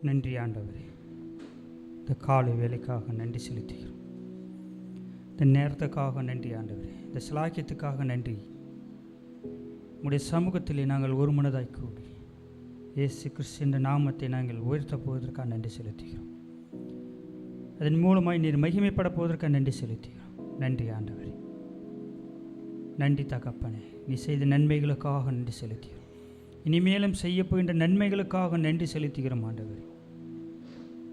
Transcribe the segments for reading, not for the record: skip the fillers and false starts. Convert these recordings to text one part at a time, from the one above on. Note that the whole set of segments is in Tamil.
நன்றி ஆண்டவரே. இந்த காலை வேலைக்காக நன்றி செலுத்துகிறோம். இந்த நேரத்துக்காக நன்றி ஆண்டவரே. இந்த சிலாக்கியத்துக்காக நன்றி. உடைய சமூகத்திலே நாங்கள் ஒரு மனதாய் கூடி இயேசு கிறிஸ்து என்ற நாமத்தை நாங்கள் உயர்த்தப் போவதற்காக நன்றி செலுத்துகிறோம். அதன் மூலமாய் நீர் மகிமைப்பட போவதற்காக நன்றி செலுத்துகிறோம். நன்றி ஆண்டவரே. நன்றி தகப்பனே. நீ செய்த நன்மைகளுக்காக நன்றி செலுத்துகிறோம். இனிமேலும் செய்ய போகின்ற நன்மைகளுக்காக நன்றி செலுத்துகிறோம் ஆண்டவரே.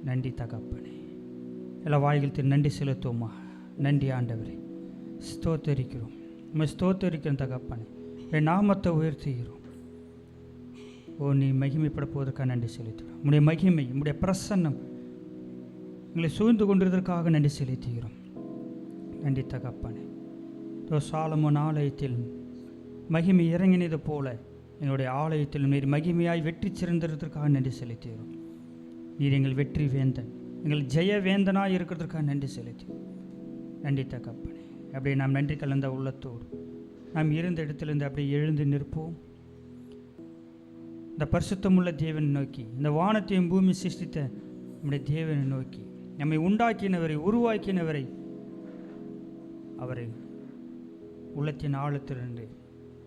நன்றி தகப்பனே. எல்லா வாய்களுக்கு நன்றி செலுத்துவோமா? நன்றி ஆண்டவரே. ஸ்தோத்தரிக்கிறோம். நம்ம ஸ்தோத்தரிக்கிறோம் தகப்பனே. என் நாமத்தை உயர்த்துகிறோம். நீ மகிமைப்பட போவதற்காக நன்றி செலுத்துகிறோம். உடைய மகிமை, உடைய பிரசன்னம் எங்களை சூழ்ந்து கொண்டிருந்ததற்காக நன்றி செலுத்துகிறோம். நன்றி தகப்பனே. சாலமோன் ஆலயத்தில் மகிமை இறங்கினது போல எங்களுடைய ஆலயத்தில் நீர் மகிமையாய் வெற்றி சிறந்ததற்காக நன்றி செலுத்துகிறோம். நீர் எங்கள் வெற்றி வேந்தன், எங்கள் ஜெய வேந்தனாக இருக்கிறதுக்காக நன்றி செலுத்துகிறோம். நன்றி தகப்பனே. அப்படியே நாம் நன்றி கலந்த உள்ளத்தோடு நாம் இருந்த இடத்திலிருந்து அப்படியே எழுந்து நிற்போம். இந்த பரிசுத்தமுள்ள தேவனை நோக்கி, இந்த வானத்தையும் பூமி சிருஷ்டித்த நம்முடைய தேவனை நோக்கி, நம்மை உண்டாக்கினவரை உருவாக்கினவரை அவரை உள்ளத்தின் ஆழத்திலிருந்து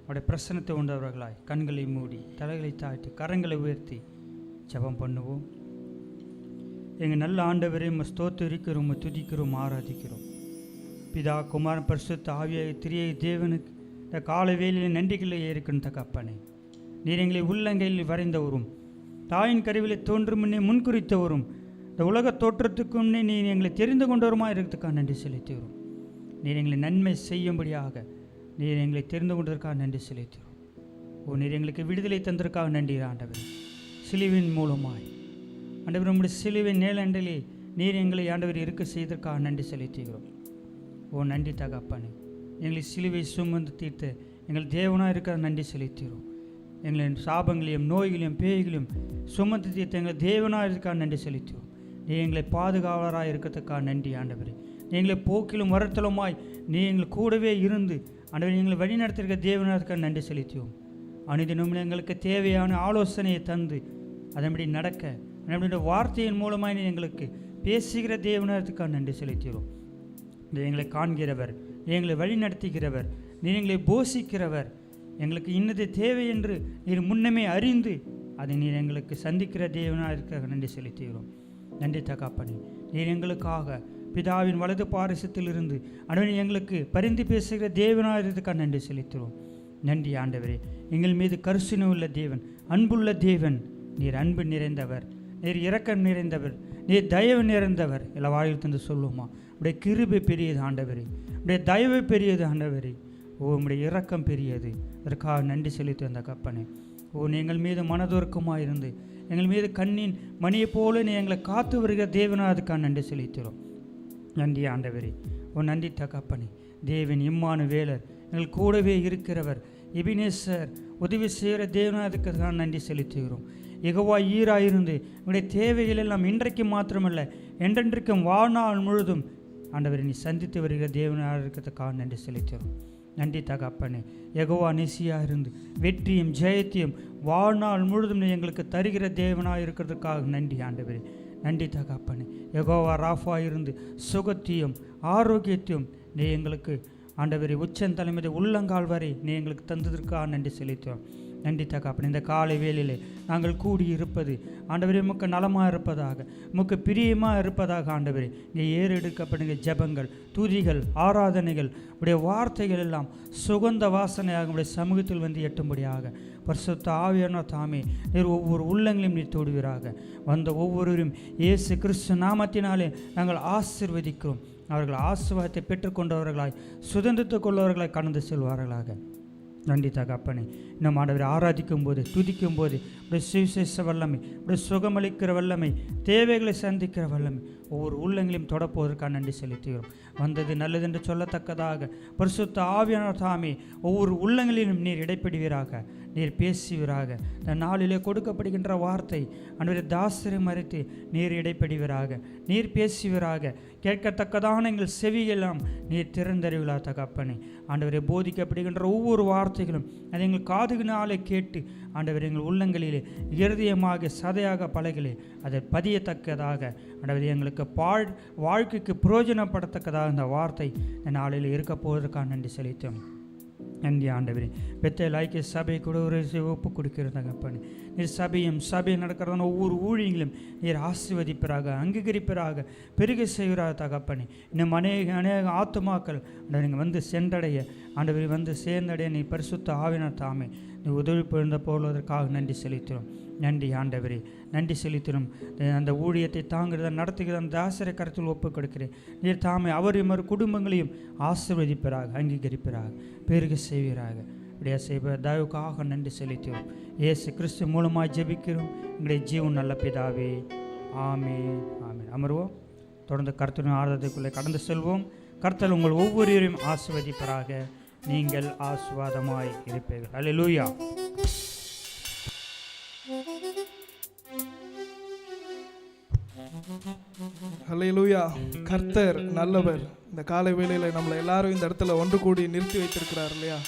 அவருடைய பிரசனத்தை உண்டவர்களாய் கண்களை மூடி தலைகளை தாழ்த்தி கரங்களை உயர்த்தி ஜெபம் பண்ணுவோம். எங்கள் நல்ல ஆண்டவரே, ஸ்தோத்திரிக்கிறோம், துதிக்கிறோம், ஆராதிக்கிறோம். பிதா குமாரன் பரிசுத்த ஆவியாகிய திரிய தேவனுக்கு இந்த கால வேளையில் நன்றிகளை ஏற்கணும் தகப்பனே. நீர் எங்களை உள்ளங்கையில் வரைந்தவரும், தாயின் கருவிலை தோன்றும் முன்னே முன்குறித்தவரும், இந்த உலக தோற்றத்துக்கு முன்னே நீர் எங்களை தெரிந்து கொண்டவருமா இருக்கிறதுக்காக நன்றி செலுத்துகிறோம். நீர் எங்களை நன்மை செய்யும்படியாக நீர் எங்களை தெரிந்து கொண்டதற்காக நன்றி செலுத்துகிறோம். நீர் எங்களுக்கு விடுதலை தந்ததற்காக நன்றி ஆண்டவர். சிலுவின் மூலமாய் ஆண்டவர் நம்முடைய சிலுவின் நேலண்டிலே நீர் எங்களை ஆண்டவர் இருக்க செய்ததற்காக நன்றி செலுத்துகிறோம். நன்றி தகப்பனே. எங்களை சிலுவை சுமந்து தீர்த்து எங்கள் தேவனாக இருக்கிற நன்றி செலுத்துகிறோம். எங்களின் சாபங்களையும் நோய்களையும் பேய்களையும் சுமந்து தீர்த்து எங்கள் தேவனாக இருக்காக நன்றி செலுத்துகிறோம். நீ எங்களை பாதுகாவலராக இருக்கிறதுக்காக நன்றி ஆண்டவர். நீ எங்களை போக்கிலும் வரத்தலுமாய் நீ எங்கள் கூடவே இருந்து ஆண்டவர் எங்களை வழிநடத்திருக்க தேவனாக இருக்க நன்றி செலுத்துவோம். அனுதினம் எங்களுக்கு தேவையான ஆலோசனையை தந்து அதன்படி நடக்க நம்முடைய வார்த்தையின் மூலமாக நீ எங்களுக்கு பேசுகிற தேவனாக நன்றி செலுத்துகிறோம். நீ எங்களை காண்கிறவர், நீ எங்களை வழிநடத்துகிறவர், நீ எங்களை போஷிக்கிறவர். எங்களுக்கு இன்னது தேவை என்று நீர் முன்னமே அறிந்து அதை நீர் எங்களுக்கு சந்திக்கிற தேவனாக இருக்க நன்றி செலுத்துகிறோம். நன்றி தகப்பனே. நீர் எங்களுக்காக பிதாவின் வலது பாரிசத்திலிருந்து அனுமதி எங்களுக்கு பரிந்து பேசுகிற தேவனாக இருக்க நன்றி செலுத்துகிறோம். நன்றி ஆண்டவரே. எங்கள் மீது கருசினை உள்ள தேவன், அன்புள்ள தேவன். நீர் அன்பு நிறைந்தவர், நீர் இரக்கம் நிறைந்தவர், நீர் தயவு நிறைந்தவர். எல்லா வாயில் தந்து சொல்லுவோமா? உடைய கிருபை பெரியது ஆண்டவரே, உடைய தயவு பெரியது ஆண்டவரே. உம்முடைய இரக்கம் பெரியது. அதற்காக நன்றி செலுத்தி வந்த கப்பனே. நீ எங்கள் மீது மனதுருக்கமாக இருந்து எங்கள் மீது கண்ணின் மணியை போல நீ எங்களை காத்து வருகிற தேவனாக அதுக்காக நன்றி செலுத்துகிறோம். நன்றி ஆண்டவரே. நன்றி தகப்பனே. தேவன் இம்மானுவேலர், எங்கள் கூடவே இருக்கிறவர், எபினேசர், உதவி செய்கிற தேவனாக அதுக்காக நன்றி செலுத்துகிறோம். யெகோவா ஈராயிருந்து உங்களுடைய தேவைகள் எல்லாம் இன்றைக்கு மாத்திரமல்ல என்றென்றைக்கும் வாழ்நாள் முழுதும் ஆண்டவரை நீ சந்தித்து வருகிற தேவனாக இருக்கிறதுக்காக நன்றி செலுத்துகிறோம். நன்றி தகப்பனே. யெகோவா நிசியாக இருந்து வெற்றியும் ஜெயத்தையும் வாழ்நாள் முழுதும் நீ எங்களுக்கு தருகிற தேவனாக இருக்கிறதுக்காக நன்றி ஆண்டவரே. நன்றி தகப்பனே. யெகோவா ராஃபா இருந்து சுகத்தையும் ஆரோக்கியத்தையும் நீ எங்களுக்கு ஆண்டவரே உச்சந்தலைமை உள்ளங்கால் வரை நீ எங்களுக்கு தந்ததற்காக நன்றி செலுத்துவோம். நன்றி தகப்பனே. இந்த காலை வேளையிலே நாங்கள் கூடியிருப்பது ஆண்டவரே உமக்கு நலமாக இருப்பதாக, உமக்கு பிரியமாக இருப்பதாக ஆண்டவரே. இங்கே ஏறெடுக்கப்படுகிற ஜெபங்கள், துதிகள், ஆராதனைகள், உடைய வார்த்தைகள் எல்லாம் சுகந்த வாசனையாக உடைய சமூகத்தில் வந்து எட்டும்படியாக பரிசுத்த ஆவியான தாமே நீர் ஒவ்வொரு உள்ளங்களையும் நீர் தொடுவீராக. வந்த ஒவ்வொருவரும் இயேசு கிறிஸ்து நாமத்தினாலே நாங்கள் ஆசீர்வதிக்கிறோம். அவர்கள் ஆசீர்வாதத்தை பெற்றுக்கொண்டவர்களாய் சுதந்திரத்துக் கொள்ளவர்களாய் கடந்து செல்வார்களாக. நன்றி தகப்பனே. இன்னும் ஆண்டவரை ஆராதிக்கும் போது துதிக்கும் போது உடைய சுவிசேஷ வல்லமை, உடைய சுகமளிக்கிற வல்லமை, தேவைகளை சந்திக்கிற வல்லமை ஒவ்வொரு உள்ளங்களையும் தொடப்போவதற்காக நன்றி செலுத்துகிறோம். வந்தது நல்லது என்று சொல்லத்தக்கதாக பரிசுத்த ஆவியான தாமே ஒவ்வொரு உள்ளங்களிலும் நீர் இடைப்படுவீராக. நீர் பேசுவீராக. இந்த நாளிலே கொடுக்கப்படுகின்ற வார்த்தை ஆண்டவரே தாசரை மறைத்து நீர் இடைப்படுவீராக, நீர் பேசுவீராக. கேட்கத்தக்கதான எங்கள் செவியெல்லாம் நீர் திறந்தறிவிழா தகப்பனே. ஆண்டவரை போதிக்கப்படுகின்ற ஒவ்வொரு வார்த்தைகளும் அதை எங்கள் காதுகளினாலே கேட்டு ஆண்டவர் எங்கள் உள்ளங்களிலே இருதயமாக சதையாக பலகிலே அதை பதியத்தக்கதாக ஆண்டவர் எங்களுக்கு வாழ்க்கைக்கு பிரயோஜனப்படத்தக்கதாக இந்த வார்த்தை இந்த நாளில் இருக்க போவதற்காக நன்றி செலுத்தோம். நன்றி ஆண்டவரே. பெத்தேல் ஐக்கிய சபை கூட ஒரு ஒப்பு கொடுக்கிறது தகப்பனே. நீர் சபையில் நடக்கிறதான ஒவ்வொரு ஊழியங்களும் நீர் ஆசீர்வதிப்பராக, அங்கீகரிப்பராக, பெருக செய்வராக தகப்பனே. இன்னும் அநேக ஆத்துமாக்கள் நீங்கள் வந்து சென்றடைய ஆண்டவரை வந்து சேர்ந்தடைய நீ பரிசுத்த ஆவினார் தாமே நீ உதவி புரிந்த போவதற்காக நன்றி செலுத்துகிறோம். நன்றி ஆண்டவரே, நன்றி செலுத்தினோம். அந்த ஊழியத்தை தாங்கிறத நடத்துகிற அந்த தாசரை கருத்தில் ஒப்புக் கொடுக்கிறேன். நீர் தாமே அவரையும் குடும்பங்களையும் ஆசீர்வதிப்பராக, அங்கீகரிப்பராக, பெருக செய்வீராக. இப்படியா செய்வ தயவுக்காக நன்றி செலுத்துகிறோம். இயேசு கிறிஸ்து மூலமாக ஜெபிக்கிறோம் எங்களுடைய ஜீவன் நல்ல பிதாவே. ஆமென், ஆமென். அமர்வோம். தொடர்ந்து கர்த்தரின் ஆராதனைக்குள்ளே கடந்து செல்வோம். கர்த்தர் உங்கள் ஒவ்வொருவரையும் ஆசீர்வதிப்பராக. நீங்கள் ஆசீர்வாதமாய் இருப்பீர்கள். அல்லேலூயா. அல்லேலூயா. கர்த்தர் நல்லவர். இந்த காலை வேளையில் நம்மளை எல்லாரும் இந்த இடத்துல ஒன்று கூடி நிறுத்தி வைத்திருக்கிறார் இல்லையா?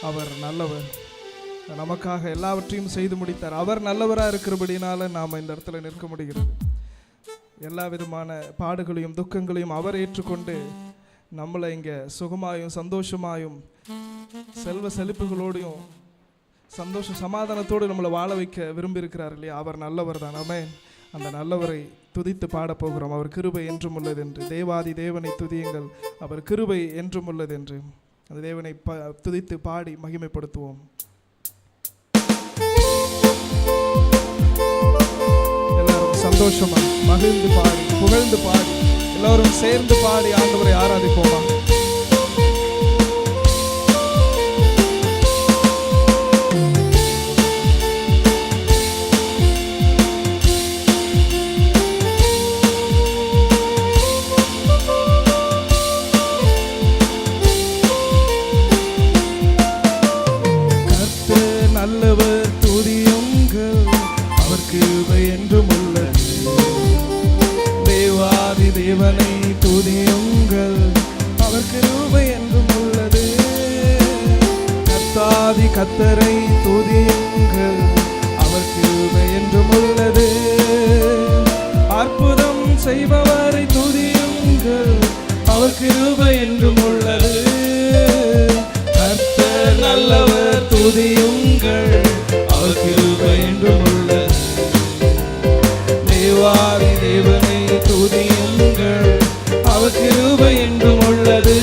அவர் நல்லவர், நமக்காக எல்லாவற்றையும் செய்து முடித்தார். அவர் நல்லவராக இருக்கிறபடினால நாம் இந்த இடத்துல நிற்க முடிகிறது. எல்லா விதமான பாடுகளையும் துக்கங்களையும் அவர் ஏற்றுக்கொண்டு நம்மளை இங்கே சுகமாயும் சந்தோஷமாயும் செல்வ செழிப்புகளோடையும் சந்தோஷ சமாதானத்தோடு நம்மளை வாழ வைக்க விரும்பி இருக்கிறார் இல்லையா? அவர் நல்லவர் தான். ஆமென். அந்த நல்லவரை துதித்து பாடப்போகிறோம். அவர் கிருபை என்றும் உள்ளது என்று. தேவாதி தேவனை துதியுங்கள், அவர் கிருபை என்றும் உள்ளது என்று. அந்த தேவனை துதித்து பாடி மகிமைப்படுத்துவோம். எல்லாரும் சந்தோஷமா மகிழ்ந்து பாடி புகழ்ந்து பாடி எல்லாரும் சேர்ந்து பாடி ஆண்டவரை ஆராதிப்போமா? நல்லவர் துதியுங்கள், அவர் கிருபை என்றும் உள்ளது. தேவாதி தேவனை துதியுங்கள், அவர் கிருபை என்றும் உள்ளது. கர்த்தாதி கர்த்தரை துதியுங்கள், அவர் கிருபை என்றும் உள்ளது. அற்புதம் செய்பவரை துதியுங்கள், அவர் கிருபை என்றும் உள்ளது. கர்த்தர் நல்லவர் துதியுங்கள், அவர் கிருபை என்றும் உள்ளது. தேவாதி தேவனை துதியுங்கள், அவர் கிருபை என்றும் உள்ளது.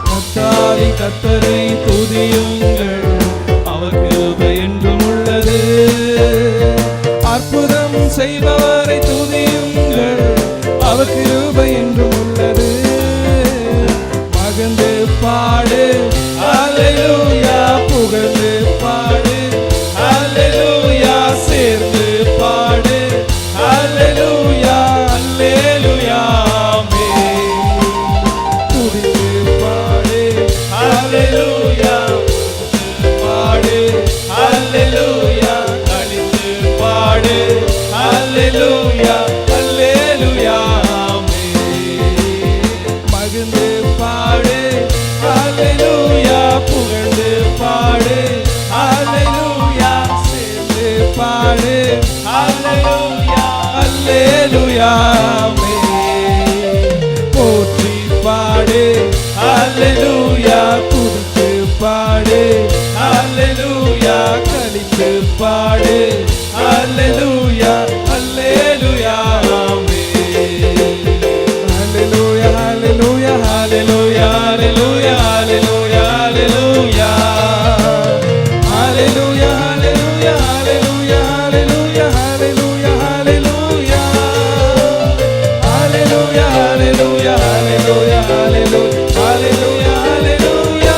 கர்த்தாதி கர்த்தரை துதியுங்கள், அவர் கிருபை என்றும் உள்ளது. அற்புதம் செய்பவரை துதியுங்கள், அவர் கிருபை என்றும் உள்ளது. மகிழ்ந்து பாடு அல்லேலூயா, புகழ்ந்து பாடு அல்லேலூயா, சேர்ந்து பாடு அல்லேலூயா, அல்லேலூயா. துதித்து பாடு அல்லேலூயா, பாடு அல்லேலூயா, கழித்து பாடு அல்லேலூயா, அல்லேலூயா. மகிழ்ந்து பாடு அல்லேலூயா, புகழ்ந்து பாடு அல்லேலூயா, சேர்ந்து பாடு அல்லேலூயா, அல்லேலூயா. போற்றி பாடு அல்லேலூயா, துதித்து பாடு அல்லேலூயா, கழித்து பாடு அல்லேலூயா, அல்லேலூயா. Hallelujah, hallelujah, hallelujah, hallelujah, hallelujah, hallelujah. Hallelujah, hallelujah, hallelujah, hallelujah, hallelujah, hallelujah. Hallelujah, hallelujah, hallelujah, hallelujah, hallelujah, hallelujah.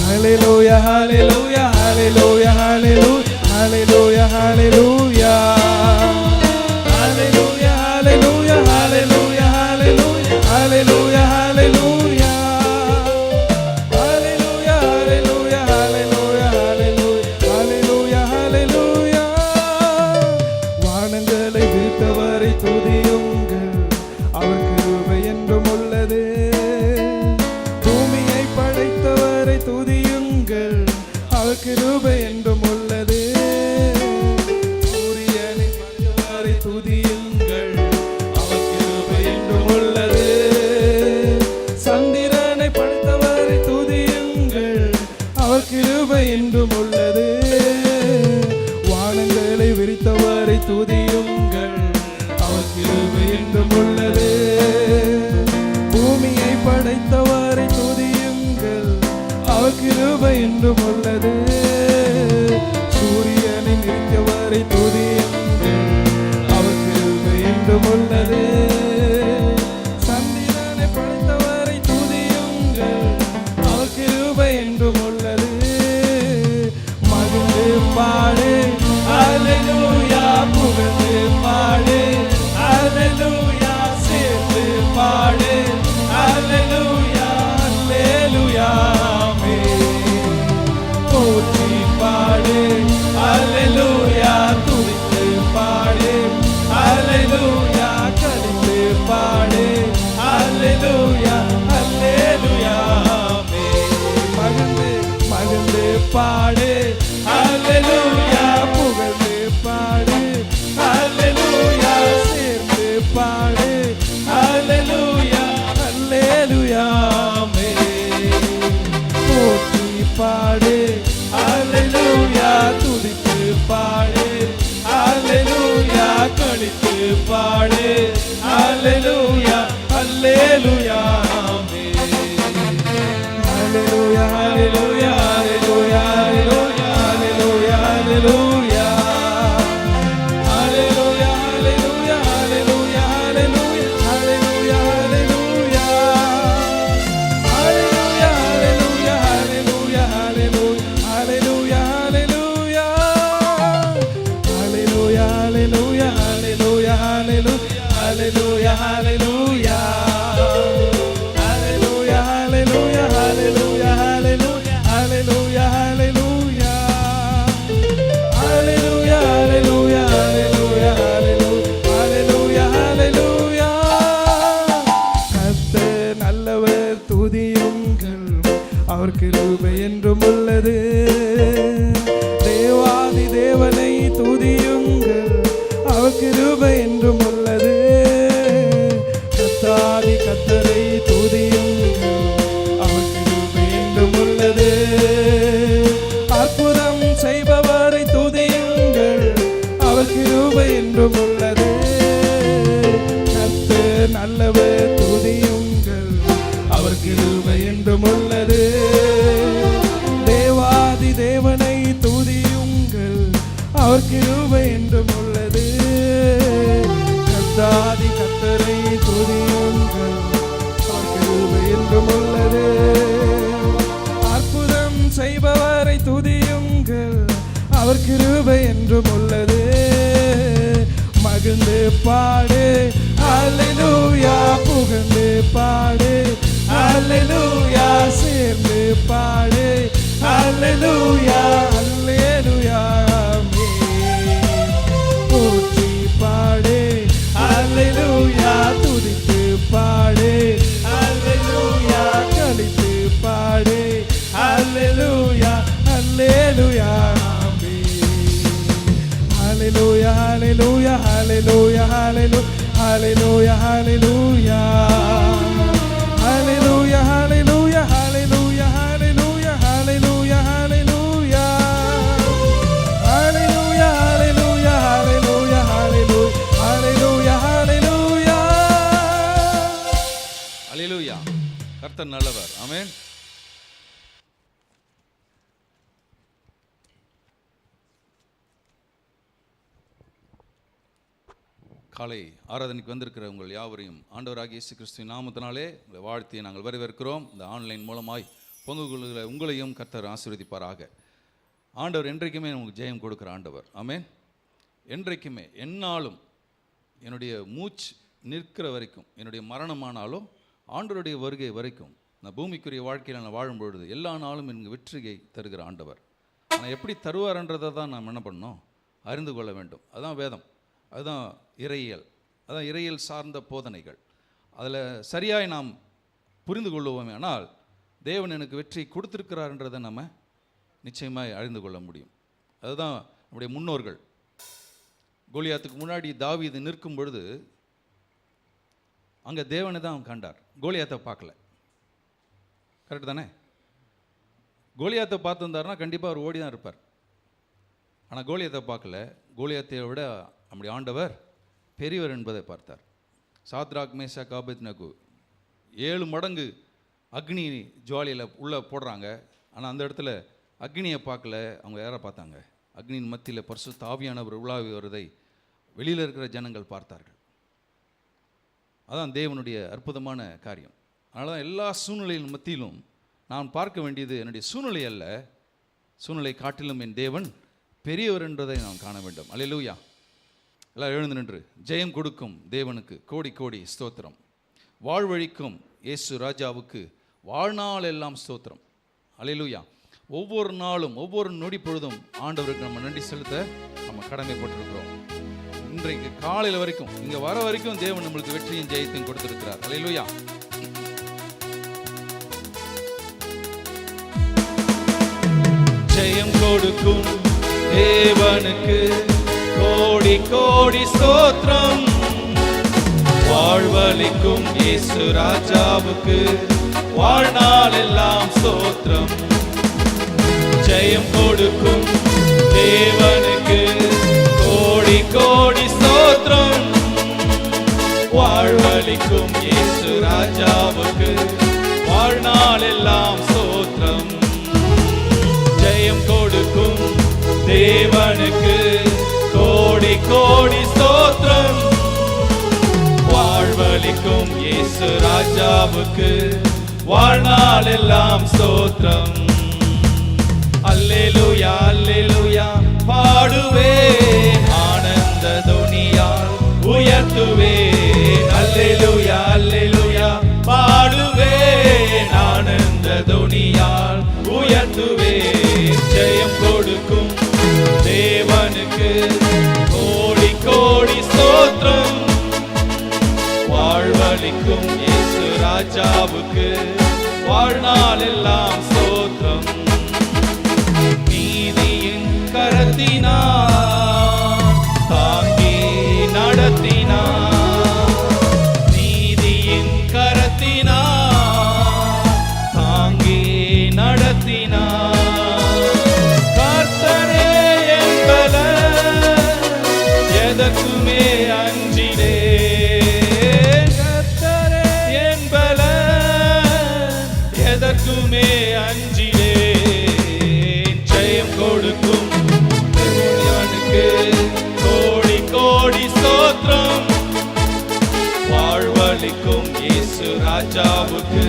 Hallelujah, hallelujah, hallelujah, hallelujah, hallelujah, hallelujah. Hallelujah, hallelujah, hallelujah, hallelujah, hallelujah, hallelujah. Hallelujah, hallelujah, hallelujah. படைத்தவரை துதியுங்கள், அவர் கிருபை என்றும் உள்ளது. சந்திரனை படைத்தவரை துதியுங்கள், அவர் கிருபை என்றும் உள்ளது. மகிழ்ந்து பாடு அல்லேலூயா, புகழ்ந்து பாடு அல்லேலூயா, சேர்ந்து பாடு அல்லேலூயா, அல்லேலூயா. போற்றி பாடு அல்லேலூயா, துதித்து பாடு அல்லேலூயா, கலித்து பாடு அல்லேலூயா, அல்லேலூயா. மகிழ்ந்து மகிழ்ந்து பாடு அல்லேலூயா, புகழ்ந்து பாடு அல்லேலூயா, சேர்ந்து பாடு அல்லேலூயா, அல்லேலூயா. போற்றி பாடு அல்லேலூயா, துதித்து பாடு அல்லேலூயா, கழித்து பாடு அல்லேலூயா, அல்லேலூயா. Hallelujah, hallelujah, hallelujah, hallelujah, hallelujah, hallelujah. Hallelujah, hallelujah, hallelujah, hallelujah, hallelujah, hallelujah. Hallelujah, hallelujah, hallelujah, hallelujah, hallelujah, hallelujah. Hallelujah, hallelujah, hallelujah, hallelujah, hallelujah, hallelujah. Hallelujah, hallelujah, hallelujah, hallelujah, hallelujah. Hallelujah, hallelujah, hallelujah, hallelujah, hallelujah. கர்த்தர் நல்லவர், துதியுங்கள், அவர் கிருபை என்றும் உள்ளது. தேவாதி தேவனை துதியுங்கள், அவர் கிருபை என்றும் உள்ளது. கர்த்தாதி கர்த்தரை துதியுங்கள், அவர் கிருபை என்றும் உள்ளது. அற்புதம் செய்பவரை துதியுங்கள், அவர் கிருபை என்றும் உள்ளது. கர்த்தர் நல்லவர், துதியுங்கள், அவர் கிருபை என்றும் உள்ளது. தேவாதி தேவனை துதியுங்கள், அவர் கிருபை என்றும் உள்ளது. கர்த்தாதி கர்த்தரை துதியுங்கள், அவர் கிருபை என்றும் உள்ளது. அற்புதம் செய்பவரை துதியுங்கள், அவர் கிருபை என்றும் உள்ளது. மகிழ்ந்து பாடு அல்லேலூயா, புகழ்ந்து பாடு அல்லேலூயா, சேர்ந்து பாடு அல்லேலூயா, அல்லேலூயா. போற்றி பாடு அல்லேலூயா, துதித்து பாடு அல்லேலூயா, கலித்து பாடு அல்லேலூயா, அல்லேலூயா. Hallelujah, hallelujah, hallelujah, hallelujah, hallelujah, hallelujah. Hallelujah, hallelujah, hallelujah, hallelujah, hallelujah, hallelujah. Hallelujah, hallelujah, hallelujah, hallelujah, hallelujah, hallelujah. அல்லேலூயா. கர்த்தர் நல்லவர். ஆமென். காலை ஆராதனைக்கு வந்திருக்கிற உங்கள் யாவரையும் ஆண்டவராகிய இயேசு கிறிஸ்துவின் நாமத்தினாலே உங்களை வாழ்த்தி நாங்கள் வரவேற்கிறோம். இந்த ஆன்லைன் மூலமாய் பங்கு கொள்கிற உங்களையும் கர்த்தர் ஆசீர்வதிப்பாராக. ஆண்டவர் என்றைக்குமே நமக்கு ஜெயம் கொடுக்குற ஆண்டவர். ஆமென். என்றைக்குமே எந்நாளும் என்னுடைய மூச்சு நிற்கிற வரைக்கும், என்னுடைய மரணமானாலும் ஆண்டவருடைய வருகை வரைக்கும், நான் பூமிக்குரிய வாழ்க்கையில் நான் வாழும் பொழுது எல்லா நாளும் எனக்கு வெற்றியை தருகிற ஆண்டவர். ஆனால் எப்படி தருவார்ன்றதை தான் நாம் என்ன பண்ணணும், அறிந்து கொள்ள வேண்டும். அதுதான் வேதம், அதுதான் இறையியல், அதான் இறையியல் சார்ந்த போதனைகள். அதில் சரியாய் நாம் புரிந்து கொள்ளுவோமே ஆனால் தேவன் எனக்கு வெற்றி கொடுத்திருக்கிறார்ன்றதை நம்ம நிச்சயமாக அறிந்து கொள்ள முடியும். அதுதான் நம்முடைய முன்னோர்கள். கோலியாத்துக்கு முன்னாடி தாவீது நிற்கும் பொழுது அங்கே தேவனை தான் கண்டார், கோலியாத்தை பார்க்கல. கரெக்டு தானே? கோலியாத்தை பார்த்துருந்தாருன்னா கண்டிப்பாக அவர் ஓடி தான் இருப்பார். ஆனால் கோலியாத்தை பார்க்கல. கோலியாத்தை விட நம்முடைய ஆண்டவர் பெரியவர் என்பதை பார்த்தார். சாத்ராக் மேஷாக் ஆபேத்நேகோ 7 மடங்கு அக்னி ஜுவாலியில் உள்ளே போடுறாங்க. ஆனால் அந்த இடத்துல அக்னியை பார்க்கல, அவங்க யாரை பார்த்தாங்க? அக்னியின் மத்தியில் பரிசுத்த ஆவியானவர் உலாவி வருவதை வெளியில் இருக்கிற ஜனங்கள் பார்த்தார்கள். அதான் தேவனுடைய அற்புதமான காரியம். அதனால தான் எல்லா சூழ்நிலையின் மத்தியிலும் நான் பார்க்க வேண்டியது என்னுடைய சூழ்நிலை அல்ல, சூழ்நிலை காட்டிலும் என் தேவன் பெரியவர் என்றதை நாம் காண வேண்டும். அல்லேலூயா. எல்லாம் எழுந்து நின்று ஜெயம் கொடுக்கும் தேவனுக்கு கோடி கோடி ஸ்தோத்திரம். வாழ்வழிக்கும் இயேசு ராஜாவுக்கு வாழ்நாள் எல்லாம் ஸ்தோத்திரம். அல்லேலூயா. ஒவ்வொரு நாளும் ஒவ்வொரு நொடி பொழுதும் ஆண்டவருக்கு நம்ம நன்றி செலுத்த நம்ம கடமைப்பட்டிருக்கிறோம். இன்றைக்கு காலையில் வரைக்கும் இங்க வர வரைக்கும் தேவன் நம்மளுக்கு வெற்றியும் ஜெயத்தையும் கொடுத்திருக்கிறார். அல்லேலூயா. ஜெயம் கொடுக்கும் தேவனுக்கு கோடி கோடி ஸ்தோத்திரம். வாழ்வளிக்கும் இயேசு ராஜாவுக்கு வாழ்நாள் எல்லாம் ஸ்தோத்திரம். ஜெயம் கொடுக்கும் தேவனுக்கு கோடி கோடி ஸ்தோத்திரம். வாழ்வளிக்கும் இயேசு ராஜாவுக்கு வாழ்நாள் எல்லாம் ஸ்தோத்திரம். ஜெயம் கொடுக்கும் தேவனுக்கு கோடி கோடி ஸ்தோத்திரம். வாழ்வளிக்கும் இயேசு ராஜாவுக்கு வாழ்நாள் எல்லாம் ஸ்தோத்திரம். அல்லேலூயா அல்லேலூயா பாடுவேன், ஆனந்த துனியால் உயர்த்துவேன். அல்லேலூயா அல்லேலூயா பாடுவேன், ஆனந்த துனியால் உயர்த்துவேன். ஜெயம் கொடுக்கும் தேவனுக்கு கோடி கோடி ஸ்தோத்திரம். வாழ்வளிக்கும் இயேசு ராஜாவுக்கு வாழ்நாள் எல்லாம் ஸ்தோத்திரம். நீதியின் கரத்தினார் தாங்கி நடத்தினார். நீதியின் கரத்தினார் தாங்கி நடத்தினார். கர்த்தரே என் பலன், எதற்குமே அஞ்சினே. கர்த்தரே என் பலன், எதற்குமே அஞ்சினே. ஜெயம் கொடுக்கும் தேவனுக்கு கோடி கோடி ஸ்தோத்திரம். வாழ்வளிக்கும் இயேசு ராஜாவுக்கு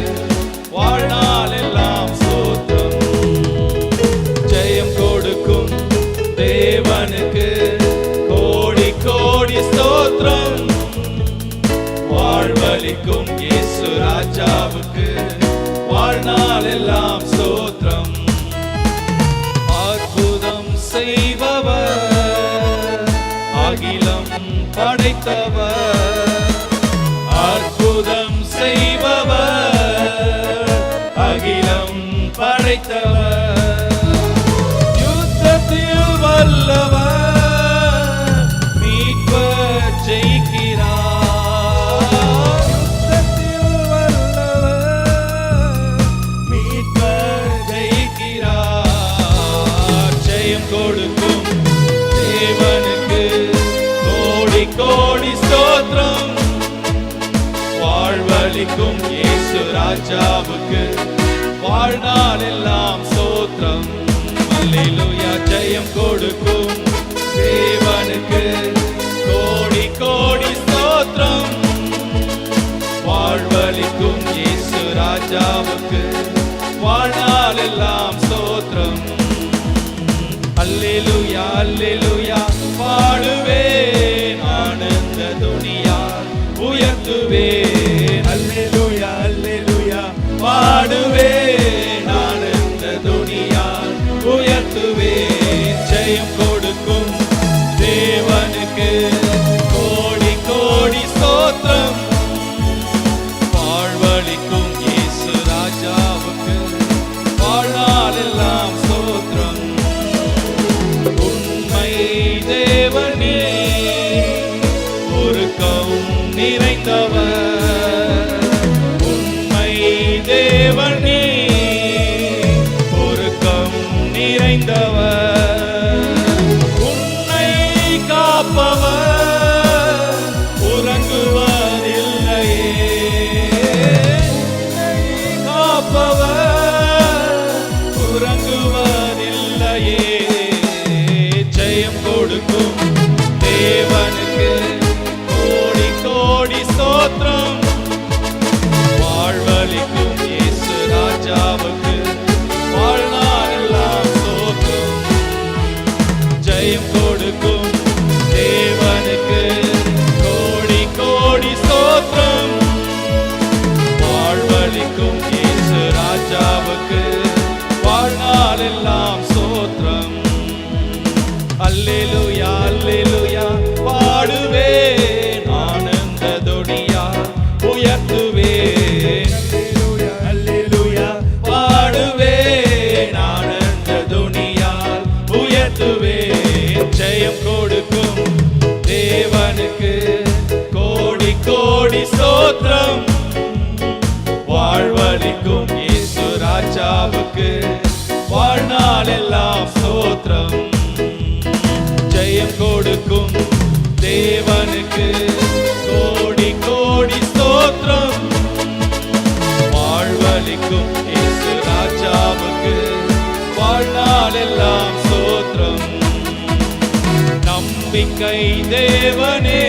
வாழ்நாள் எல்லாம் ஸ்தோத்திரம். ஜெயம் கொடுக்கும் தேவனுக்கு கோடி கோடி ஸ்தோத்திரம். வாழ்வளிக்கும் இயேசு ராஜாவுக்கு வாழ்நாள் எல்லாம் ஸ்தோத்திரம். அற்புதம் செய்பவர், அகிலம் படைத்தவர். அற்புதம் செய்பவர், அகிலம் படைத்தவர். யுத்தத்தில் வல்லவர், மீட்பர் ஜெயிக்கிறார். யுத்தத்தில் வல்லவர், மீட்பர் ஜெயிக்கிறார். ஜெயம் கொடுக்கும் தேவனுக்கு கோடி கோடி ஸ்தோத்திரம். வாழ்வளிக்கும் இயேசு ராஜாவுக்கு வாழ்நாள் எல்லாம் ஸ்தோத்திரம். அல்லேலூயா. ஜெயம் கொடுக்கும் தேவனுக்கு கோடி கோடி ஸ்தோத்திரம். வாழ்வளிக்கும் இயேசு ராஜாவுக்கு வாழ்நாள் எல்லாம் ஸ்தோத்திரம். அல்லேலூயா அல்லேலூயா பாடுவேன், ஆனந்த துனியால் உயர்த்துவேன். அல்லேலூயா அல்லேலூயா பாடுவேன், ஆனந்த துனியால் உயர்த்துவேன். ஜெயம் கொடுக்கும் தேவனுக்கு கோடி கோடி ஸ்தோத்திரம். வாழ்வளிக்கும் இயேசு ராஜாவுக்கு வாழ்நாள் எல்லாம் ஸ்தோத்திரம். உண்மை தேவனே, உருக்கம் நிறைந்தவர். உண்மை தேவனே, உருக்கம் நிறைந்தவர். உன்னை காப்பவர் உறங்குவதில்லையே. உன்னை காப்பவர் உறங்குவதில்லையே. தேவனுக்கு கோடி கோடி ஸ்தோத்திரம். வாழ்வளிக்கும் இயேசு ராஜாவுக்கு வாழ்நாளெல்லாம் ஸ்தோத்திரம். ஜெயம் கொடுக்கும் தேவனுக்கு கோடி கோடி ஸ்தோத்திரம். வாழ்வளிக்கும் இயேசு ராஜாவுக்கு வாழ்நாளெல்லாம் ஸ்தோத்திரம். அல்லேலூயா அல்லேலூயா பாடுவேன் ஆனந்த தொனியா உயர்த்துவேன். அல்லேலூயா பாடுவேன் ஆனந்த தொனியால் உயர்த்துவேன். ஜெயம் கொடுக்கும் தேவனுக்கு கோடி கோடி ஸ்தோத்திரம். வாழ்வளிக்கும் இயேசு ராஜாவுக்கு வாழ்நாளெல்லாம் ஸ்தோத்திரம். ஜெயம் கொடுக்கும் தேவனுக்கு கோடி கோடி ஸ்தோத்திரம். வாழ்வளிக்கும் இயேசு ராஜாவுக்கு வாழ்நாளெல்லாம் ஸ்தோத்திரம். நம்பிக்கை தேவனே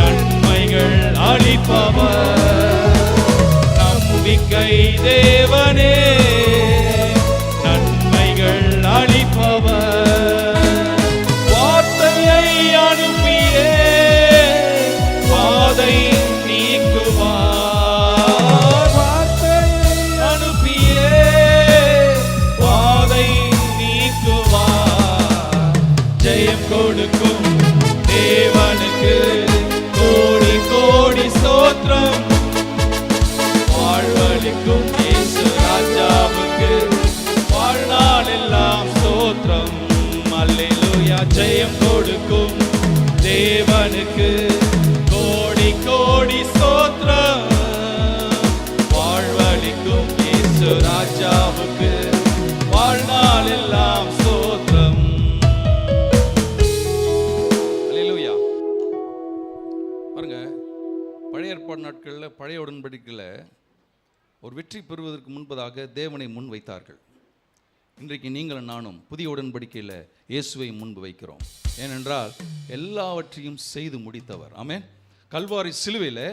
நன்மைகள் அளிப்பவர். நம்பிக்கை தேவனே நன்மைகள் அளிப்பவர். வார்த்தையை அனுப்பியே வாதை நீக்குவார். வார்த்தையை அனுப்பியே வாதை நீக்குவார். ஜெயம் கொடுக்கும் தேவனுக்கு கோடி கோடி ஸ்தோத்திரம். வாழ்வளிக்கும் இயேசு ராஜாவுக்கு வாழ்நாளெல்லாம் ஸ்தோத்திரம். அல்லேலூயா ஜெயம் கொடுக்கும் தேவனுக்கு கோடி கோடி ஸ்தோத்திரம். வாழ்வளிக்கும் இயேசு ராஜாவுக்கு வாழ்நாளெல்லாம் ஸ்தோத்திரம். அல்லேலூயா. பாருங்க, பழைய ஏற்பாடு நாட்களில் பழைய உடன்படிக்கையில் ஒரு வெற்றி பெறுவதற்கு முன்பதாக தேவனை முன் வைத்தார்கள். இன்றைக்கு நீங்களும் நானும் புதிய உடன்படிக்கையில் இயேசுவை முன்பு வைக்கிறோம். ஏனென்றால் எல்லாவற்றையும் செய்து முடித்தவர். ஆமென். கல்வாரி சிலுவையில்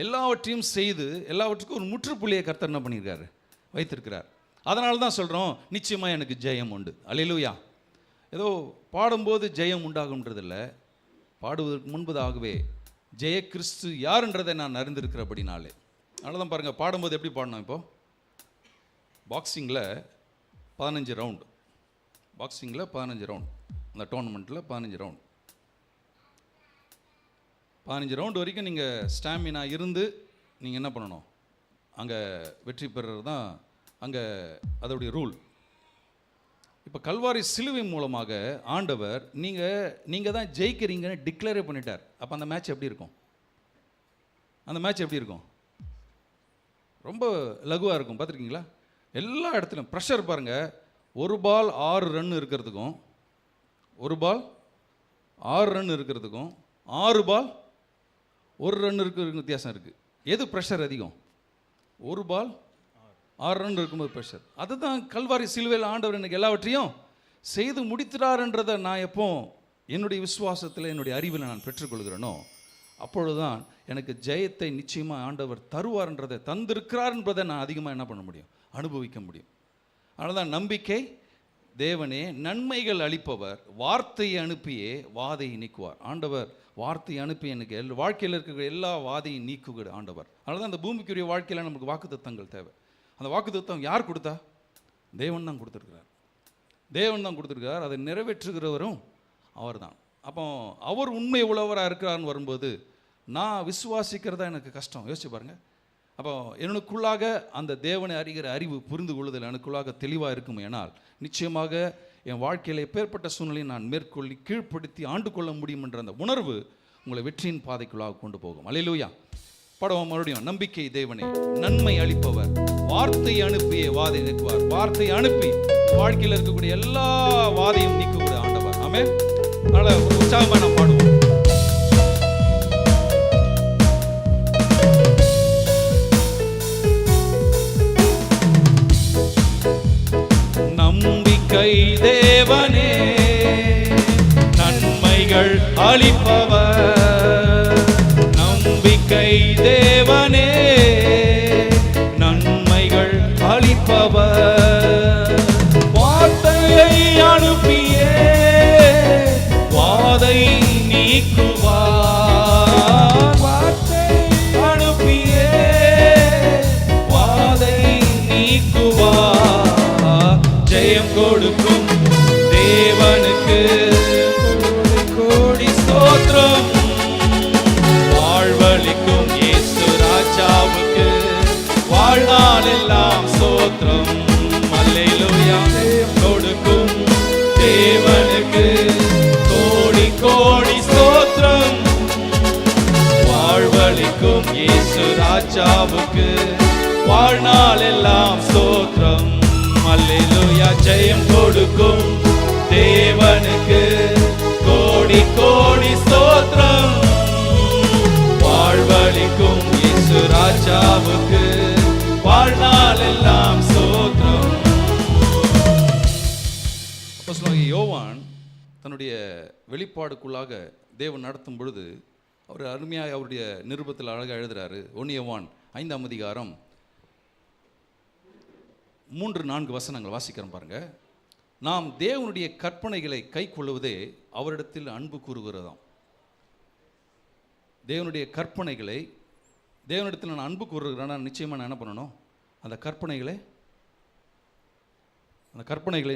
எல்லாவற்றையும் செய்து எல்லாவற்றுக்கும் ஒரு முற்றுப்புள்ளியை கர்த்தர் என்ன பண்ணியிருக்காரு, வைத்திருக்கிறார். அதனால தான் சொல்கிறோம், நிச்சயமாக எனக்கு ஜெயம் உண்டு. அல்லேலூயா. ஏதோ பாடும்போது ஜெயம் உண்டாகுன்றதில்ல, பாடுவதற்கு முன்பதாகவே ஜெய கிறிஸ்து யாருன்றதை நான் அறிந்திருக்கிறபடினாலே. அதனால தான் பாருங்கள், பாடும்போது எப்படி பாடணும். இப்போது பாக்ஸிங்கில் 15 ரவுண்டு, பாக்ஸிங்கில் 15 ரவுண்ட், அந்த டோர்னமெண்ட்டில் 15 ரவுண்ட், 15 ரவுண்டு வரைக்கும் நீங்கள் ஸ்டாமினா இருந்து நீங்கள் என்ன பண்ணணும், அங்கே வெற்றி பெறுறது தான் அங்கே அதோடைய ரூல். இப்போ கல்வாரி சிலுவை மூலமாக ஆண்டவர் நீங்கள் தான் ஜெயிக்கிறீங்கன்னு டிக்ளேரே பண்ணிட்டார். அப்போ அந்த மேட்ச் எப்படி இருக்கும்? அந்த மேட்ச் எப்படி இருக்கும்? ரொம்ப லகுவாக இருக்கும். பார்த்துருக்கீங்களா? எல்லா இடத்துலையும் ப்ரெஷர் பாருங்கள். ஒரு பால் 6 ரன் இருக்கிறதுக்கும், ஒரு பால் 6 ரன் இருக்கிறதுக்கும், 6 பால் 1 ரன் இருக்கிற வித்தியாசம் இருக்குது. எது ப்ரெஷர் அதிகம்? ஒரு பால் 6 ரன் இருக்கும்போது ப்ரெஷர். அதுதான் கல்வாரி சிலுவையில் ஆண்டவர் எனக்கு எல்லாவற்றையும் செய்து முடித்துறாருன்றதை நான் எப்போ என்னுடைய விசுவாசத்தில் என்னுடைய அறிவில் நான் பெற்றுக்கொள்கிறேனோ அப்பொழுதுதான் எனக்கு ஜெயத்தை நிச்சயமாக ஆண்டவர் தருவார்ன்றதை, தந்திருக்கிறார் என்பதை நான் அதிகமாக என்ன பண்ண முடியும், அனுபவிக்க முடியும். அதனால தான் நம்பிக்கை தேவனே நன்மைகள் அளிப்பவர், வார்த்தையை அனுப்பியே வாதையை நீக்குவார். ஆண்டவர் வார்த்தையை அனுப்பி எனக்கு வாழ்க்கையில் இருக்கிற எல்லா வாதையும் நீக்குகிற ஆண்டவர். அதனால தான் அந்த பூமிக்குரிய வாழ்க்கையில் நமக்கு வாக்குத்தத்தங்கள் தேவை. அந்த வாக்குத்தத்தம் யார் கொடுத்தா? தேவன் தான் கொடுத்துருக்கிறார். தேவன் தான் கொடுத்துருக்கிறார். அதை நிறைவேற்றுகிறவரும் அவர் தான். அப்போ அவர் உண்மை உள்ளவராக இருக்கிறார்னு வரும்போது நான் விசுவாசிக்கிறதா எனக்கு கஷ்டம். யோசிச்சு பாருங்கள். அப்போ எனக்குள்ளாக அந்த தேவனை அறிகிற அறிவு, புரிந்து கொள்ளுதல் எனக்குள்ளாக தெளிவாக இருக்கும். ஏனால் நிச்சயமாக என் வாழ்க்கையில் எப்பேற்பட்ட சூழ்நிலையை நான் மேற்கொள்ளி கீழ்ப்படுத்தி ஆண்டு கொள்ள முடியும் என்ற அந்த உணர்வு உங்களை வெற்றியின் பாதைக்குள்ளாக கொண்டு போகும். அல்லேலூயா. படம் மறுபடியும், நம்பிக்கை தேவனே நன்மை அளிப்பவர், வார்த்தை அனுப்பியே வாதை நீக்குவார். வார்த்தை அனுப்பி வாழ்க்கையில் இருக்கக்கூடிய எல்லா வாதையும் நீக்கக்கூடிய ஆண்டவர். ஆமென். அதனால ஒரு உற்சாகமாக நாம் பாடுவோம். நம்பிக்கை தேவனே நன்மைகள் அளிப்பவர், நம்பிக்கை தேவனே நன்மைகள் அளிப்பவர், வார்த்தையை அனுப்பியே வாதை நீக்குவார், வார்த்தை அனுப்பியே வாதை நீக்குவார், ஜெயம் கொடுக்கும் தேவனுக்கு கோடி ஸ்தோத்திரம், வாழ்வளிக்கும் இயேசு ராஜாவுக்கு வாழ்நாள் எல்லாம் ஸ்தோத்திரம். அல்லேலூயா. கொடுக்கும் தேவனுக்கு கோடி கோடி ஸ்தோத்திரம், வாழ்வளிக்கும் இயேசு ராஜாவுக்கு வாழ்நாள் எல்லாம் ஸ்தோத்திரம். அல்லேலூயா. ஜெயம் கொடுக்கும் தேவனுக்கு கோடி கோடி ஸ்தோத்திரம், வாழ்வளிக்கும் இயேசு ராஜாவுக்கு வாழ்நாள் எல்லாம் ஸ்தோத்திரம். அப்போஸ்தலனாகிய யோவான் தன்னுடைய வெளிப்பாடுக்குள்ளாக தேவன் நடத்தும் பொழுது அவர் அருமையாக அவருடைய நிருபத்தில் அழகாக எழுதுறாரு. 1 யோவான் 5ஆம் அதிகாரம் 3-4 வசனங்கள் வாசிக்கிறோம் பாருங்க. நாம் தேவனுடைய கற்பனைகளை கை கொள்ளுவதே அவரிடத்தில் அன்பு கூறுகிறதாம். தேவனுடைய கற்பனைகளை தேவனிடத்தில் நான் அன்பு கூறுகிறேன்னா நிச்சயமாக நான் என்ன பண்ணணும்? அந்த கற்பனைகளை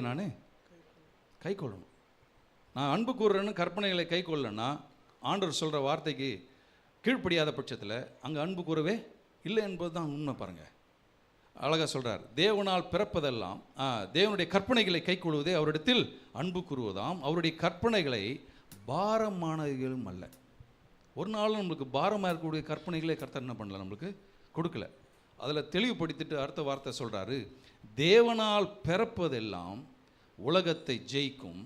நான் கை கொள்ளணும். நான் அன்பு கூறுறேன்னு கற்பனைகளை கை கொள்ளலைன்னா ஆண்டவர் சொல்கிற வார்த்தைக்கு கீழ்ப்படியாத பட்சத்தில் அங்கே அன்பு கூறவே இல்லை என்பது தான் உண்மை. பாருங்கள், அழகாக சொல்கிறார். தேவனால் பிறப்பதெல்லாம் தேவனுடைய கற்பனைகளை கை கொள்வதே அவரிடத்தில் அன்பு கூறுவதாம். அவருடைய கற்பனைகளை பாரமானவைகளும் அல்ல. ஒரு நாளும் நம்மளுக்கு பாரமாக இருக்கக்கூடிய கற்பனைகளே கர்த்தர் என்ன பண்ணல, நம்மளுக்கு கொடுக்கல. அதில் தெளிவுபடுத்திட்டு அடுத்த வார்த்தை சொல்கிறாரு. தேவனால் பிறப்பதெல்லாம் உலகத்தை ஜெயிக்கும்,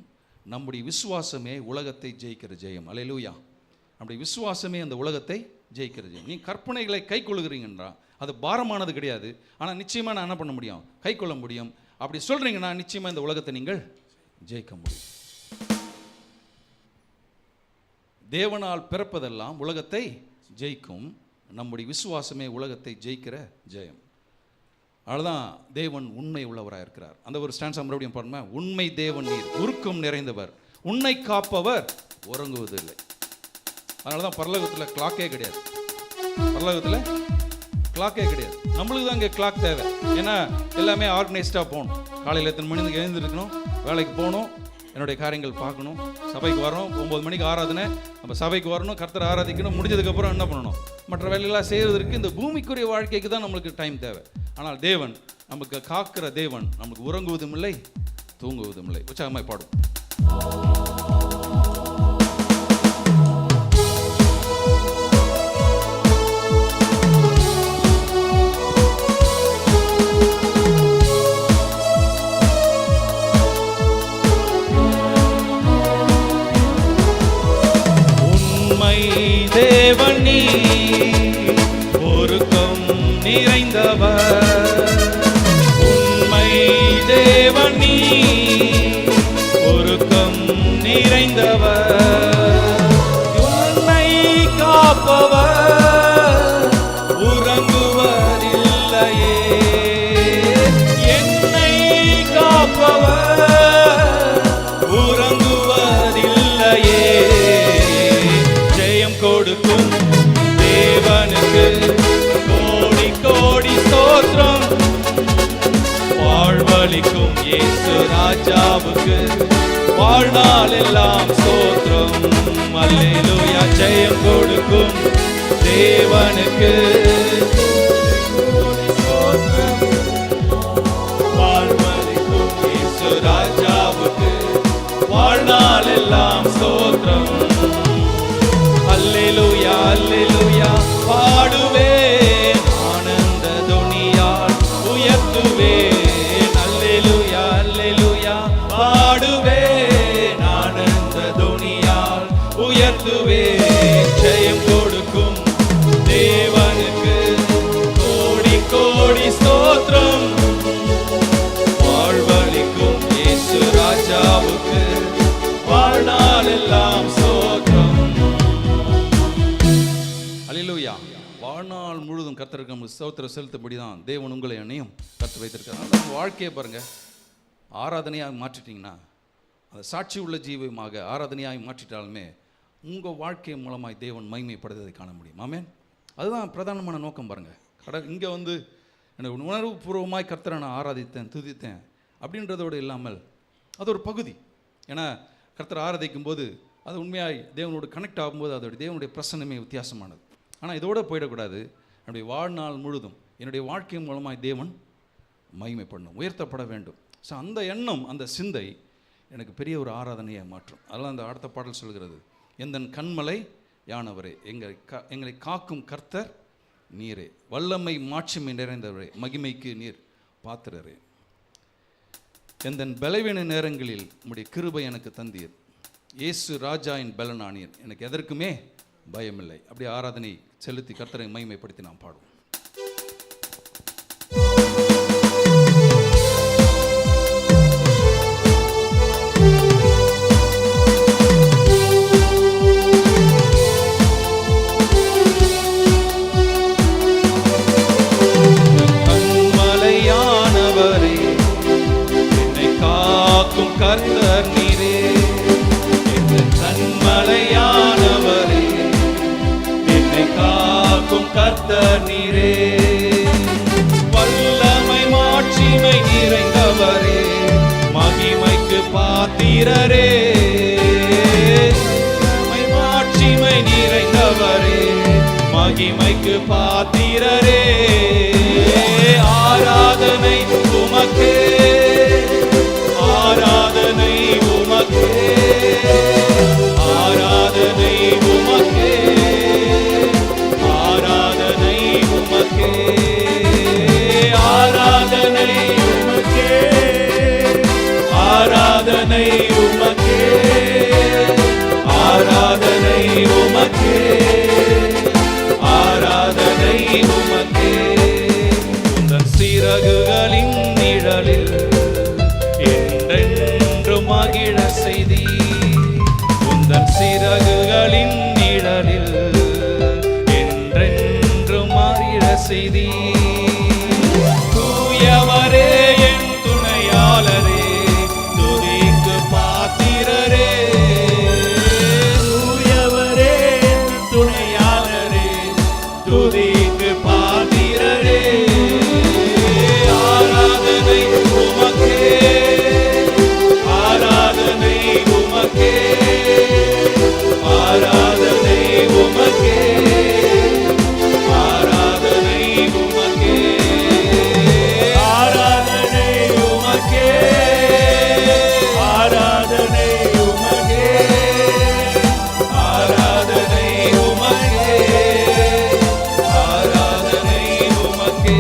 நம்முடைய விசுவாசமே உலகத்தை ஜெயிக்கிற ஜெயம். அல்லேலூயா. நம்முடைய விசுவாசமே அந்த உலகத்தை ஜெயிக்கிற ஜெயம். நீ கற்பனைகளை கை கொள்ளுகிறீங்கன்றா அது பாரமானது கிடையாது. ஆனால் நிச்சயமாக நான் என்ன பண்ண முடியும்? கை கொள்ள முடியும். அப்படி சொல்கிறீங்கன்னா நிச்சயமாக இந்த உலகத்தை நீங்கள் ஜெயிக்க முடியும். தேவனால் பிறப்பதெல்லாம் உலகத்தை ஜெயிக்கும், நம்முடைய விசுவாசமே உலகத்தை ஜெயிக்கிற ஜெயம். அதுதான் தேவன் உண்மை உள்ளவராக இருக்கிறார். அந்த ஒரு ஸ்டான்ஸ் மறுபடியும் பாருங்க. உண்மை தேவன் நீர், உருக்கம் நிறைந்தவர், உன்னை காப்பவர் உறங்குவதில்லை. அதனால தான் பரலோகத்தில் கிளாக்கே கிடையாது. பரலோகத்தில் கிளாக்கே கிடையாது. நம்மளுக்கு தான் இங்கே கிளாக் தேவை. ஏன்னா எல்லாமே ஆர்கனைஸ்டாக போகணும். காலையில் எத்தனை மணிக்கு எழுந்திருக்கணும், வேலைக்கு போகணும், என்னுடைய காரியங்கள் பார்க்கணும், சபைக்கு வரணும். 9 மணிக்கு ஆராதனை, நம்ம சபைக்கு வரணும், கர்த்தரை ஆராதிக்கணும். முடிஞ்சதுக்கப்புறம் என்ன பண்ணணும்? மற்ற வேலையெல்லாம் செய்வதற்கு இந்த பூமிக்குரிய வாழ்க்கைக்கு தான் நம்மளுக்கு டைம் தேவை. ஆனால் தேவன் நமக்கு காக்கிற தேவன் நமக்கு உறங்குவதும் இல்லை, தூங்குவதும் இல்லை. உற்சாகமாய் பாடும். தேவன் நீ ஒருக்கம் நிறைந்தவர், உண்மை தேவன் நீ ஒருக்கம் நிறைந்தவர், உன்னை காப்பவர் உறங்குவதில்லையே, என்னை காப்பவர் உறங்குவதில்லையே. கொடுக்கும் தேவனுக்கு கோடி கோடி ஸ்தோத்திரம், வாழ்வளிக்கும் இயேசு ராஜாவுக்கு வாழ்நாள் எல்லாம் ஸ்தோத்திரம். அல்லேலூயா. ஜெயம் கொடுக்கும் தேவனுக்கு கோடி ஸ்தோத்திரம், வாழ்வளிக்கும் இயேசு ராஜாவுக்கு வாழ்நாள் எல்லாம் ஸ்தோத்திரம். அல்லேலூயா அல்லேலூயா. பாடுவேன் ஆனந்த துணியால் உயர்த்துவேன். அல்லேலூயா அல்லேலூயா. பாடுவேன் ஆனந்த துணியால் உயர்த்துவேன். ஜெயம் கொடுக்கும் தேவனுக்கு கோடி கோடி ஸ்தோத்திரம், வாழ்வளிக்கும் இயேசு ராஜாவுக்கு வாழ்நாள் எல்லாம் ஸ்தோத்திரம். ஸ்தோத்திரம் செலுத்தபடி தான் தேவன் உங்களை என்னையும் கற்று வைத்திருக்கிறார். உங்கள் வாழ்க்கையை பாருங்கள், ஆராதனையாக மாற்றிட்டிங்கன்னா, அதை சாட்சி உள்ள ஜீவமாக ஆராதனையாக மாற்றிட்டாலுமே உங்கள் வாழ்க்கை மூலமாக தேவன் மகிமைப்படுவதை காண முடியும். ஆமென். அதுதான் பிரதானமான நோக்கம் பாருங்கள். இங்கே வந்து எனக்கு உணர்வுபூர்வமாய் கர்த்தரை நான் ஆராதித்தேன், துதித்தேன் அப்படின்றதோடு இல்லாமல் அது ஒரு பகுதி. ஏன்னா கர்த்தரை ஆராதிக்கும் போது அது உண்மையாய் தேவனோடு கனெக்ட் ஆகும்போது அதோட தேவனுடைய பிரசன்னமே வித்தியாசமானது. ஆனால் இதோடு போயிடக்கூடாது. என்னுடைய வாழ்நாள் முழுதும் என்னுடைய வாழ்க்கை மூலமாக தேவன் மகிமைப்படணும், உயர்த்தப்பட வேண்டும். ஸோ அந்த எண்ணம், அந்த சிந்தை எனக்கு பெரிய ஒரு ஆராதனையை மாற்றும். அதெல்லாம் அந்த அடுத்த பாடல் சொல்கிறது, எந்தன் கண்மலை யானவரே, எங்களை காக்கும் கர்த்தர் நீரே, வல்லமை மாட்சிமை நிறைந்தவரே, மகிமைக்கு நீர் பாத்திரரே, எந்தன் பலவீன நேரங்களில் உம்முடைய கிருபை எனக்கு தந்தீர், இயேசு ராஜாயின் பலனானீர், எனக்கு எதற்குமே பயமில்லை. அப்படி ஆராதனை செலுத்தி கர்த்தரை மகிமைப்படுத்தி நாம் பாடுவோம். கர்த்தர் நீரே, என் கண்மலையானவரே, என்னை காக்கும் கர்த்தர் நீரே, வல்லமை மாட்சிமை நிறைந்தவரே, மகிமைக்கு பாத்திரரே, வல்லமை மாட்சிமை நிறைந்தவரே, மகிமைக்கு பாத்திரரே, ஆராதனை உமக்கே, ஆராதனை உமக்கே, ஆராதனை உமக்கே, ஆராதனை உமக்கே, ஆராதனை உமக்கே, ஆராதனை உமக்கே, ஆராதனை உமக்கே, ஆராதனை உமக்கே, உந்தன் சிறகுகளின் நிழலில் மகிழ செய்தி, உந்தன் சிறகுகளின் நிழலில் என்றென்று மகிழ செய்தி, தூயவரே என் துணையாளரே, துதிக்கு பாத்திரரே, தூயவரே என் துணையாளரே, துதிக்கு பாத்திரரே, ஆராதனை உமக்கே, ஆராதனை உமக்கே, ஆராதனை உமக்கே, ஆராதனை உமக்கே, ஆராதனை உமக்கே, ஆராதனை உமக்கே, ஆராதனை உமக்கே, ஆராதனை உமக்கே,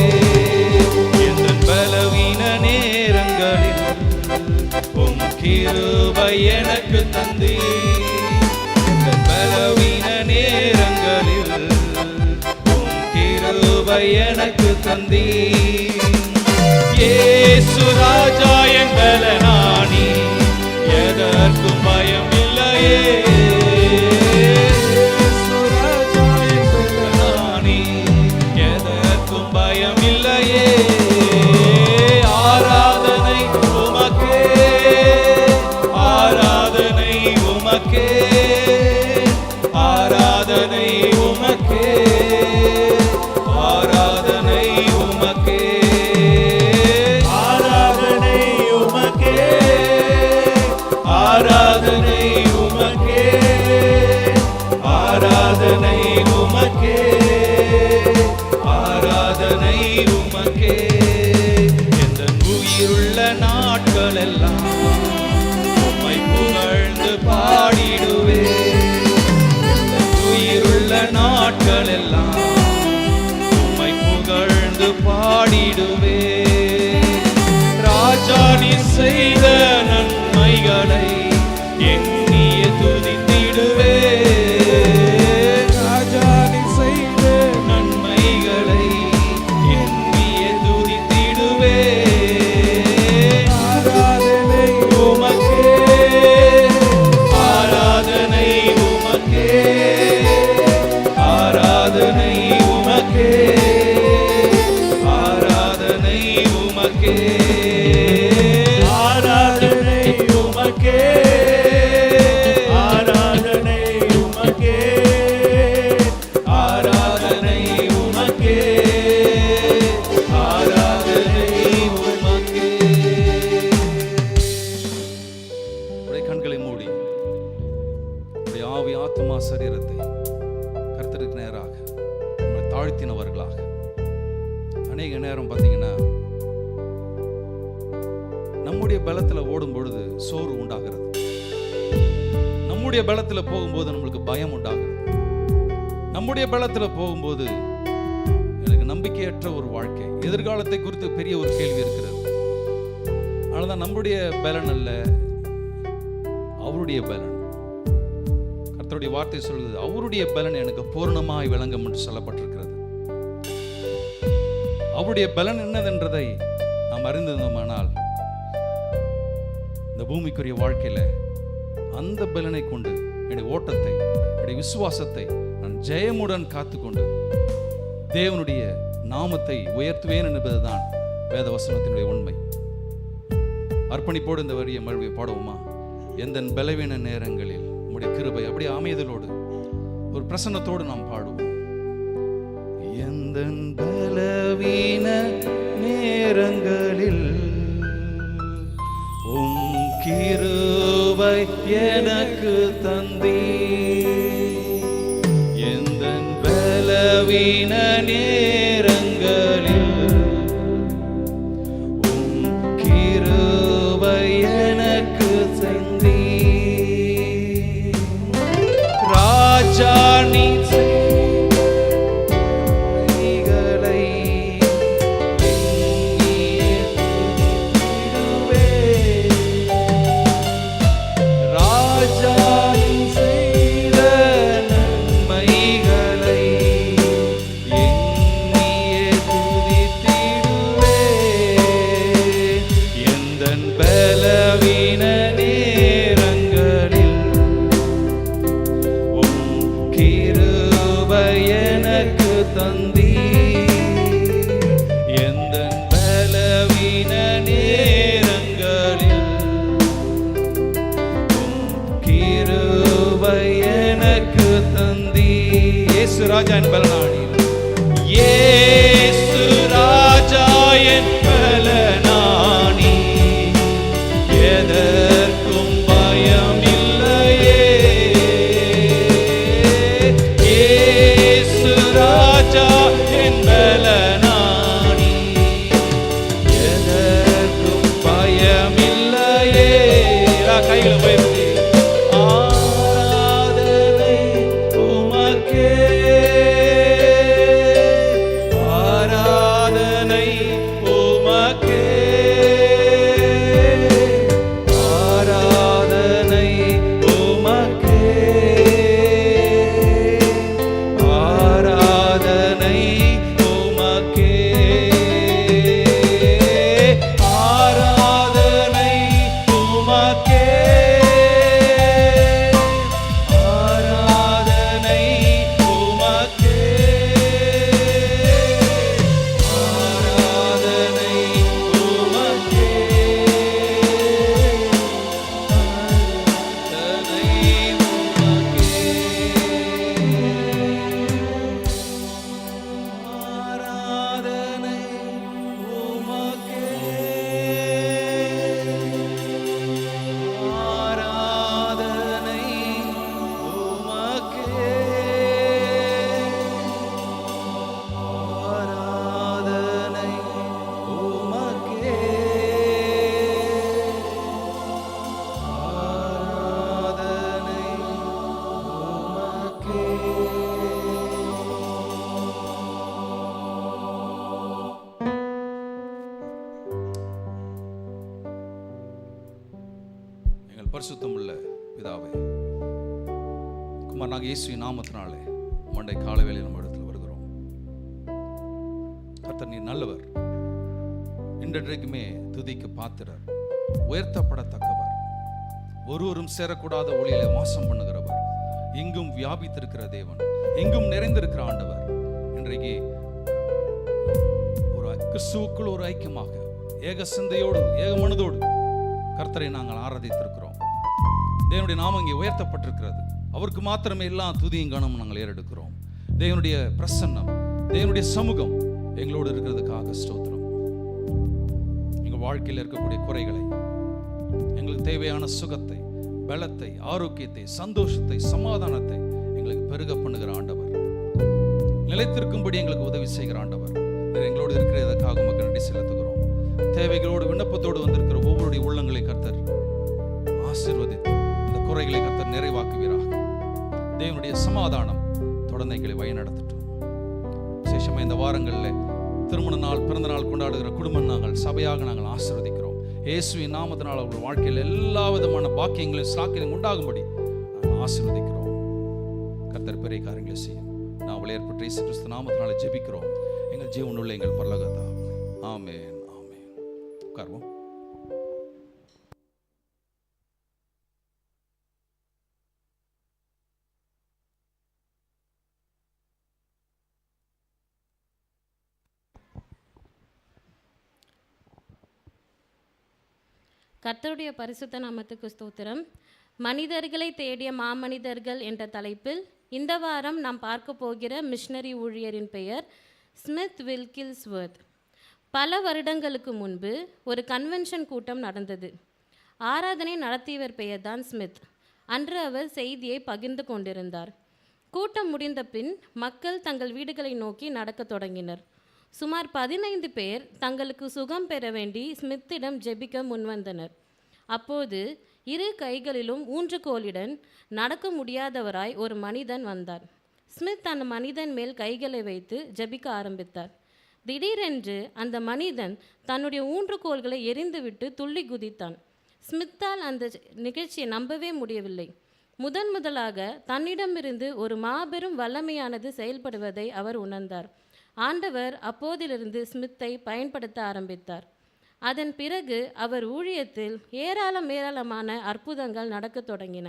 எந்தன் பலவீன நேரங்களில் உம் கிருபை எனக்கு தந்தீர், எந்தன் பலவீன நேரங்களில் உம் கிருபை எனக்கு தந்தீர், இயேசு ராஜா என் பலனானி, எதற்கும் பயம் இல்லையே, இயேசு ராஜா என் பலனானி, எதற்கும் பயம் இல்லையே, ஆராதனை உமக்கே, ஆராதனை உமக்கே, ஆராதனை உமக்கே, ஆராதனை உமக்கே, ஆராதனை உமக்கே, ஆராதனை உமக்கே, ஆராதனை உமக்கே, ஆராதனை உமக்கே, எந்தன் உயிருள்ள நாட்களெல்லாம் உம்மை புகழ்ந்து பாடிடுவே, நம்முடைய ஆவி ஆத்மா சரீரத்தை கர்த்தருக்கு நேராக நம்மை தாழ்த்தினவர்களாக. அநேக நேரம் பார்த்தீங்கன்னா நம்முடைய பலத்தில் ஓடும் பொழுது சோர்வு உண்டாகிறது, நம்முடைய பலத்தில் போகும்போது நம்மளுக்கு பயம் உண்டாகிறது, நம்முடைய பலத்தில் போகும்போது எனக்கு நம்பிக்கையற்ற ஒரு வாழ்க்கை, எதிர்காலத்தை குறித்து பெரிய ஒரு கேள்வி இருக்கிறது. அதனால்தான் நம்முடைய பலன் அல்ல, அவருடைய பலன். கர்த்தருடைய வார்த்தை சொல்லுது, அவருடைய பலன் எனக்கு பூர்ணமாய் விளங்கும் என்று சொல்லப்பட்டிருக்கிறது. அவருடைய பலன் என்னதென்றதை நாம் அறிந்திருந்தோமானால் இந்த பூமிக்குரிய வாழ்க்கையில அந்த பலனை கொண்டு என்னுடைய ஓட்டத்தை, என்னுடைய விசுவாசத்தை நான் ஜெயமுடன் காத்துக்கொண்டு தேவனுடைய நாமத்தை உயர்த்துவேன் என்பதுதான் வேத வசனத்தினுடைய உண்மை. அர்ப்பணிப்போடு இந்த வரியை மறுபடியும் பாடுவோமா? எந்த பலவீன நேரங்களில் உம்முடைய கிருபை, அப்படியே அமைதலோடு ஒரு பிரசன்னத்தோடு நாம் பாடுவோம். எந்த பலவீன நேரங்களில் உம் கிருபை எனக்கு தந்தீர். எந்த பலவீன நேரங்களில் உம் கிருபை எனக்கு தந்தீர். ராஜா நீ ராஜா என் பலனானி, இயேசு ராஜா என் பலனானி, எதற்கும் பயம் இல்லையே. இயேசு ராஜா என் பலனானி, எதற்கும் பயம் இல்லையே. கைகளை உயர்த்தி பரிசுத்தமுள்ள பிதாவே, குமாரனாகிய இயேசுவின் நாமத்தினாலே மண்டை காலை வேளையில் நம்ம இடத்துல வருகிறோம். கர்த்தர் நீர் நல்லவர், இன்றைக்குமே துதிக்கு பாத்திரர், உயர்த்தப்படத்தக்கவர், ஒருவரும் சேரக்கூடாத ஒளியிலே வாசம் பண்ணுகிறவர், எங்கும் வியாபித்திருக்கிற தேவன், எங்கும் நிறைந்திருக்கிற ஆண்டவர். இன்றைக்கு ஒரு கிறிஸ்துவுக்குள் ஒரு ஐக்கியமாக ஏக சிந்தையோடு ஏக மனதோடு கர்த்தரை நாங்கள் ஆராதித்திருக்கிறோம். தேவனுடைய நாமம் இங்கே உயர்த்தப்பட்டிருக்கிறது. அவருக்கு மாத்திரமே எல்லாம் துதியும் கனமும் நாங்கள் ஏறெடுக்கிறோம். தேவனுடைய பிரசன்னம், தேவனுடைய சமூகம் எங்களோடு இருக்கிறதுக்காக ஸ்தோத்திரம். எங்கள் வாழ்க்கையில் இருக்கக்கூடிய குறைகளை, எங்களுக்கு தேவையான சுகத்தை, பலத்தை, ஆரோக்கியத்தை, சந்தோஷத்தை, சமாதானத்தை எங்களுக்கு பெருக பண்ணுகிற ஆண்டவர், நிலைத்திருக்கும்படி எங்களுக்கு உதவி செய்கிற ஆண்டவர், எங்களோடு இருக்கிற இதற்காக உமக்கு நன்றி செலுத்துகிறோம். தேவைகளோடு விண்ணப்பத்தோடு வந்திருக்கிற ஒவ்வொருடைய உள்ளங்களை கர்த்தர் ஆசீர்வதித்து இந்த குறைகளை கர்த்தர் நிறைவாக்குவீராக. தேவனுடைய சமாதானம் தொடர்ந்து எங்களை வழிநடத்தட்டும். விசேஷமாக இந்த வாரங்களில் திருமண நாள், பிறந்த நாள் கொண்டாடுகிற குடும்பம் நாங்கள் சபையாக நாங்கள் ஆசீர்வதிக்கிறோம். இயேசுவின் நாமத்தினால் அவர்கள் வாழ்க்கையில் எல்லா விதமான பாக்கியங்களையும் சாக்கியங்களும் உண்டாகும்படி நாங்கள் ஆசீர்வதிக்கிறோம். கர்த்தர் பெரிய காரியங்களை செய்யும். நான் ஏற்பட்ட இயேசு கிறிஸ்து நாமத்தினால ஜெபிக்கிறோம் எங்கள் ஜீவனுள்ள எங்கள் பரலோக பிதாவே. ஆமென், ஆமென். உட்காருவோம். கர்த்தருடைய பரிசுத்த நாமத்துக்கு ஸ்தோத்திரம். மனிதர்களை தேடிய மாமனிதர்கள் என்ற தலைப்பில் இந்த வாரம் நாம் பார்க்க போகிற மிஷனரி ஊழியரின் பெயர் ஸ்மித் வில்கில்ஸ்வர்த். பல வருடங்களுக்கு முன்பு ஒரு கன்வென்ஷன் கூட்டம் நடந்தது. ஆராதனை நடத்தியவர் பெயர்தான் ஸ்மித். அன்று அவர் செய்தியை பகிர்ந்து கொண்டிருந்தார். கூட்டம் முடிந்த பின் மக்கள் தங்கள் வீடுகளை நோக்கி நடக்கத் தொடங்கினர். சுமார் 15 பேர் தங்களுக்கு சுகம் பெற வேண்டி ஸ்மித்திடம் ஜெபிக்க முன்வந்தனர். அப்போது 2 கைகளிலும் ஊன்றுகோலுடன் நடக்க முடியாதவராய் ஒரு மனிதன் வந்தார். ஸ்மித் அந்த மனிதன் மேல் கைகளை வைத்து ஜெபிக்க ஆரம்பித்தார். திடீரென்று அந்த மனிதன் தன்னுடைய ஊன்றுகோல்களை எறிந்துவிட்டு துள்ளி குதித்தான். ஸ்மித்தால் அந்த நிகழ்ச்சியை நம்பவே முடியவில்லை. முதலாக தன்னிடமிருந்து ஒரு மாபெரும் வல்லமையானது செயல்படுவதை அவர் உணர்ந்தார். ஆண்டவர் அப்போதிலிருந்து ஸ்மித்தை பயன்படுத்த ஆரம்பித்தார். அதன் பிறகு அவர் ஊழியத்தில் ஏராளமான அற்புதங்கள் நடக்க தொடங்கின.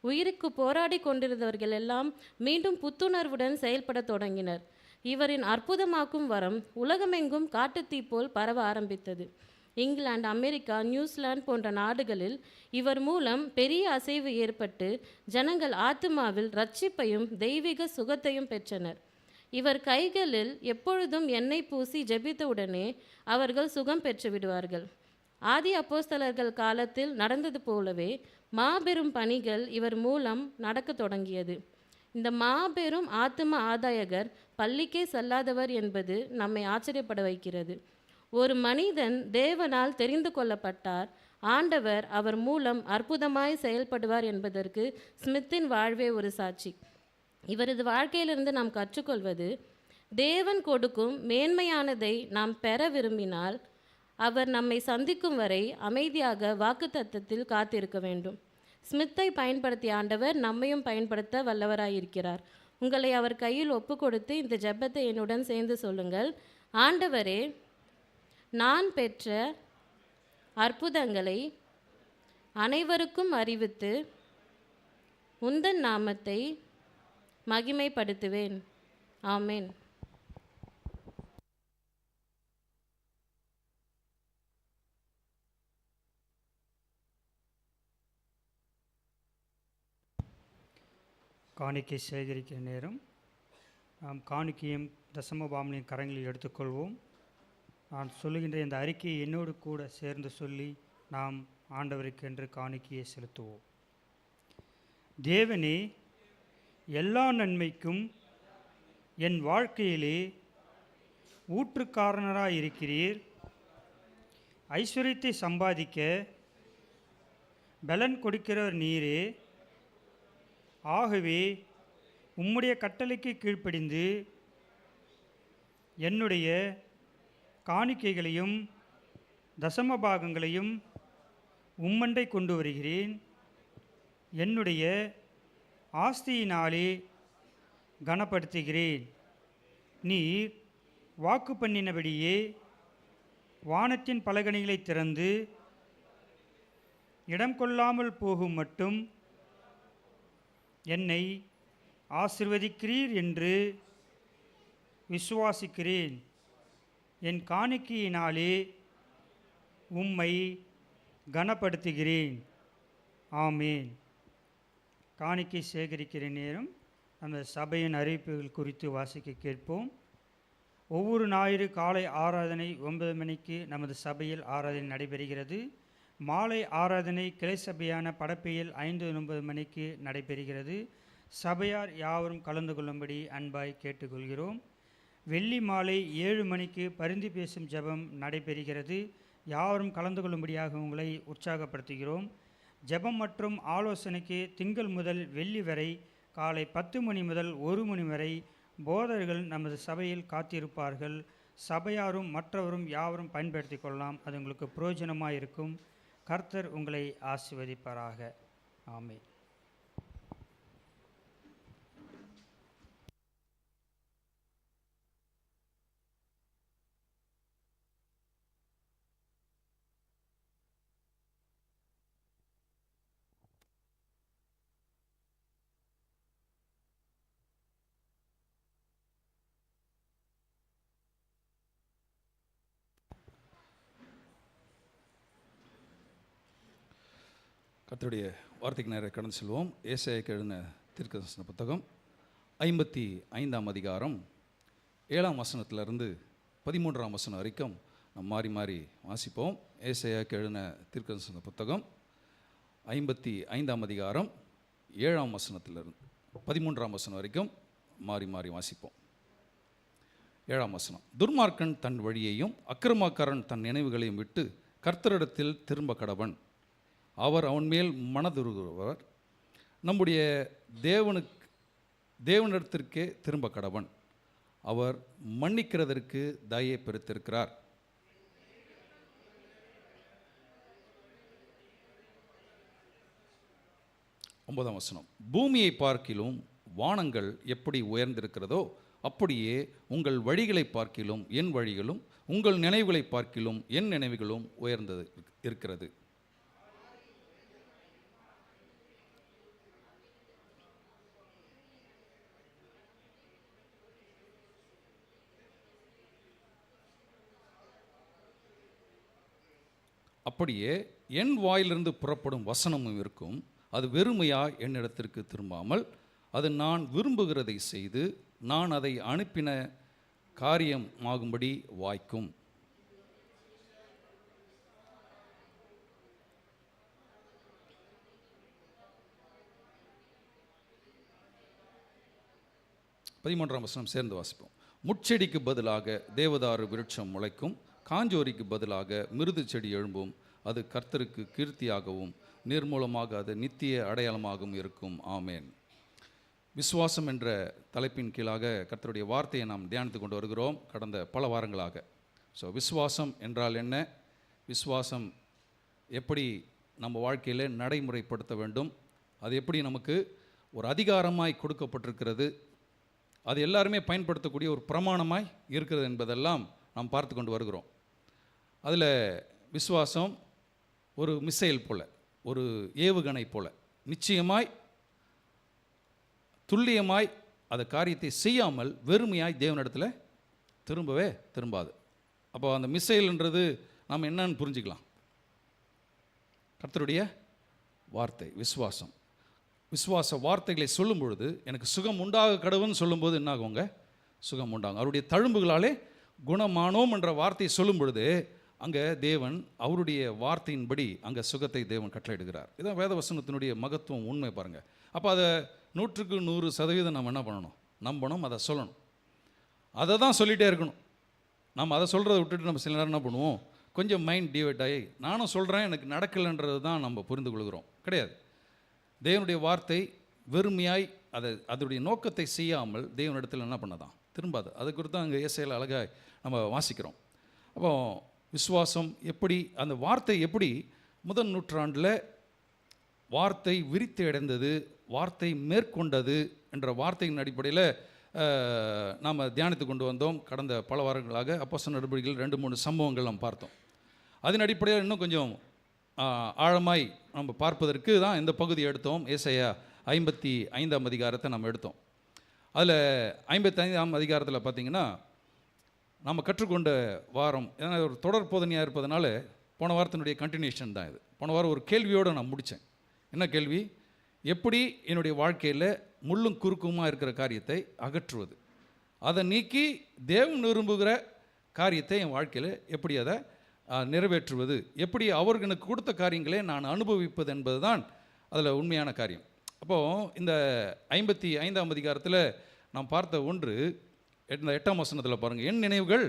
உயிருக்கு போராடி கொண்டிருந்தவர்கள் எல்லாம் மீண்டும் புத்துணர்வுடன் செயல்பட தொடங்கினர். இவரின் அற்புதமாக்கும் வரம் உலகமெங்கும் காட்டுத்தீ போல் பரவ ஆரம்பித்தது. இங்கிலாந்து, அமெரிக்கா, நியூசிலாந்து போன்ற நாடுகளில் இவர் மூலம் பெரிய அசைவு ஏற்பட்டு ஜனங்கள் ஆத்துமாவில் இரட்சிப்பையும் தெய்வீக சுகத்தையும் பெற்றனர். இவர் கைகளில் எப்பொழுதும் எண்ணெய் பூசி ஜெபித்தவுடனே அவர்கள் சுகம் பெற்று விடுவார்கள். ஆதி அப்போஸ்தலர்கள் காலத்தில் நடந்தது போலவே மாபெரும் பணிகள் இவர் மூலம் நடக்க தொடங்கியது. இந்த மாபெரும் ஆத்தும ஆதாயகர் பள்ளிக்கே செல்லாதவர் என்பது நம்மை ஆச்சரியப்பட வைக்கிறது. ஒரு மனிதன் தேவனால் தெரிந்து கொள்ளப்பட்டார். ஆண்டவர் அவர் மூலம் அற்புதமாய் செயல்படுவார் என்பதற்கு ஸ்மித்தின் வாழ்வே ஒரு சாட்சி. இவரது வாழ்க்கையிலிருந்து நாம் கற்றுக்கொள்வது, தேவன் கொடுக்கும் மேன்மையானதை நாம் பெற விரும்பினால் அவர் நம்மை சந்திக்கும் வரை அமைதியாக வாக்குத்தத்தத்தில் காத்திருக்க வேண்டும். ஸ்மித்தை பயன்படுத்திய ஆண்டவர் நம்மையும் பயன்படுத்த வல்லவராயிருக்கிறார். உங்களை அவர் கையில் ஒப்பு கொடுத்து இந்த ஜெபத்தை என்னுடன் சேர்ந்து சொல்லுங்கள். ஆண்டவரே, நான் பெற்ற அற்புதங்களை அனைவருக்கும் அறிவித்து உந்தன் நாமத்தை மகிமைப்படுத்துவேன். ஆமென். காணிக்கை சேகரிக்கிற நேரம். நாம் காணிக்கையும் தசமபாவனையும் கரங்களில் எடுத்துக்கொள்வோம். நான் சொல்லுகின்ற இந்த அறிக்கையை என்னோடு கூட சேர்ந்து சொல்லி நாம் ஆண்டவருக்கென்று காணிக்கையை செலுத்துவோம். தேவனே, எல்லா நன்மைக்கும் என் வாழ்க்கையிலே ஊற்றுக்காரனராக இருக்கிறீர். ஐஸ்வர்யத்தை சம்பாதிக்க பலன் கொடுக்கிறவர் நீரே. ஆகவே உம்முடைய கட்டளைக்கு கீழ்ப்படிந்து என்னுடைய காணிக்கைகளையும் தசம பாகங்களையும் உம்மண்டை கொண்டு வருகிறேன். என்னுடைய ஆஸ்தியினாலே கனப்படுத்துகிறேன். நீர் வாக்கு பண்ணினபடியே வானத்தின் பலகணிகளை திறந்து இடம் கொள்ளாமல் போகும் மட்டும் என்னை ஆசிர்வதிக்கிறீர் என்று விசுவாசிக்கிறேன். என் காணிக்கையினாலே உம்மை கனப்படுத்துகிறேன். ஆமேன். காணிக்கை சேகரிக்கிற நேரம் நம்ம சபையின் அறிவிப்புகள் குறித்து வாசிக்க கேட்போம். ஒவ்வொரு ஞாயிறு காலை ஆராதனை 9 மணிக்கு நமது சபையில் ஆராதனை நடைபெறுகிறது. மாலை ஆராதனை கிளை சபையான படப்பையில் 5:30 மணிக்கு நடைபெறுகிறது. சபையார் யாவரும் கலந்து கொள்ளும்படி அன்பாய் கேட்டுக்கொள்கிறோம். வெள்ளி மாலை 7 மணிக்கு பரிந்து பேசும் ஜெபம் நடைபெறுகிறது. யாவரும் கலந்து கொள்ளும்படியாக உங்களை உற்சாகப்படுத்துகிறோம். ஜெபம் மற்றும் ஆலோசனைக்கு திங்கள் முதல் வெள்ளி வரை காலை 10 மணி முதல் 1 மணி வரை போதகர்கள் நமது சபையில் காத்திருப்பார்கள். சபையாரும் மற்றவரும் யாவரும் பயன்படுத்தி கொள்ளலாம். அது உங்களுக்கு பிரயோஜனமாக இருக்கும். கர்த்தர் உங்களை ஆசீர்வதிப்பாராக. ஆமென். கர்த்தருடைய வார்த்தைக்கு நேரம் கடந்து செல்வோம். ஏசாயாக்கு எழுதின தீர்க்கதரிசன புத்தகம் 55ஆம் அதிகாரம் 7ஆம் வசனத்திலிருந்து 13ஆம் வசனம் வரைக்கும் நாம் மாறி மாறி வாசிப்போம். ஏசாயாக்கு எழுதின தீர்க்கதரிசன புத்தகம் 55ஆம் அதிகாரம் 7ஆம் வசனத்திலிருந்து 13ஆம் வசனம் வரைக்கும் மாறி மாறி வாசிப்போம். 7ஆம் வசனம். துர்மார்க்கன் தன் வழியையும் அக்கிரமக்காரன் தன் நினைவுகளையும் விட்டு கர்த்தரிடத்தில் திரும்ப கடவன். அவர் அவன் மேல் மனதுருகுவர். நம்முடைய தேவனிடத்திற்கே திரும்ப கடவன். அவர் மன்னிக்கிறதற்கு தயை பெருத்திருக்கிறார். ஒன்பதாம் வசனம். பூமியை பார்க்கிலும் வானங்கள் எப்படி உயர்ந்திருக்கிறதோ அப்படியே உங்கள் வழிகளை பார்க்கிலும் என் வழிகளும் உங்கள் நினைவுகளை பார்க்கிலும் என் நினைவுகளும் உயர்ந்தது இருக்கிறது. அப்படியே என் வாயிலிருந்து புறப்படும் வசனமும் இருக்கும். அது வெறுமையாய் என்னிடத்திற்கு திரும்பாமல் அது நான் விரும்புகிறதை செய்து நான் அதை அனுப்பின காரியமாகும்படி வாய்க்கும். பதிமூன்றாம் வசனம் சேர்ந்து வாசிப்போம். முட்செடிக்கு பதிலாக தேவதாரு விருட்சம் முளைக்கும், காஞ்சோரிக்கு பதிலாக மிருது செடி எழும்பும். அது கர்த்தருக்கு கீர்த்தியாகவும் நிர்மூலமாக அது நித்திய அடையாளமாகவும் இருக்கும். ஆமேன். விசுவாசம் என்ற தலைப்பின் கீழாக கர்த்தருடைய வார்த்தையை நாம் தியானித்து கொண்டு வருகிறோம் கடந்த பல வாரங்களாக. ஸோ விசுவாசம் என்றால் என்ன, விசுவாசம் எப்படி நம்ம வாழ்க்கையில் நடைமுறைப்படுத்த வேண்டும், அது எப்படி நமக்கு ஒரு அதிகாரமாய் கொடுக்கப்பட்டிருக்கிறது, அது எல்லாருமே பயன்படுத்தக்கூடிய ஒரு பிரமாணமாய் இருக்கிறது என்பதெல்லாம் நாம் பார்த்து கொண்டு வருகிறோம். அதில் விசுவாசம் ஒரு மிசைல் போல, ஒரு ஏவுகணை போல, நிச்சயமாய் துல்லியமாய் அந்த காரியத்தை செய்யாமல் வெறுமையாய் தேவனிடத்தில் திரும்பவே திரும்பாது. அப்போ அந்த மிசைல்ன்றது நாம் என்னன்னு புரிஞ்சுக்கலாம். கர்த்தருடைய வார்த்தை விசுவாசம். விசுவாச வார்த்தைகளை சொல்லும் பொழுது எனக்கு சுகம் உண்டாக கடவுன்னு சொல்லும்போது என்ன ஆகுங்க, சுகம் உண்டாகும். அவருடைய தழும்புகளாலே குணமானோம் என்ற வார்த்தையை சொல்லும் பொழுது அங்கே தேவன் அவருடைய வார்த்தையின்படி அங்கே சுகத்தை தேவன் கட்டளையிடுகிறார். இதான் வேதவசனத்தினுடைய மகத்துவம், உண்மை பாருங்கள். அப்போ அதை 100க்கு 100% நம்ம என்ன பண்ணணும், நம்பணும், அதை சொல்லணும், அதை தான் சொல்லிகிட்டே இருக்கணும். நம்ம அதை சொல்கிறத விட்டுட்டு நம்ம சில நேரம் என்ன பண்ணுவோம், கொஞ்சம் மைண்ட் டிவைட் ஆகி நானும் சொல்கிறேன் எனக்கு நடக்கலைன்றது தான் நம்ம புரிந்து கொள்கிறோம். கிடையாது. தேவனுடைய வார்த்தை வெறுமையாய் அதனுடைய நோக்கத்தை செய்யாமல் தேவனிடத்தில் என்ன பண்ணதான் திரும்பாது. அது குறித்து தான் அங்கே ஏசாயால அழகாக நம்ம வாசிக்கிறோம். அப்போ விசுவாசம் எப்படி, அந்த வார்த்தை எப்படி முதல் நூற்றாண்டில் வார்த்தை விரித்து அடைந்தது, வார்த்தை மேற்கொண்டது என்ற வார்த்தையின் அடிப்படையில் நாம் தியானித்து கொண்டு வந்தோம் கடந்த பல வாரங்களாக. அப்போஸ்தலர் நடவடிக்கைகள் 2-3 சம்பவங்கள் நாம் பார்த்தோம். அதன் அடிப்படையில் இன்னும் கொஞ்சம் ஆழமாய் நம்ம பார்ப்பதற்கு தான் இந்த பகுதியை எடுத்தோம். ஏசாயா 55ஆம் அதிகாரத்தை நம்ம எடுத்தோம். அதில் 55ஆம் அதிகாரத்தில் பார்த்திங்கன்னா நம்ம கற்றுக்கொண்ட வாரம், ஏன்னா ஒரு தொடர் போதனையாக இருப்பதனால போன வாரத்தினுடைய கண்டினியூஷன் தான் இது. போன வாரம் ஒரு கேள்வியோடு நான் முடித்தேன். என்ன கேள்வி, எப்படி என்னுடைய வாழ்க்கையில் முள்ளும் குறுக்குமாக இருக்கிற காரியத்தை அகற்றுவது, அதை நீக்கி தேவன் விரும்புகிற காரியத்தை என் வாழ்க்கையில் எப்படி அதை நிறைவேற்றுவது, எப்படி அவர்களுக்கு கொடுத்த காரியங்களை நான் அனுபவிப்பது என்பது தான் அதில் உண்மையான காரியம். அப்போது இந்த 55ஆம் அதிகாரத்தில் நாம் பார்த்த ஒன்று, இந்த 8ஆம் வசனத்தில் பாருங்கள், என் நினைவுகள்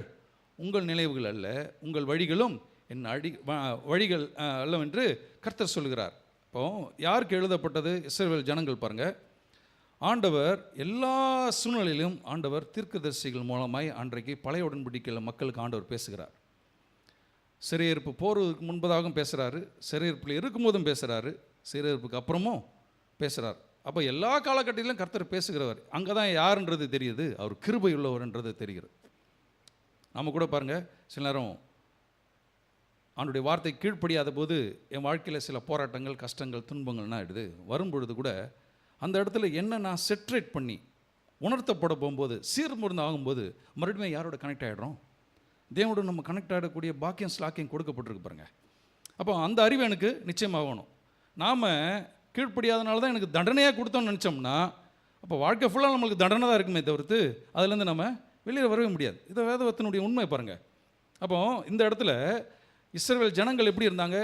உங்கள் நினைவுகள் அல்ல, உங்கள் வழிகளும் என் வழிகள் அல்லவென்று கர்த்தர் சொல்கிறார். இப்போது யாருக்கு எழுதப்பட்டது? இஸ்ரவேல் ஜனங்கள். பாருங்கள், ஆண்டவர் எல்லா சூழ்நிலையிலும் ஆண்டவர் தீர்க்கதரிசிகள் மூலமாய் அன்றைக்கு பழைய உடன்படிக்கையில் மக்களுக்கு ஆண்டவர் பேசுகிறார். சிறையிருப்பு போகிறதுக்கு முன்பதாகவும் பேசுகிறாரு, சிறையிருப்பில் இருக்கும்போதும் பேசுகிறாரு, சிறையிருப்புக்கு அப்புறமும் பேசுகிறார். அப்போ எல்லா காலகட்டத்திலும் கர்த்தர் பேசுகிறவர். அங்கே தான் யாருன்றது தெரியுது, அவர் கிருபை உள்ளவர்ன்றது தெரிகிறது. நம்ம கூட பாருங்கள், சில நேரம் அவனுடைய வார்த்தை கீழ்ப்படியாத போது என் வாழ்க்கையில் சில போராட்டங்கள், கஷ்டங்கள், துன்பங்கள்னா ஆகிடுது. வரும்பொழுது கூட அந்த இடத்துல என்ன நான் செட்ரேட் பண்ணி உணர்த்தப்பட போகும்போது, சீர்முருந்து ஆகும்போது மறுபடியும் யாரோட கனெக்ட் ஆகிடுறோம்? தேவனோட நம்ம கனெக்ட் ஆகக்கூடிய பாக்கியம், ஸ்லாக்கியம் கொடுக்கப்பட்டிருக்கு பாருங்க. அப்போ அந்த அறிவு எனக்கு நிச்சயமாகணும். நாம் கீழ்ப்படியாதனால தான் எனக்கு தண்டனையாக கொடுத்தோம்னு நினச்சோம்னா, அப்போ வாழ்க்கை ஃபுல்லாக நம்மளுக்கு தண்டனை தான் இருக்குமே தவிர்த்து அதுலேருந்து நம்ம வெளியில் வரவே முடியாது. இதை வேதவத்தினுடைய உண்மை பாருங்கள். அப்போ இந்த இடத்துல இஸ்ரவேல் ஜனங்கள் எப்படி இருந்தாங்க?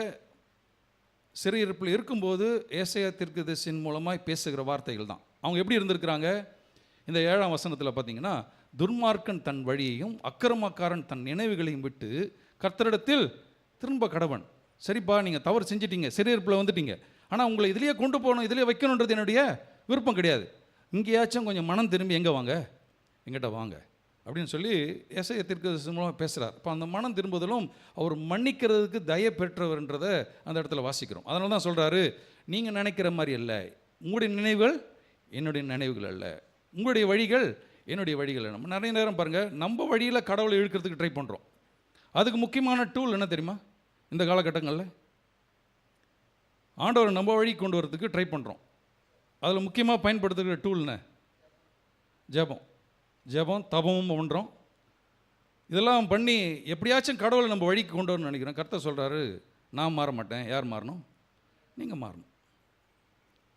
சிறையிருப்பில் இருக்கும்போது ஏசாயா தீர்க்கதரிசியின் மூலமாக பேசுகிற வார்த்தைகள் தான். அவங்க எப்படி இருந்திருக்கிறாங்க? இந்த 7ஆம் வசனத்தில் பார்த்தீங்கன்னா, துன்மார்க்கன் தன் வழியையும் அக்கிரமக்காரன் தன் நினைவுகளையும் விட்டு கர்த்தரிடத்தில் திரும்ப கடவன். சரிப்பா, நீங்கள் தவறு செஞ்சிட்டீங்க, சிறையிருப்பில் வந்துட்டீங்க, ஆனால் உங்களை இதிலேயே கொண்டு போகணும், இதிலே வைக்கணுன்றது என்னுடைய விருப்பம் கிடையாது. இங்கேயாச்சும் கொஞ்சம் மனம் திரும்பி எங்கே வாங்க, எங்கிட்ட வாங்க அப்படின்னு சொல்லி ஏசாயா தீர்க்கதரிசி மூலமாக பேசுகிறார். இப்போ அந்த மனம் திரும்புதலும் அவர் மன்னிக்கிறதுக்கு தயை பெற்றவர்ன்றதை அந்த இடத்துல வாசிக்கிறோம். அதனால தான் சொல்கிறாரு, நீங்கள் நினைக்கிற மாதிரி அல்ல, உங்களுடைய நினைவுகள் என்னுடைய நினைவுகள் அல்ல, உங்களுடைய வழிகள் என்னுடைய வழிகள். நம்ம நிறைய நேரம் பாருங்கள், நம்ம வழியில் கடவுளை இழுக்கிறதுக்கு ட்ரை பண்ணுறோம். அதுக்கு முக்கியமான டூல் என்ன தெரியுமா? இந்த காலகட்டங்களில் ஆண்டவரை நம்ம வழி கொண்டு வரதுக்கு ட்ரை பண்ணுறோம். அதில் முக்கியமாக பயன்படுத்துகிற டூல்னு ஜெபம், தபமும் பண்ணுறோம். இதெல்லாம் பண்ணி எப்படியாச்சும் கடவுளை நம்ம வழிக்கு கொண்டு வரணும்னு நினைக்கிறோம். கர்த்தர் சொல்கிறாரு, நான் மாற மாட்டேன். யார் மாறணும்? நீங்கள் மாறணும்.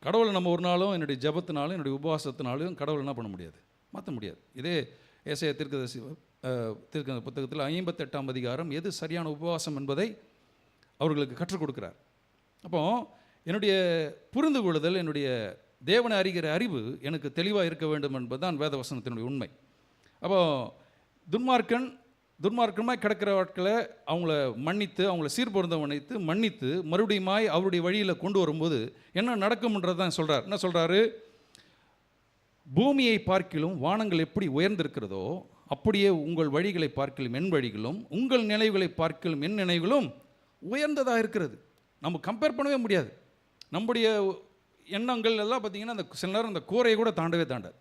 கடவுளை நம்ம ஒரு நாளும் என்னுடைய ஜெபத்தினாலும் என்னுடைய உபவாசத்தினாலும் கடவுளை என்ன பண்ண முடியாது, மாற்ற முடியாது. இதே ஏசாயா தீர்க்கதரிசி புத்தகத்தில் 58ஆம் அதிகாரம் எது சரியான உபவாசம் என்பதை அவர்களுக்கு கற்றுக் கொடுக்குறார். அப்போ என்னுடைய புரிந்து கொள்ளுதல், என்னுடைய தேவனை அறிகிற அறிவு எனக்கு தெளிவாக இருக்க வேண்டும் என்பதுதான் வேத வசனத்தினுடைய உண்மை. அப்போது துன்மார்க்கமாய் கிடக்கிற ஆட்களை அவங்கள மன்னித்து, அவங்கள சீர்பொருந்த மன்னித்து மறுபடியுமாய் அவருடைய வழியில் கொண்டு வரும்போது என்ன நடக்கும்ன்றது தான் சொல்கிறார். என்ன சொல்கிறாரு? பூமியை பார்க்கிலும் வானங்கள் எப்படி உயர்ந்திருக்கிறதோ அப்படியே உங்கள் வழிகளை பார்க்கிலும் என் வழிகளும், உங்கள் நினைவுகளை பார்க்கிலும் என் நினைவுகளும் உயர்ந்ததாக இருக்கிறது. நம்ம கம்பேர் பண்ணவே முடியாது. நம்முடைய எண்ணங்கள் எல்லாம் பார்த்திங்கன்னா அந்த சில நேரம் அந்த கூரையை கூட தாண்டவே தாண்டாது.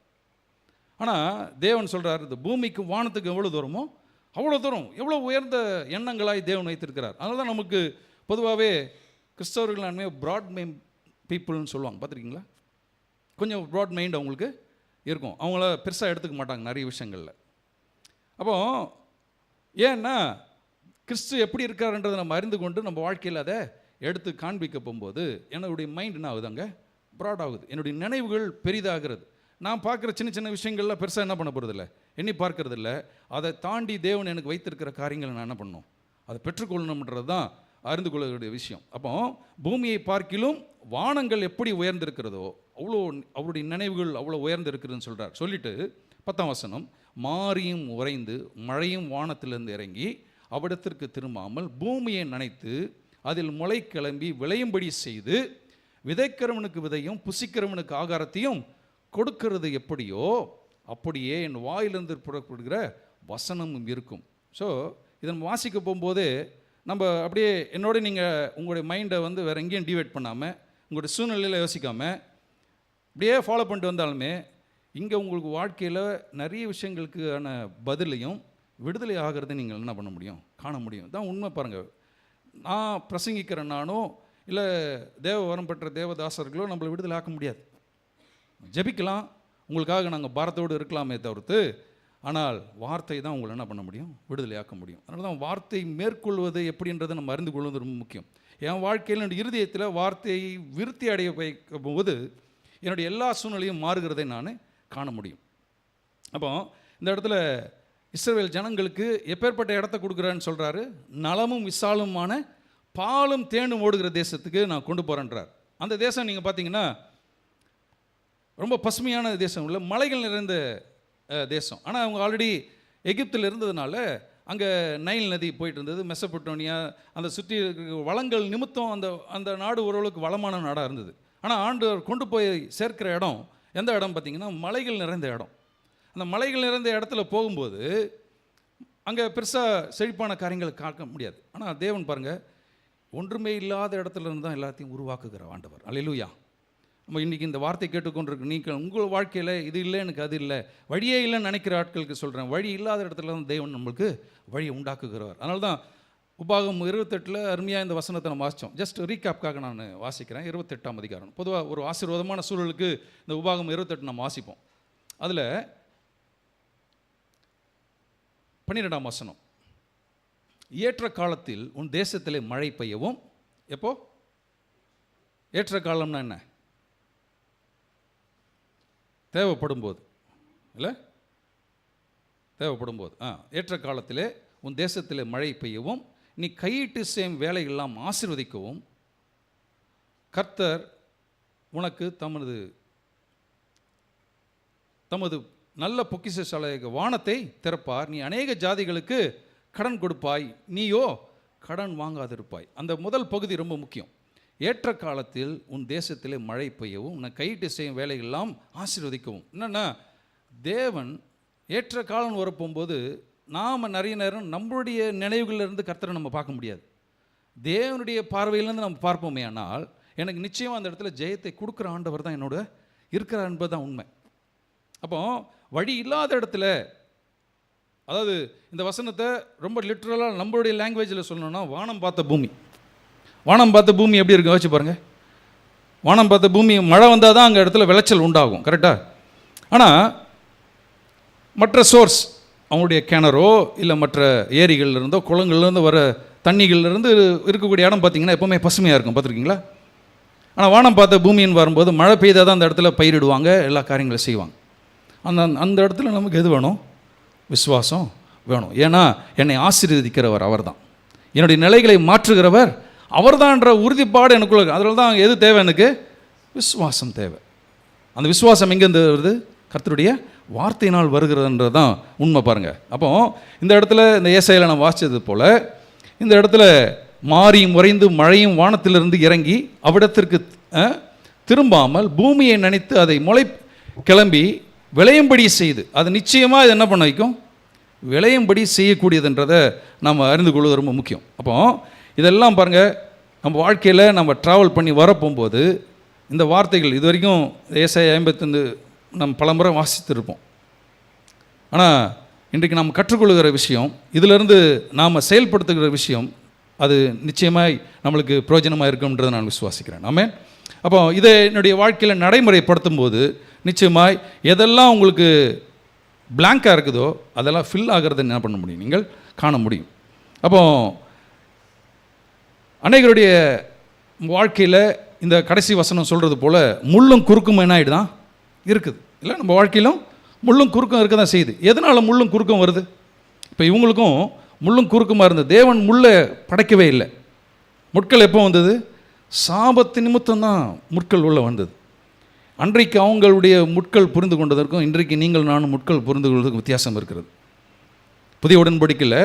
ஆனால் தேவன் சொல்கிறார், இந்த பூமிக்கும் வானத்துக்கும் எவ்வளோ தூரமோ அவ்வளோ தூரம், எவ்வளோ உயர்ந்த எண்ணங்களாய் தேவன் வைத்திருக்கிறார். அதனால தான் நமக்கு பொதுவாகவே கிறிஸ்தவர்கள் நானுமே ப்ராட் மைண்ட் பீப்புள்னு சொல்லுவாங்க. பார்த்துருக்கீங்களா? கொஞ்சம் ப்ராட் மைண்ட் அவங்களுக்கு இருக்கும். அவங்கள பெருசாக எடுத்துக்க மாட்டாங்க நிறைய விஷயங்களில். அப்போது ஏன்னா கிறிஸ்து எப்படி இருக்காருன்றதை நம்ம அறிந்து கொண்டு நம்ம வாழ்க்கையில் அதை எடுத்து காண்பிக்க போகும்போது என்னுடைய மைண்ட் என்ன ஆகுது, அங்கே ப்ராட் ஆகுது, என்னுடைய நினைவுகள் பெரிதாகிறது. நான் பார்க்குற சின்ன சின்ன விஷயங்கள்லாம் பெருசாக என்ன பண்ண போகிறதில்ல, எண்ணி பார்க்கறதில்ல. அதை தாண்டி தேவன் எனக்கு வைத்திருக்கிற காரியங்களை நான் என்ன பண்ணணும், அதை பெற்றுக்கொள்ளணுன்றது தான் அறிந்து கொள்ளக்கூடிய விஷயம். அப்போ பூமியை பார்க்கிலும் வானங்கள் எப்படி உயர்ந்திருக்கிறதோ அவ்வளோ அவருடைய நினைவுகள் அவ்வளோ உயர்ந்திருக்குதுன்னு சொல்கிறார். சொல்லிட்டு 10ஆம் வசனம், மாரியும் உறைந்து மழையும் வானத்திலிருந்து இறங்கி அவ்விடத்திற்கு திரும்பாமல் பூமியை நனைத்து அதில் முளை கிளம்பி விளையும்படி செய்து விதைக்கிறவனுக்கு விதையும் புசிக்கிறவனுக்கு ஆகாரத்தையும் கொடுக்கிறது எப்படியோ அப்படியே என் வாயிலிருந்து புறப்படுகிற வசனமும் இருக்கும். ஸோ இதை நம்ம வாசிக்க போகும்போது நம்ம அப்படியே என்னோட நீங்கள் உங்களுடைய மைண்டை வந்து வேறு எங்கேயும் டிவைட் பண்ணாமல், உங்களுடைய சூழ்நிலையில் யோசிக்காமல் அப்படியே ஃபாலோ பண்ணிட்டு வந்தாலுமே இங்கே உங்களுக்கு வாழ்க்கையில் நிறைய விஷயங்களுக்கான பதிலையும் விடுதலை ஆகிறத நீங்கள் என்ன பண்ண முடியும், காண முடியும். தான் உண்மை. பாருங்கள், நான் பிரசங்கிக்கிற நானோ இல்லை தேவ வரம் பெற்ற தேவதாசர்களோ நம்மளை விடுதலை ஆக்க முடியாது. ஜெபிக்கலாம், உங்களுக்காக நாங்கள் பாரத்தோடு இருக்கலாமே தவிர்த்து, ஆனால் வார்த்தை தான் உங்களை என்ன பண்ண முடியும், விடுதலையாக்க முடியும். அதனால தான் வார்த்தை மேற்கொள்வது எப்படின்றதை நம்ம அறிந்து கொள்வது ரொம்ப முக்கியம். என் வாழ்க்கையில் என்னுடைய இருதயத்தில் வார்த்தையை விருத்தி அடைய வைக்கும் போது என்னுடைய எல்லா சூழ்நிலையும் மாறுகிறதை நான் காண முடியும். அப்போ இந்த இடத்துல இஸ்ரவேல் ஜனங்களுக்கு எப்பேற்பட்ட இடத்த கொடுக்குறேன்னு சொல்கிறாரு? நலமும் விசாலமுமான பாலும் தேனும் ஓடுகிற தேசத்துக்கு நான் கொண்டு போகிறேன்றார். அந்த தேசம் நீங்கள் பார்த்தீங்கன்னா ரொம்ப பசுமையான தேசம், உள்ள மலைகள் நிறைந்த தேசம். ஆனால் அவங்க ஆல்ரெடி எகிப்தில் இருந்ததுனால அங்கே நைல் நதி போயிட்டு இருந்தது, மெசபொட்டோனியா, அந்த சுற்றி வளங்கள் நிமித்தம் அந்த நாடு ஓரளவுக்கு வளமான நாடாக இருந்தது. ஆனால் ஆண்டவர் கொண்டு போய் சேர்க்கிற இடம் எந்த இடம் பார்த்தீங்கன்னா மலைகள் நிறைந்த இடம். அந்த மலைகள் நிறைந்த இடத்துல போகும்போது அங்கே பெருசாக செழிப்பான காரியங்களை காக்க முடியாது. ஆனால் தேவன் பாருங்கள், ஒன்றுமே இல்லாத இடத்துல இருந்து தான் எல்லாத்தையும் உருவாக்குகிற ஆண்டவர். அல்லேலூயா. நம்ம இன்றைக்கி இந்த வார்த்தை கேட்டுக்கொண்டிருக்கு நீங்கள் உங்கள் வாழ்க்கையில் இது இல்லை, எனக்கு அது இல்லை, வழியே இல்லைன்னு நினைக்கிற ஆட்களுக்கு சொல்கிறேன், வழி இல்லாத இடத்துல தான் தேவன் நம்மளுக்கு வழியை உண்டாக்குகிறவர். அதனால தான் உபாகம் 28 அருமையாக இந்த வசனத்தை நம்ம வாசித்தோம். ஜஸ்ட் ரீகேப்காக நான் வாசிக்கிறேன். 28ஆம் அதிகாரம். பொதுவாக ஒரு ஆசீர்வாதமான சூழலுக்கு இந்த உபாகம் 28 நம்ம வாசிப்போம். அதில் 12ஆம் வசனம், ஏற்ற காலத்தில் உன் தேசத்திலே மழை பெய்யவும். எப்போ ஏற்ற காலம்னா என்ன? தேவைப்படும் போது, இல்லை, தேவைப்படும் போது. ஏற்ற காலத்திலே உன் தேசத்திலே மழை பெய்யவும், நீ கையிட்டு செய்யும் வேலையெல்லாம் ஆசீர்வதிக்கவும், கர்த்தர் உனக்கு தமது நல்ல பொக்கிஷசாலை வானத்தை திறப்பார், நீ அநேக ஜாதிகளுக்கு கடன் கொடுப்பாய், நீயோ கடன் வாங்காதிருப்பாய். அந்த முதல் பகுதி ரொம்ப முக்கியம். ஏற்ற காலத்தில் உன் தேசத்திலே மழை பெய்யவும், உன்னை கையிட்டு செய்யும் வேலையெல்லாம் ஆசீர்வதிக்கவும். என்னென்னா, தேவன் ஏற்ற காலம் வரப்போகும்போது நாம் நிறைய நேரம் நம்மளுடைய நினைவுகளிலிருந்து கர்த்தரை நம்ம பார்க்க முடியாது, தேவனுடைய பார்வையிலேருந்து நம்ம பார்ப்போமே. ஆனால் எனக்கு நிச்சயமாக அந்த இடத்துல ஜெயத்தை கொடுக்குற ஆண்டவர் தான் என்னோட இருக்கிறார் என்பது தான் உண்மை. அப்போ வழி இல்லாத இடத்துல, அதாவது இந்த வசனத்தை ரொம்ப லிட்ரலாக நம்மளுடைய லாங்குவேஜில் சொல்லணும்னா, வானம் பார்த்த பூமி. வானம் பார்த்த பூமி எப்படி இருக்கு வச்சு பாருங்கள். வானம் பார்த்த பூமி, மழை வந்தால் தான் அங்கே இடத்துல விளைச்சல் உண்டாகும், கரெக்டாக? ஆனால் மற்ற சோர்ஸ், அவங்களுடைய கிணறோ இல்லை மற்ற ஏரிகள்லேருந்தோ குளங்கள்லேருந்து வர தண்ணிகள்லேருந்து இருக்கக்கூடிய இடம் பார்த்திங்கன்னா எப்போவுமே பசுமையாக இருக்கும், பார்த்துருக்கீங்களா? ஆனால் வானம் பார்த்த பூமின்னு வரும்போது மழை பெய்தால் தான் அந்த இடத்துல பயிரிடுவாங்க, எல்லா காரியங்களும் செய்வாங்க. அந்த இடத்துல நமக்கு எது வேணும்? விசுவாசம் வேணும். ஏன்னா என்னை ஆசீர்வதிக்கிறவர் அவர் தான், என்னுடைய நிலைகளை மாற்றுகிறவர் அவர் தான்ன்ற உறுதிப்பாடு எனக்குள்ள. அதனால தான் எது தேவை? எனக்கு விசுவாசம் தேவை. அந்த விசுவாசம் எங்கேருந்து வருது? கர்த்தருடைய வார்த்தையினால் வருகிறதுன்றது தான் உண்மை. பாருங்கள், அப்போ இந்த இடத்துல இந்த ஏசாயால நான் வாசித்தது போல் இந்த இடத்துல மாறியும் உறைந்து மழையும் வானத்திலிருந்து இறங்கி அவ்விடத்திற்கு திரும்பாமல் பூமியை நினைத்து அதை முளை கிளம்பி விளையும்படி செய்து, அது நிச்சயமாக இது என்ன பண்ண வைக்கும்? விளையும்படி செய்யக்கூடியதுன்றதை நம்ம அறிந்து கொள்வது ரொம்ப முக்கியம். அப்போ இதெல்லாம் பாருங்கள், நம்ம வாழ்க்கையில் நம்ம ட்ராவல் பண்ணி வரப்போகும்போது இந்த வார்த்தைகள் இது வரைக்கும் ஏசாயா 55 நம்ம பலமுறை வாசித்திருப்போம். ஆனால் இன்றைக்கு நாம் கற்றுக்கொள்கிற விஷயம், இதிலிருந்து நாம் செயல்படுத்துகிற விஷயம், அது நிச்சயமாய் நம்மளுக்கு பிரயோஜனமாக இருக்கும்ன்றதை நான் விசுவாசிக்கிறேன். ஆமென். அப்போ இதை என்னுடைய வாழ்க்கையில் நடைமுறைப்படுத்தும் போது நிச்சயமாய் எதெல்லாம் உங்களுக்கு பிளாங்காக இருக்குதோ அதெல்லாம் ஃபில் ஆகிறத என்ன பண்ண முடியும்? நீங்கள் காண முடியும். அப்போ அநேகருடைய வாழ்க்கையில் இந்த கடைசி வசனம் சொல்கிறது போல் முள்ளும் குறுக்கும் என்ன ஆகிடுதான் இருக்குது, இல்லை? நம்ம வாழ்க்கையிலும் முள்ளும் குறுக்கம் இருக்க தான் செய்யுது. எதனால் முள்ளும் குறுக்கம் வருது? இப்போ இவங்களுக்கும் முள்ளும் குறுக்குமாக இருந்தது. தேவன் முள்ளை படைக்கவே இல்லை. முட்கள் எப்போ வந்தது? சாபத்து நிமித்தம் தான் முட்கள் உள்ள வந்தது. அன்றைக்கு அவங்களுடைய முட்கள் புரிந்து கொண்டதற்கும் இன்றைக்கு நீங்கள் நானும் முட்கள் புரிந்து கொள்வதற்கும் வித்தியாசம் இருக்கிறது. புதிய உடன்படிக்கையில்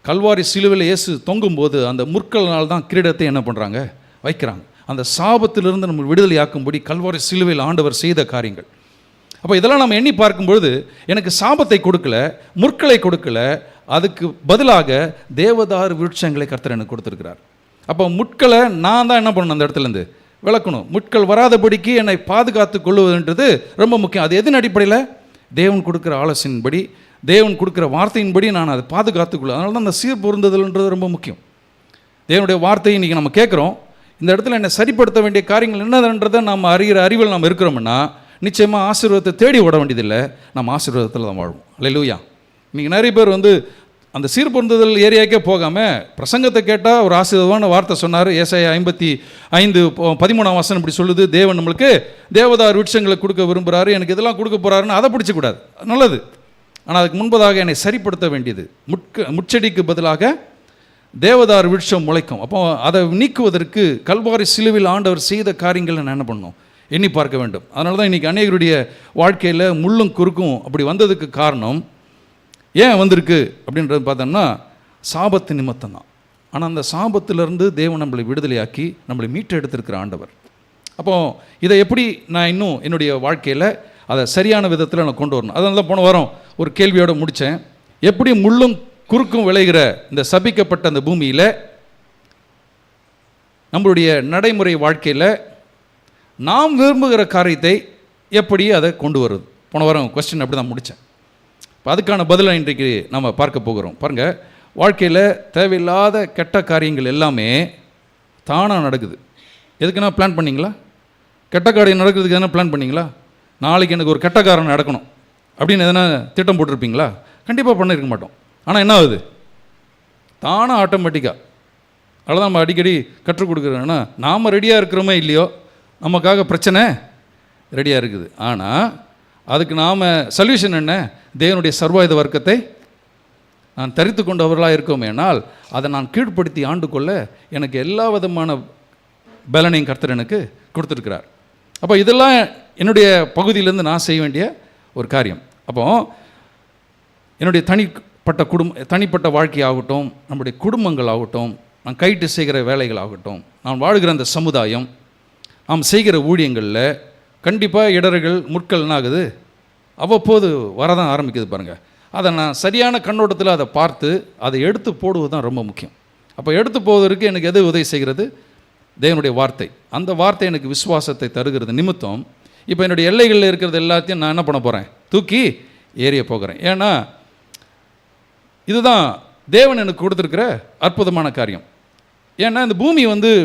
கல்வாரி சிலுவையில் இயேசு தொங்கும்போது அந்த முற்கள்னால் தான் கிரீடத்தை என்ன பண்ணுறாங்க? வைக்கிறாங்க. அந்த சாபத்திலிருந்து நம்ம விடுதலையாக்கும்படி கல்வாரி சிலுவையில் ஆண்டவர் செய்த காரியங்கள். அப்போ இதெல்லாம் நம்ம எண்ணி பார்க்கும்பொழுது எனக்கு சாபத்தை கொடுக்கல, முற்களை கொடுக்கல, அதுக்கு பதிலாக தேவதாரு விருட்சங்களை கர்த்தர் எனக்கு கொடுத்துருக்கிறார். அப்போ முட்களை நான் தான் என்ன பண்ணணும்? அந்த இடத்துலேருந்து விளக்கணும். முட்கள் வராதபடிக்கு என்னை பாதுகாத்து கொள்வதுன்றது ரொம்ப முக்கியம். அது எதன் அடிப்படையில்? தேவன் கொடுக்குற ஆலோசனையின்படி, தேவன் கொடுக்குற வார்த்தையின்படி நான் அதை பாதுகாத்துக்கொள்ள. அதனால தான் அந்த சீர் பொருந்துதல்ன்றது ரொம்ப முக்கியம். தேவனுடைய வார்த்தையை இன்றைக்கி நம்ம கேட்குறோம். இந்த இடத்துல என்னை சரிப்படுத்த வேண்டிய காரியங்கள் என்னதுன்றதை நம்ம அறிகிற அறிவில் நம்ம இருக்கிறோம்னா நிச்சயமாக ஆசீர்வாதத்தை தேடி ஓட வேண்டியதில்லை, நம்ம ஆசீர்வாதத்தில் தான் வாழ்வோம். அல்லேலூயா. இன்றைக்கி நிறைய பேர் அந்த சீர்பொருந்துதல் ஏரியாக்கே போகாமல் பிரசங்கத்தை கேட்டால் ஒரு ஆசீர்வாதமான வார்த்தை சொன்னார். ஏசாயா 55:13 வசனம் இப்படி சொல்லுது, தேவன் நம்மளுக்கு தேவதார் விருட்சங்களை கொடுக்க விரும்புகிறாரு, எனக்கு இதெல்லாம் கொடுக்க போகிறாருன்னு அதை பிடிச்சக்கூடாது. நல்லது, ஆனால் அதுக்கு முன்பதாக என்னை சரிப்படுத்த வேண்டியது. முட்செடிக்கு பதிலாக தேவதார் விருட்சம் முளைக்கும். அப்போ அதை நீக்குவதற்கு கல்வாரி சிலுவையில் ஆண்டவர் செய்த காரியங்களை நான் என்ன பண்ணணும், எண்ணி பார்க்க வேண்டும். அதனால தான் இன்றைக்கி அநேகருடைய வாழ்க்கையில் முள்ளும் குறுக்கும் அப்படி வந்ததுக்கு காரணம் ஏன் வந்திருக்கு அப்படின்றது பார்த்தோம்னா சாபத்து நிமித்தம் தான். ஆனால் அந்த சாபத்திலிருந்து தேவன் நம்மளை விடுதலையாக்கி நம்மளை மீட்டு எடுத்திருக்கிற ஆண்டவர். அப்போது இதை எப்படி நான் இன்னும் என்னுடைய வாழ்க்கையில் அதை சரியான விதத்தில் நான் கொண்டு வரணும். அதனால தான் போன வாரம் ஒரு கேள்வியோடு முடித்தேன். எப்படி முள்ளும் குறுக்கும் விளைகிற இந்த சபிக்கப்பட்ட அந்த பூமியில் நம்மளுடைய நடைமுறை வாழ்க்கையில் நாம் விரும்புகிற காரியத்தை எப்படி அதை கொண்டு வருது. போன வாரம் கொஸ்டின் அப்படி தான் முடித்தேன். இப்போ அதுக்கான பதிலை இன்றைக்கு நம்ம பார்க்க போகிறோம். பாருங்கள், வாழ்க்கையில் தேவையில்லாத கெட்ட காரியங்கள் எல்லாமே தானாக நடக்குது. எதுக்குன்னா பிளான் பண்ணிங்களா? கெட்ட காரியம் நடக்கிறதுக்கு எதனா பிளான் பண்ணிங்களா? நாளைக்கு எனக்கு ஒரு கெட்ட காரியம் நடக்கணும் அப்படின்னு எதனா திட்டம் போட்டிருப்பீங்களா? கண்டிப்பாக பண்ணியிருக்க மாட்டோம். ஆனால் என்ன ஆகுது? தானாக ஆட்டோமேட்டிக்காக. அதனால் நம்ம அடிக்கடி கற்றுக் கொடுக்குறோன்னா, நாம் ரெடியாக இருக்கிறோமே இல்லையோ, நமக்காக பிரச்சனை ரெடியாக இருக்குது. ஆனால் அதுக்கு நாம் சொல்யூஷன் என்ன? தேவனுடைய சர்வாயுத வர்க்கத்தை நான் தரித்து கொண்டவர்களாக இருக்கோமேனால் அதை நான் கீழ்ப்படுத்தி ஆண்டு கொள்ள எனக்கு எல்லா விதமான பலனையும் கர்த்தர் எனக்கு கொடுத்துருக்கிறார். அப்போ இதெல்லாம் என்னுடைய பகுதியிலேருந்து நான் செய்ய வேண்டிய ஒரு காரியம். அப்போ என்னுடைய தனிப்பட்ட வாழ்க்கையாகட்டும், நம்முடைய குடும்பங்கள் ஆகட்டும், நான் கைட்டு செய்கிற வேலைகள் ஆகட்டும், நான் வாழ்கிற அந்த சமுதாயம், நாம் செய்கிற ஊழியங்களில் கண்டிப்பாக இடர்கள் முட்கள் என்ன ஆகுது, அவ்வப்போது வரதான் ஆரம்பிக்குது. பாருங்கள், அதை நான் சரியான கண்ணோட்டத்தில் அதை பார்த்து அதை எடுத்து போடுவது தான் ரொம்ப முக்கியம். அப்போ எடுத்து போவதற்கு எனக்கு எது உதவி செய்கிறது? தேவனுடைய வார்த்தை. அந்த வார்த்தை எனக்கு விசுவாசத்தை தருகிறது நிமித்தம் இப்போ என்னுடைய எல்லைகளில் இருக்கிறது எல்லாத்தையும் நான் என்ன பண்ண போகிறேன்? தூக்கி ஏறிய போகிறேன். ஏன்னா இதுதான் தேவன் எனக்கு கொடுத்துருக்கிற அற்புதமான காரியம். ஏன்னா இந்த பூமி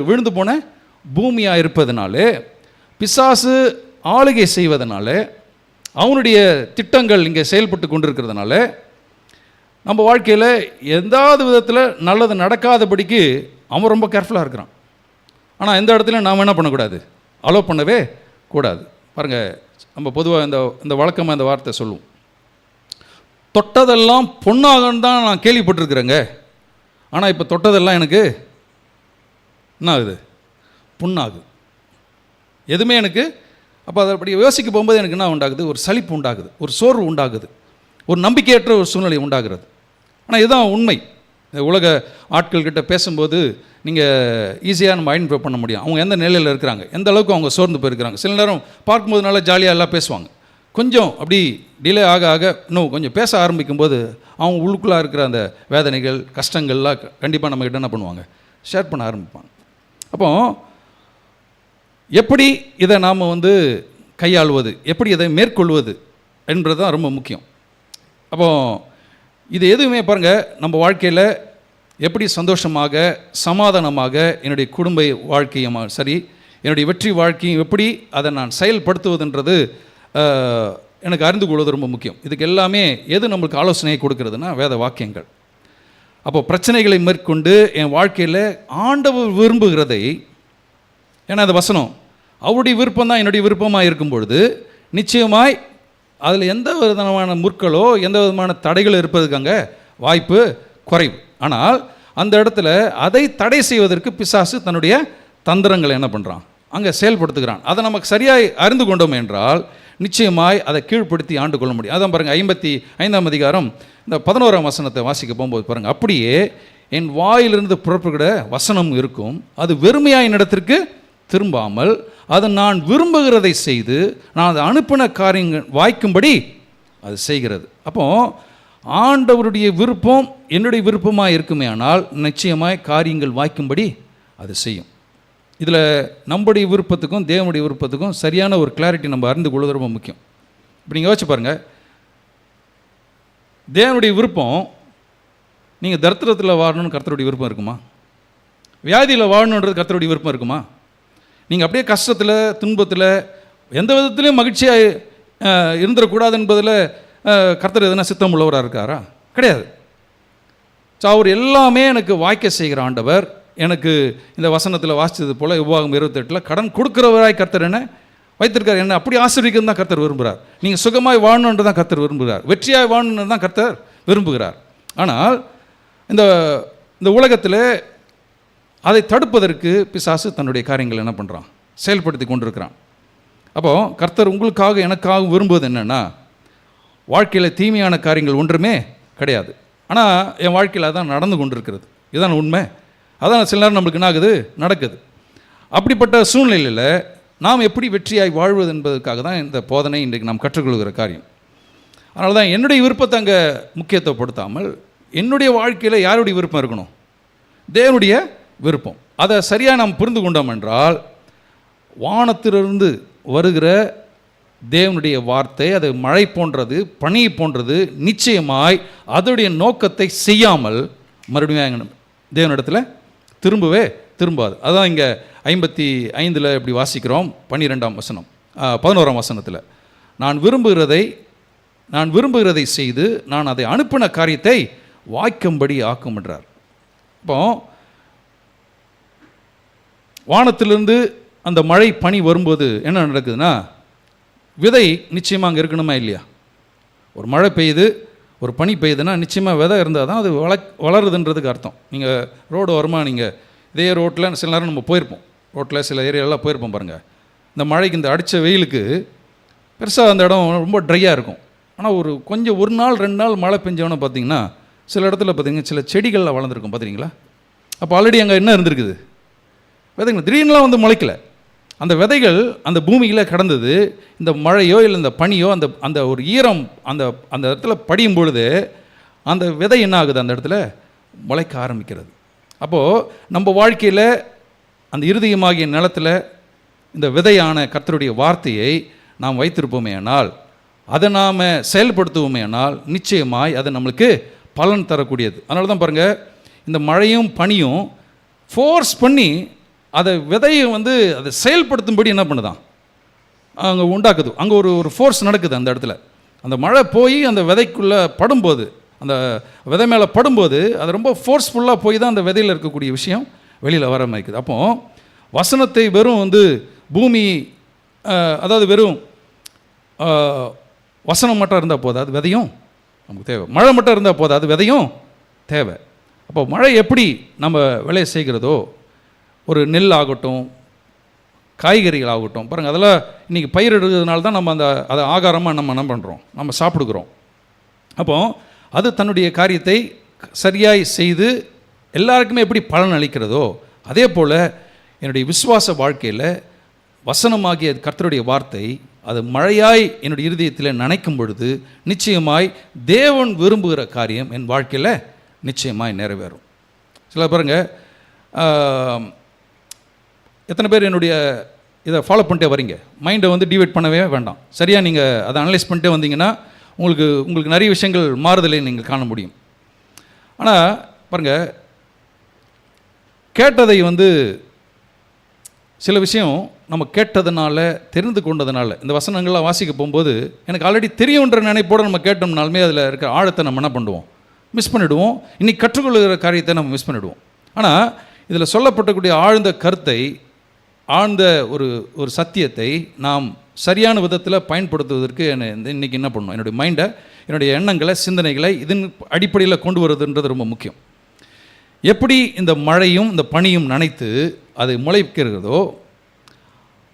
விழுந்து போன பூமியாக இருப்பதனாலே, பிசாசு ஆளுகை செய்வதனால, அவனுடைய திட்டங்கள் இங்கே செயல்பட்டு கொண்டிருக்கிறதுனால நம்ம வாழ்க்கையில் எந்தாவது விதத்தில் நல்லது நடக்காதபடிக்கு அவன் ரொம்ப கேர்ஃபுல்லாக இருக்கிறான். ஆனால் எந்த இடத்துல நாம் என்ன பண்ணக்கூடாது? அலோவ் பண்ணவே கூடாது. பாருங்கள், நம்ம பொதுவாக இந்த வழக்கமாக இந்த வார்த்தை சொல்லுவோம், தொட்டதெல்லாம் பொண்ணாகன்னு தான் நான் கேள்விப்பட்டிருக்கிறேங்க. ஆனால் இப்போ தொட்டதெல்லாம் எனக்கு என்ன ஆகுது? புண்ணாகுது. எதுவுமே எனக்கு அப்போ அதை அப்படி யோசிக்க போகும்போது எனக்கு என்ன உண்டாகுது? ஒரு சலிப்பு உண்டாகுது, ஒரு சோர்வு உண்டாகுது, ஒரு நம்பிக்கையற்ற ஒரு சூழ்நிலை உண்டாகிறது. ஆனால் இதுதான் உண்மை. இந்த உலக ஆட்கள்கிட்ட பேசும்போது நீங்கள் ஈஸியாக நம்ம ஐடென்டிஃபை பண்ண முடியும் அவங்க எந்த நிலையில் இருக்கிறாங்க, எந்த அளவுக்கு அவங்க சோர்ந்து போயிருக்கிறாங்க. சில நேரம் பார்க்கும்போது நல்லா ஜாலியாக எல்லாம் பேசுவாங்க. கொஞ்சம் அப்படி டிலே ஆக ஆக இன்னும் கொஞ்சம் பேச ஆரம்பிக்கும்போது அவங்க உள்ளுக்குள்ளே இருக்கிற அந்த வேதனைகள் கஷ்டங்கள்லாம் கண்டிப்பாக நம்மக்கிட்ட என்ன பண்ணுவாங்க? ஷேர் பண்ண ஆரம்பிப்பாங்க. அப்போ எப்படி இதை நாம் கையாளுவது, எப்படி இதை மேற்கொள்வது என்பது தான் ரொம்ப முக்கியம். அப்போது இது எதுவுமே பாருங்கள், நம்ம வாழ்க்கையில் எப்படி சந்தோஷமாக சமாதானமாக என்னுடைய குடும்ப வாழ்க்கையும் சரி, என்னுடைய வெற்றி வாழ்க்கையும் எப்படி அதை நான் செயல்படுத்துவதுன்றது எனக்கு அறிந்து கொள்வது ரொம்ப முக்கியம். இதுக்கு எல்லாமே எது நம்மளுக்கு ஆலோசனையை கொடுக்கறதுனா வேத வாக்கியங்கள். அப்போ பிரச்சனைகளை மேற்கொண்டு என் வாழ்க்கையில் ஆண்டவர் விரும்புகிறதை, ஏன்னா அந்த வசனம் அவருடைய விருப்பம் தான் என்னுடைய விருப்பமாக இருக்கும் பொழுது நிச்சயமாய் அதில் எந்த விதமான முற்களோ எந்த விதமான தடைகள் இருப்பதுக்கு அங்கே வாய்ப்பு குறைவு. ஆனால் அந்த இடத்துல அதை தடை செய்வதற்கு பிசாசு தன்னுடைய தந்திரங்களை என்ன பண்ணுறான்? அங்கே செயல்படுத்துகிறான். அதை நமக்கு சரியாக அறிந்து கொண்டோம் என்றால் நிச்சயமாய் அதை கீழ்ப்படுத்தி ஆண்டு கொள்ள முடியும். அதான் பாருங்கள், 55ஆம் அதிகாரம் இந்த 11ஆம் வசனத்தை வாசிக்க போகும்போது பாருங்கள், அப்படியே என் வாயிலிருந்து புறப்படுகிற வசனம் இருக்கும், அது வெறுமையாக என்னிடத்திற்கு திரும்பாமல் அது நான் விரும்புகிறதை செய்து நான் அதை அனுப்பின காரியங்கள் வாய்க்கும்படி அது செய்கிறது. அப்போது ஆண்டவருடைய விருப்பம் என்னுடைய விருப்பமாக இருக்குமே ஆனால் நிச்சயமாய் காரியங்கள் வாய்க்கும்படி அது செய்யும். இதில் நம்முடைய விருப்பத்துக்கும் தேவனுடைய விருப்பத்துக்கும் சரியான ஒரு கிளாரிட்டி நம்ம அறிந்து கொள்வது ரொம்ப முக்கியம். இப்போ நீங்கள் யோசிச்சு பாருங்கள், தேவனுடைய விருப்பம் நீங்கள் தரித்திரத்தில் வாழணும்னு கர்த்தருடைய விருப்பம் இருக்குமா? வியாதியில் வாழணுன்றது கர்த்தருடைய விருப்பம் இருக்குமா? நீங்கள் அப்படியே கஷ்டத்தில் துன்பத்தில் எந்த விதத்துலையும் மகிழ்ச்சியாக இருந்துடக்கூடாது என்பதில் கர்த்தர் எதுனா சித்தம் உள்ளவராக இருக்காரா? கிடையாது. ஸோ அவர் எல்லாமே எனக்கு வாய்க்க செய்கிற ஆண்டவர். எனக்கு இந்த வசனத்தில் வாசித்தது போல் உபாகம் 28 கடன் கொடுக்குறவராய் கர்த்தர் என்ன வைத்திருக்கார். என்ன அப்படி ஆசீர்வதிக்கிறது தான் கர்த்தர் விரும்புகிறார். நீங்கள் சுகமாய் வாழணுன்றது தான் கர்த்தர் விரும்புகிறார். வெற்றியாய் வாழணுன்றது தான் கர்த்தர் விரும்புகிறார். ஆனால் இந்த இந்த உலகத்தில் அதை தடுப்பதற்கு பிசாசு தன்னுடைய காரியங்கள் என்ன பண்ணுறான், செயல்படுத்தி கொண்டிருக்கிறான். அப்போது கர்த்தர் உங்களுக்காக எனக்காக விரும்புவது என்னென்னா, வாழ்க்கையில் தீமையான காரியங்கள் ஒன்றுமே கிடையாது. ஆனால் என் வாழ்க்கையில் அதான் நடந்து கொண்டிருக்கிறது. இதுதான் உண்மை. அதான் சில நேரம் நம்மளுக்கு என்ன ஆகுது, நடக்குது. அப்படிப்பட்ட சூழ்நிலையில் நாம் எப்படி வெற்றியாய் வாழ்வது என்பதற்காக தான் இந்த போதனை இன்றைக்கு நாம் கற்றுக்கொள்கிற காரியம். அதனால தான் என்னுடைய விருப்பத்தை அங்கே முக்கியத்துவப்படுத்தாமல் என்னுடைய வாழ்க்கையில் யாருடைய விருப்பம் இருக்கணும், தேவனுடைய விருப்பம். அதை சரியாக நாம் புரிந்து கொண்டோம் என்றால் வானத்திலிருந்து வருகிற தேவனுடைய வார்த்தை அது மழை போன்றது, பனி போன்றது. நிச்சயமாய் அதோடைய நோக்கத்தை செய்யாமல் மறுபடியும் தேவனிடத்தில் திரும்பாது. அதான் இங்கே 55 இப்படி வாசிக்கிறோம். 12ஆம் வசனம் 11ஆம் வசனத்தில், நான் விரும்புகிறதை செய்து நான் அதை அனுப்பின காரியத்தை வாய்க்கும்படி ஆக்கும் என்றார். இப்போ வானத்திலிருந்து அந்த மழை பனி வரும்போது என்ன நடக்குதுன்னா, விதை நிச்சயமாக அங்கே இருக்கணுமா இல்லையா? ஒரு மழை பெய்யுது, ஒரு பனி பெய்யுதுன்னா நிச்சயமாக விதை இருந்தால் தான் அது வளருதுன்றதுக்கு அர்த்தம். நீங்கள் ரோடு ஓரமாக நீங்கள் இதே ரோட்டில் சில நேரம் நம்ம போயிருப்போம், ரோட்டில் சில ஏரியாலாம் போயிருப்போம் பாருங்கள். இந்த மழைக்கு இந்த அடித்த வெயிலுக்கு பெருசாக அந்த இடம் ரொம்ப ட்ரையாக இருக்கும். ஆனால் கொஞ்சம் ஒரு நாள் 2 நாள் மழை பெஞ்சவொன்னே பார்த்தீங்கன்னா சில இடத்துல பார்த்தீங்கன்னா சில செடிகளில் வளர்ந்துருக்கும் பார்த்துறீங்களா? அப்போ ஆல்ரெடி அங்கே என்ன இருந்திருக்குது, விதைங்க திடீர்னுலாம் வந்து முளைக்கல. அந்த விதைகள் அந்த பூமியில் கடந்தது. இந்த மழையோ இல்லை இந்த பனியோ அந்த அந்த ஒரு ஈரம் அந்த இடத்துல படியும் பொழுது அந்த விதை என்ன ஆகுது, அந்த இடத்துல முளைக்க ஆரம்பிக்கிறது. அப்போது நம்ம வாழ்க்கையில் அந்த இருதயமாகிய நிலத்தில் இந்த விதையான கர்த்தருடைய வார்த்தையை நாம் வைத்திருப்போமே ஆனால், அதை நாம் செயல்படுத்துவோமே ஆனால் நிச்சயமாய் அது நம்மளுக்கு பலன் தரக்கூடியது. அதனால தான் பாருங்கள், இந்த மழையும் பனியும் ஃபோர்ஸ் பண்ணி அதை விதையை வந்து அதை செயல்படுத்தும்படி என்ன பண்ணுதான், அங்கே உண்டாக்குது. அங்கே ஒரு ஃபோர்ஸ் நடக்குது அந்த இடத்துல. அந்த மழை போய் அந்த விதைக்குள்ளே படும்போது, அந்த விதை மேலே படும்போது அது ரொம்ப ஃபோர்ஸ்ஃபுல்லாக போய் தான் அந்த விதையில் இருக்கக்கூடிய விஷயம் வெளியில் வர வைக்குது. அப்போது வசனத்தை வெறும் வந்து பூமி, அதாவது வெறும் வசனம் மட்டும் இருந்தால் போதும், அது விதையும் நமக்கு தேவை. மழை மட்டும் இருந்தால் போதும், அது விதையும் தேவை. அப்போ மழை எப்படி நம்ம விளைய செய்கிறதோ, ஒரு நெல் ஆகட்டும், காய்கறிகள் ஆகட்டும், பாருங்கள் அதெல்லாம் இன்றைக்கி பயிரிடுறதுனால தான் நம்ம அதை ஆகாரமாக நம்ம என்ன பண்ணுறோம், நம்ம சாப்பிடுக்கிறோம். அப்போது அது தன்னுடைய காரியத்தை சரியாய் செய்து எல்லாருக்குமே எப்படி பலன் அளிக்கிறதோ, அதே போல் என்னுடைய விசுவாச வாழ்க்கையில் வசனமாகிய கர்த்தருடைய வார்த்தை அது மழையாய் என்னுடைய இருதயத்தில் நனைக்கும் பொழுது நிச்சயமாய் தேவன் விரும்புகிற காரியம் என் வாழ்க்கையில் நிச்சயமாய் நிறைவேறும். சில பாருங்கள், எத்தனை பேர் என்னுடைய இதை ஃபாலோ பண்ணிட்டே வரீங்க, மைண்டை வந்து டிவைட் பண்ணவே வேண்டாம். சரியாக நீங்கள் அதை அனலைஸ் பண்ணிட்டே வந்தீங்கன்னா உங்களுக்கு நிறைய விஷயங்கள் மாறுதலை நீங்கள் காண முடியும். ஆனால் பாருங்கள், கேட்டதை வந்து சில விஷயம் நம்ம கேட்டதுனால தெரிந்து கொண்டதுனால இந்த வசனங்கள்லாம் வாசிக்க போகும்போது எனக்கு ஆல்ரெடி தெரியுன்ற நினைப்போடு நம்ம கேட்டோம்னாலுமே அதில் இருக்கிற ஆழத்தை நம்ம என்ன பண்ணுவோம், மிஸ் பண்ணிவிடுவோம். இன்றைக்கி கற்றுக்கொள்கிற காரியத்தை நம்ம மிஸ் பண்ணிவிடுவோம். ஆனால் இதில் சொல்லப்பட்டக்கூடிய ஆழ்ந்த கருத்தை, ஆழ்ந்த ஒரு சத்தியத்தை நாம் சரியான விதத்தில் பயன்படுத்துவதற்கு இன்றைக்கி என்ன பண்ணணும், என்னுடைய மைண்டை, என்னுடைய எண்ணங்களை, சிந்தனைகளை இதன் அடிப்படையில் கொண்டு வருதுன்றது ரொம்ப முக்கியம். எப்படி இந்த மழையும் இந்த பனியும் நனைத்து அது முளைக்கிறதோ,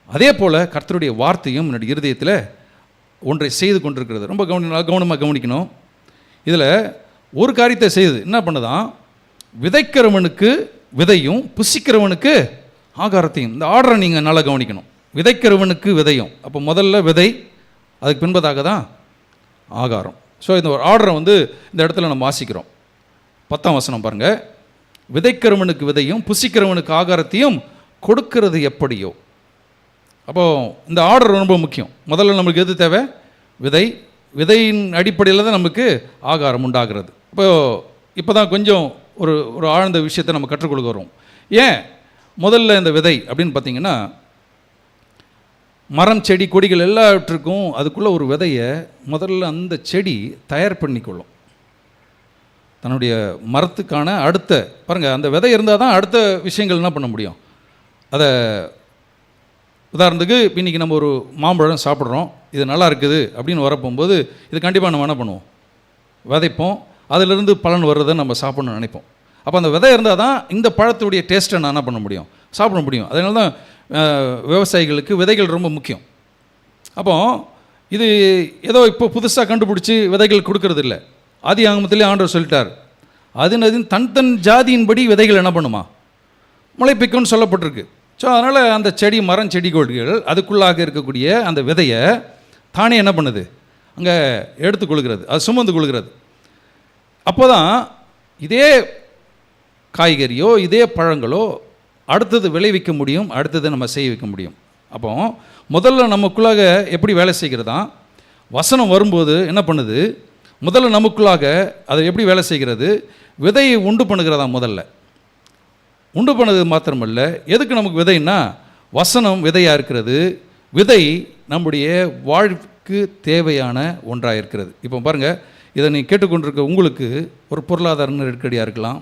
அதே போல் கர்த்தருடைய வார்த்தையும் என்னுடைய இருதயத்தில் ஒன்றை செய்து கொண்டிருக்கிறது. ரொம்ப கவனமாக கவனிக்கணும். இதில் ஒரு காரியத்தை செய்து என்ன பண்ணுதான், விதைக்கிறவனுக்கு விதையும் புசிக்கிறவனுக்கு ஆகாரத்தையும். இந்த ஆர்டரை நீங்கள் நல்லா கவனிக்கணும். விதைக்கிறவனுக்கு விதையும், அப்போ முதல்ல விதை, அதுக்கு பின்பதாக தான் ஆகாரம். ஸோ இந்த ஒரு ஆர்டரை வந்து இந்த இடத்துல நம்ம வாசிக்கிறோம். 10ஆம் வசனம் பாருங்கள், விதைக்கிறவனுக்கு விதையும் புசிக்கிறவனுக்கு ஆகாரத்தையும் கொடுக்கிறது எப்படியோ. அப்போது இந்த ஆர்டர் ரொம்ப முக்கியம். முதல்ல நம்மளுக்கு எது தேவை, விதையின் அடிப்படையில் தான் நமக்கு ஆகாரம் உண்டாகிறது. இப்போ தான் கொஞ்சம் ஒரு ஆழ்ந்த விஷயத்தை நம்ம கற்றுக்கொள்ள வரோம். ஏன் முதல்ல இந்த விதை அப்படின்னு பார்த்தீங்கன்னா, மரம் செடி கொடிகள் எல்லாவற்றுக்கும் அதுக்குள்ளே ஒரு விதையை முதல்ல அந்த செடி தயார் பண்ணிக்கொள்ளும். தன்னுடைய மரத்துக்கான அடுத்த பாருங்கள், அந்த விதை இருந்தால் தான் அடுத்த விஷயங்கள் என்ன பண்ண முடியும், அதை உதாரணத்துக்கு இப்போ இன்றைக்கி நம்ம ஒரு மாம்பழம் சாப்பிட்றோம், இது நல்லா இருக்குது அப்படின்னு வரப்போகும்போது இது கண்டிப்பாக நம்ம என்ன பண்ணுவோம், விதைப்போம், அதிலிருந்து பலன் வர்றதை நம்ம சாப்பிட்ணும்னு நினைப்போம். அப்போ அந்த விதை இருந்தால் தான் இந்த பழத்துடைய டேஸ்ட்டை நான் என்ன பண்ண முடியும், சாப்பிட முடியும். அதனால தான் விவசாயிகளுக்கு விதைகள் ரொம்ப முக்கியம். அப்போ இது ஏதோ இப்போ புதுசாக கண்டுபிடிச்சி விதைகள் கொடுக்கறது இல்லை. ஆதி ஆகமத்திலே ஆண்டவர் சொல்லிட்டார், அது தன் ஜாதியின்படி விதைகள் என்ன பண்ணுமா, முளைப்பிக்கும்னு சொல்லப்பட்டிருக்கு. ஸோ அதனால் அந்த செடி, மரம், செடி கொடிகள் அதுக்குள்ளாக இருக்கக்கூடிய அந்த விதையை தானே என்ன பண்ணுது, அங்கே எடுத்துக்கொள்கிறது, அது சுமந்து கொள்கிறது. அப்போ தான் இதே காய்கறியோ இதே பழங்களோ அடுத்தது விளைவிக்க முடியும், அடுத்தது நம்ம செய்ய வைக்க முடியும். அப்போ முதல்ல நமக்குள்ளாக எப்படி வேலை செய்கிறதா, வசனம் வரும்போது என்ன பண்ணுது, முதல்ல நமக்குள்ளாக அதை எப்படி வேலை செய்கிறது, விதையை உண்டு பண்ணுகிறதா. முதல்ல உண்டு பண்ணது மாத்திரமல்ல, எதுக்கு நமக்கு விதைன்னா, வசனம் விதையாக இருக்கிறது, விதை நம்முடைய வாழ்வுக்கு தேவையான ஒன்றாக இருக்கிறது. இப்போ பாருங்கள், இதை நீ கேட்டுக்கொண்டிருக்க உங்களுக்கு ஒரு பொருளாதார நெருக்கடியாக இருக்கலாம்,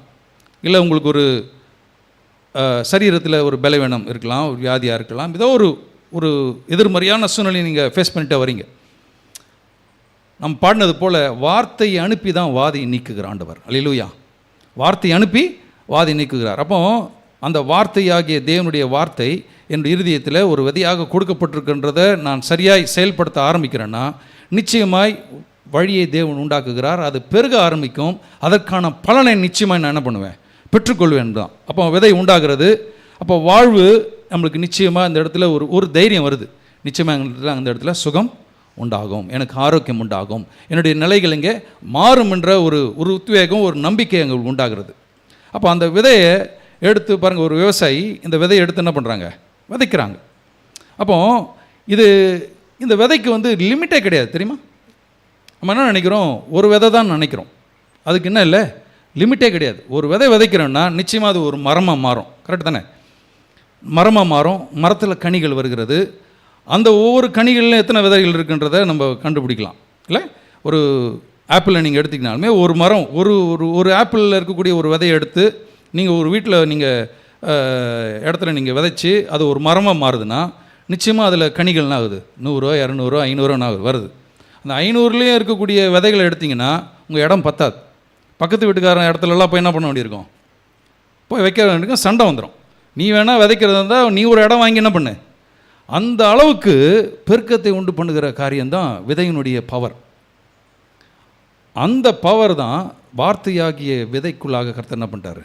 இல்லை உங்களுக்கு ஒரு சரீரத்தில் ஒரு பலவீனம் இருக்கலாம், ஒரு வியாதியாக இருக்கலாம், ஏதோ ஒரு எதிர்மறையான சூழ்நிலையை நீங்கள் ஃபேஸ் பண்ணிட்டு வரீங்க. நம்ம பாடினது போல் வார்த்தையை அனுப்பி தான் வாதியை நீக்குகிற ஆண்டவர். அல்லேலூயா. வார்த்தையை அனுப்பி வாதி நீக்குகிறார். அப்போ அந்த வார்த்தையாகிய தேவனுடைய வார்த்தை என் இருதயத்தில் ஒரு விதையாக கொடுக்கப்பட்டிருக்கின்றதை நான் சரியாய் செயல்படுத்த ஆரம்பிக்கிறேன்னா நிச்சயமாய் வழியை தேவன் உண்டாக்குகிறார், அது பெருக ஆரம்பிக்கும், அதற்கான பலனை நிச்சயமாக நான் என்ன பண்ணுவேன், பெற்றுக்கொள்வேன் தான். அப்போ விதை உண்டாகிறது. அப்போ வாழ்வு நம்மளுக்கு நிச்சயமாக இந்த இடத்துல ஒரு தைரியம் வருது, நிச்சயமாக அந்த இடத்துல சுகம் உண்டாகும், எனக்கு ஆரோக்கியம் உண்டாகும், என்னுடைய நிலைகள் இங்கே மாறும் என்ற ஒரு உத்வேகம், ஒரு நம்பிக்கை எங்களுக்கு உண்டாகிறது. அப்போ அந்த விதையை எடுத்து பாருங்கள், ஒரு விவசாயி இந்த விதையை எடுத்து என்ன பண்ணுறாங்க, விதைக்கிறாங்க. அப்போ இந்த விதைக்கு லிமிட்டே கிடையாது, தெரியுமா? நம்ம என்ன நினைக்கிறோம், ஒரு விதை தான் நினைக்கிறோம், அதுக்கு என்ன இல்லை, லிமிட்டே கிடையாது. ஒரு விதை விதைக்கிறோன்னா நிச்சயமாக அது ஒரு மரமாக மாறும். கரெக்ட் தானே? மரமாக மாறும், மரத்தில் கனிகள் வருகிறது. அந்த ஒவ்வொரு கனிகளிலும் எத்தனை விதைகள் இருக்குன்றதை நம்ம கண்டுபிடிக்கலாம். இல்லை, ஒரு ஆப்பிளை நீங்கள் எடுத்திங்கனாலுமே ஒரு மரம், ஒரு ஆப்பிளில் இருக்கக்கூடிய ஒரு விதையை எடுத்து நீங்கள் ஒரு வீட்டில் நீங்கள் இடத்துல நீங்கள் விதைச்சி அது ஒரு மரமாக மாறுதுன்னா நிச்சயமாக அதில் கனிகள்னா ஆகுது 100, 200, 500 வருது. அந்த 500லேயும் இருக்கக்கூடிய விதைகளை எடுத்திங்கன்னா உங்கள் இடம் பத்தாது. பக்கத்து வீட்டுக்காரன் இடத்துலலாம் போய் என்ன பண்ண வேண்டியிருக்கும், போய் வைக்க வேண்டியிருக்கும், சண்டை வந்துடும். நீ வேணால் விதைக்கிறதா இருந்தால் நீ ஒரு இடம் வாங்கி என்ன பண்ணு. அந்த அளவுக்கு பெருக்கத்தை உண்டு பண்ணுகிற காரியம்தான் விதையினுடைய பவர். அந்த பவர் தான் வார்த்தையாகிய விதைக்குள்ளாக கர்த்தர் என்ன பண்ணிட்டார்,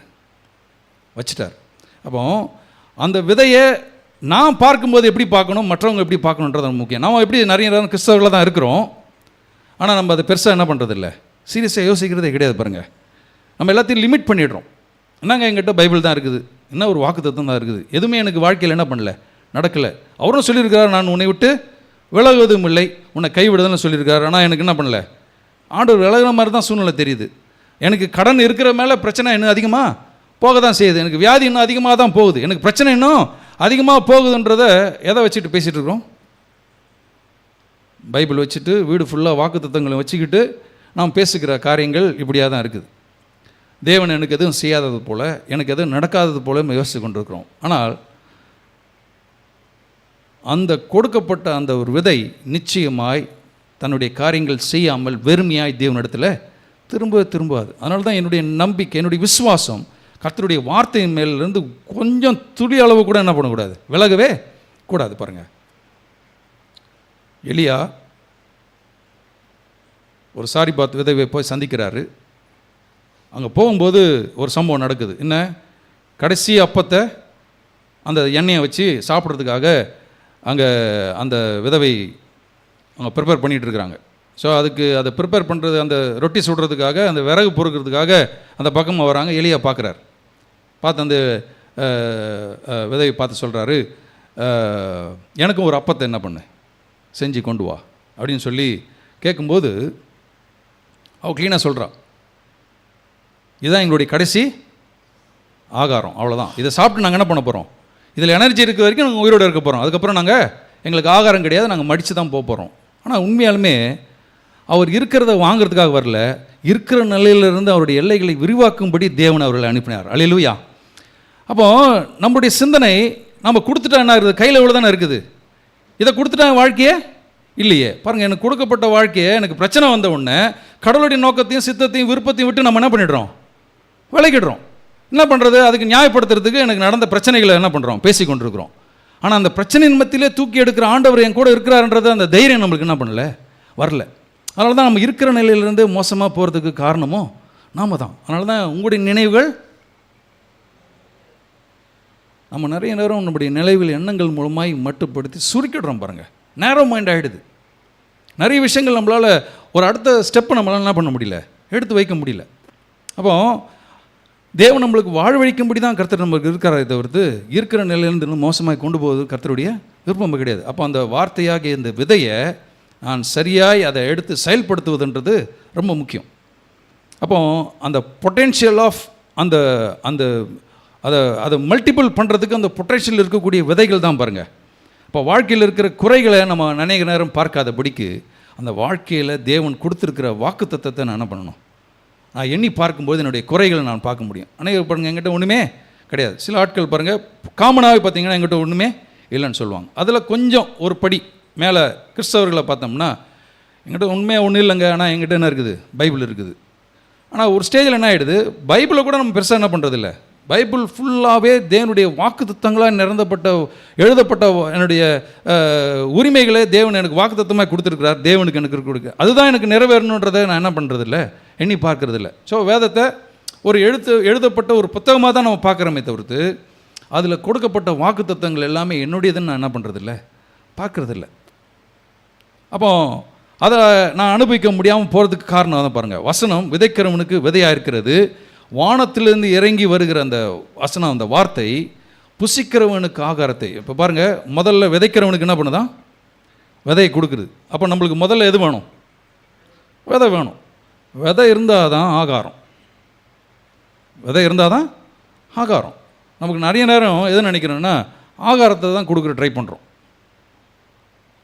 வச்சிட்டார். அப்போ அந்த விதையை நான் பார்க்கும்போது எப்படி பார்க்கணும், மற்றவங்க எப்படி பார்க்கணுன்றது முக்கியம். நம்ம எப்படி நிறைய நேரம் கிறிஸ்தவர்களாக தான் இருக்கிறோம், ஆனால் நம்ம அதை பெருசாக என்ன பண்ணுறதில்ல, சீரியஸாக யோசிக்கிறதே கிடையாது. பாருங்கள், நம்ம எல்லாத்தையும் லிமிட் பண்ணிடுறோம். என்னங்க எங்கிட்ட பைபிள் தான் இருக்குது, என்ன ஒரு வாக்குத்தத்தம் தான் இருக்குது, எதுவுமே எனக்கு வாழ்க்கையில் என்ன பண்ணல, நடக்கலை. அவரும் சொல்லியிருக்காரு, நான் உன்னை விட்டு விலகுவதும் இல்லை, உன்னை கைவிடுதல்னு சொல்லியிருக்காரு. ஆனால் எனக்கு என்ன பண்ணல, ஆண்டவர் விலகிற மாதிரி தான் சூழ்நிலை தெரியுது. எனக்கு கடன் இருக்கிற மேலே பிரச்சனை இன்னும் அதிகமாக போக தான் செய்யுது, எனக்கு வியாதி இன்னும் அதிகமாக தான் போகுது, எனக்கு பிரச்சனை இன்னும் அதிகமாக போகுதுன்றதை எதை வச்சுட்டு பேசிகிட்டு இருக்கிறோம்? பைபிள் வச்சுட்டு வீடு ஃபுல்லாக வாக்குத்தத்தங்களை வச்சுக்கிட்டு நாம் பேசுகிற காரியங்கள் இப்படியாக தான் இருக்குது. தேவன் எனக்கு எதுவும் செய்யாதது போல், எனக்கு எதுவும் நடக்காதது போல யோசித்து கொண்டிருக்கிறோம். ஆனால் அந்த கொடுக்கப்பட்ட அந்த ஒரு விதை நிச்சயமாய் தன்னுடைய காரியங்கள் செய்யாமல் வெறுமையாய் தேவனிடத்தில் திரும்பாது. அதனால தான் என்னுடைய நம்பிக்கை, என்னுடைய விசுவாசம் கர்த்தருடைய வார்த்தையின் மேலிருந்து கொஞ்சம் துளி அளவு கூட என்ன பண்ணக்கூடாது, விலகவே கூடாது. பாருங்கள், எலியா ஒரு சாரிபாத் விதவை போய் சந்திக்கிறாரு. அங்கே போகும்போது ஒரு சம்பவம் நடக்குது. என்ன, கடைசி அப்பத்தை அந்த எண்ணெயை வச்சு சாப்பிட்றதுக்காக அங்கே அந்த விதவை அவங்க ப்ரிப்பேர் பண்ணிகிட்ருக்குறாங்க. ஸோ அதுக்கு அதை ப்ரிப்பேர் பண்ணுறது, அந்த ரொட்டி சுடுறதுக்காக, அந்த விறகு பொறுக்கிறதுக்காக அந்த பக்கமாக வராங்க. எலியா பார்க்குறாரு. பார்த்து அந்த விதவை பார்த்து சொல்கிறாரு, எனக்கும் ஒரு அப்பத்தை என்ன பண்ணு, செஞ்சு கொண்டு வா அப்படின்னு சொல்லி கேட்கும்போது அவள் க்ளீனாக சொல்கிறா, இதுதான் எங்களுடைய கடைசி ஆகாரம், அவ்வளோதான், இதை சாப்பிட்டு நாங்கள் என்ன பண்ண போகிறோம், இதில் எனர்ஜி இருக்க வரைக்கும் நாங்கள் உயிரோடு இருக்க போகிறோம், அதுக்கப்புறம் நாங்கள் எங்களுக்கு ஆகாரம் கிடையாது, நாங்கள் மடித்து தான் போக போகிறோம். ஆனால் உண்மையாலுமே அவர் இருக்கிறத வாங்கிறதுக்காக வரல, இருக்கிற நிலையிலிருந்து அவருடைய எல்லைகளை விரிவாக்கும்படி தேவன் அவர்களை அனுப்பினார். அல்லேலூயா. அப்போது நம்முடைய சிந்தனை நம்ம கொடுத்துட்டா என்ன இருக்குது, கையில் எவ்வளோ தானே இருக்குது, இதை கொடுத்துட்டா வாழ்க்கையே இல்லையே. பாருங்கள், எனக்கு கொடுக்கப்பட்ட வாழ்க்கையை எனக்கு பிரச்சனை வந்த உடனே கடவுளுடைய நோக்கத்தையும் சித்தத்தையும் விருப்பத்தையும் விட்டு நம்ம என்ன பண்ணிடுறோம், விலகிடுறோம். என்ன பண்ணுறது, அதுக்கு நியாயப்படுத்துறதுக்கு எனக்கு நடந்த பிரச்சனைகளை என்ன பண்ணுறோம், பேசி கொண்டிருக்கிறோம். ஆனால் அந்த பிரச்சனையின் மத்தியிலே தூக்கி எடுக்கிற ஆண்டவர் என் கூட இருக்கிறாருன்றது அந்த தைரியம் நம்மளுக்கு என்ன பண்ணல, வரல. அதனால தான் நம்ம இருக்கிற நிலையிலேருந்து மோசமாக போகிறதுக்கு காரணமும் நாம தான். அதனால தான் உங்களுடைய நினைவுகள், நம்ம நிறைய நேரம் நம்முடைய நினைவுகள் எண்ணங்கள் மூலமாய் மட்டுப்படுத்தி சுருக்கிடுறோம். பாருங்கள், நேரோ மைண்ட் ஆகிடுது. நிறைய விஷயங்கள் நம்மளால் ஒரு அடுத்த ஸ்டெப்பை நம்மளால் என்ன பண்ண முடியல, எடுத்து வைக்க முடியல. அப்போ தேவன் நம்மளுக்கு வாழ்வழிக்கும்படி தான் கர்த்தர் நம்மளுக்கு இருக்கிறாரே தவிர்த்து இருக்கிற நிலையிலிருந்து மோசமாக கொண்டு போவது கர்த்தருடைய விருப்பம் கிடையாது. அப்போ அந்த வார்த்தையாகிய இந்த விதையை நான் சரியாய் அதை எடுத்து செயல்படுத்துவதுன்றது ரொம்ப முக்கியம். அப்போ அந்த பொட்டென்ஷியல் ஆஃப் அந்த அந்த அதை மல்டிபிள் பண்ணுறதுக்கு அந்த பொட்டென்ஷியல் இருக்கக்கூடிய விதைகள் தான் பாருங்கள். இப்போ வாழ்க்கையில் இருக்கிற குறைகளை நம்ம நினைக்கிற நேரம் பார்க்காதபடிக்கு அந்த வாழ்க்கையில் தேவன் கொடுத்துருக்கிற வாக்குத்தத்தத்தை நான் என்ன பண்ணணும், நான் எண்ணி பார்க்கும்போது என்னுடைய குறைகளை நான் பார்க்க முடியும். அநேகர் பாருங்கள், எங்கிட்ட ஒன்றுமே கிடையாது. சில ஆட்கள் பாருங்கள், காமனாகவே பார்த்தீங்கன்னா எங்கிட்ட ஒன்றுமே இல்லைன்னு சொல்லுவாங்க. அதில் கொஞ்சம் ஒரு படி மேலே கிறிஸ்தவர்களை பார்த்தோம்னா எங்கிட்ட உண்மையாக ஒன்றும் இல்லைங்க, ஆனால் எங்கிட்ட என்ன இருக்குது, பைபிள் இருக்குது. ஆனால் ஒரு ஸ்டேஜில் என்ன ஆகிடுது, பைபிளை கூட நம்ம பெருசாக என்ன பண்ணுறதில்ல. பைபிள் ஃபுல்லாகவே தேவனுடைய வாக்குத்தத்தங்களாக எழுதப்பட்ட என்னுடைய உரிமைகளை தேவன் எனக்கு வாக்குத்தத்தமாக கொடுத்துருக்கிறார். தேவனுக்கு எனக்கு கொடுக்க அதுதான் எனக்கு நிறைவேறணுன்றதை நான் என்ன பண்ணுறதில்ல, எண்ணி பார்க்குறதில்ல. ஸோ வேதத்தை ஒரு எழுதப்பட்ட ஒரு புத்தகமாக தான் நம்ம பார்க்குறோமே தவிர்த்து அதில் கொடுக்கப்பட்ட வாக்குத்தத்தங்கள் எல்லாமே என்னுடையதுன்னு நான் என்ன பண்ணுறதில்ல, பார்க்குறதில்ல. அப்போ அதை நான் அனுபவிக்க முடியாமல் போகிறதுக்கு காரணம் தான் பாருங்கள், வசனம் விதைக்கிறவனுக்கு விதையாக இருக்கிறது. வானத்திலிருந்து இறங்கி வருகிற அந்த வசனம், அந்த வார்த்தை புசிக்கிறவனுக்கு ஆகாரத்தை. இப்போ பாருங்கள், முதல்ல விதைக்கிறவனுக்கு என்ன பண்ணுதான், விதையை கொடுக்குது. அப்போ நம்மளுக்கு முதல்ல எது வேணும், விதை வேணும். விதை இருந்தால் தான் ஆகாரம், விதை இருந்தால் தான் ஆகாரம். நமக்கு நிறைய நேரம் எது நினைக்கிறோன்னா ஆகாரத்தை தான் கொடுக்குற ட்ரை பண்ணுறோம்.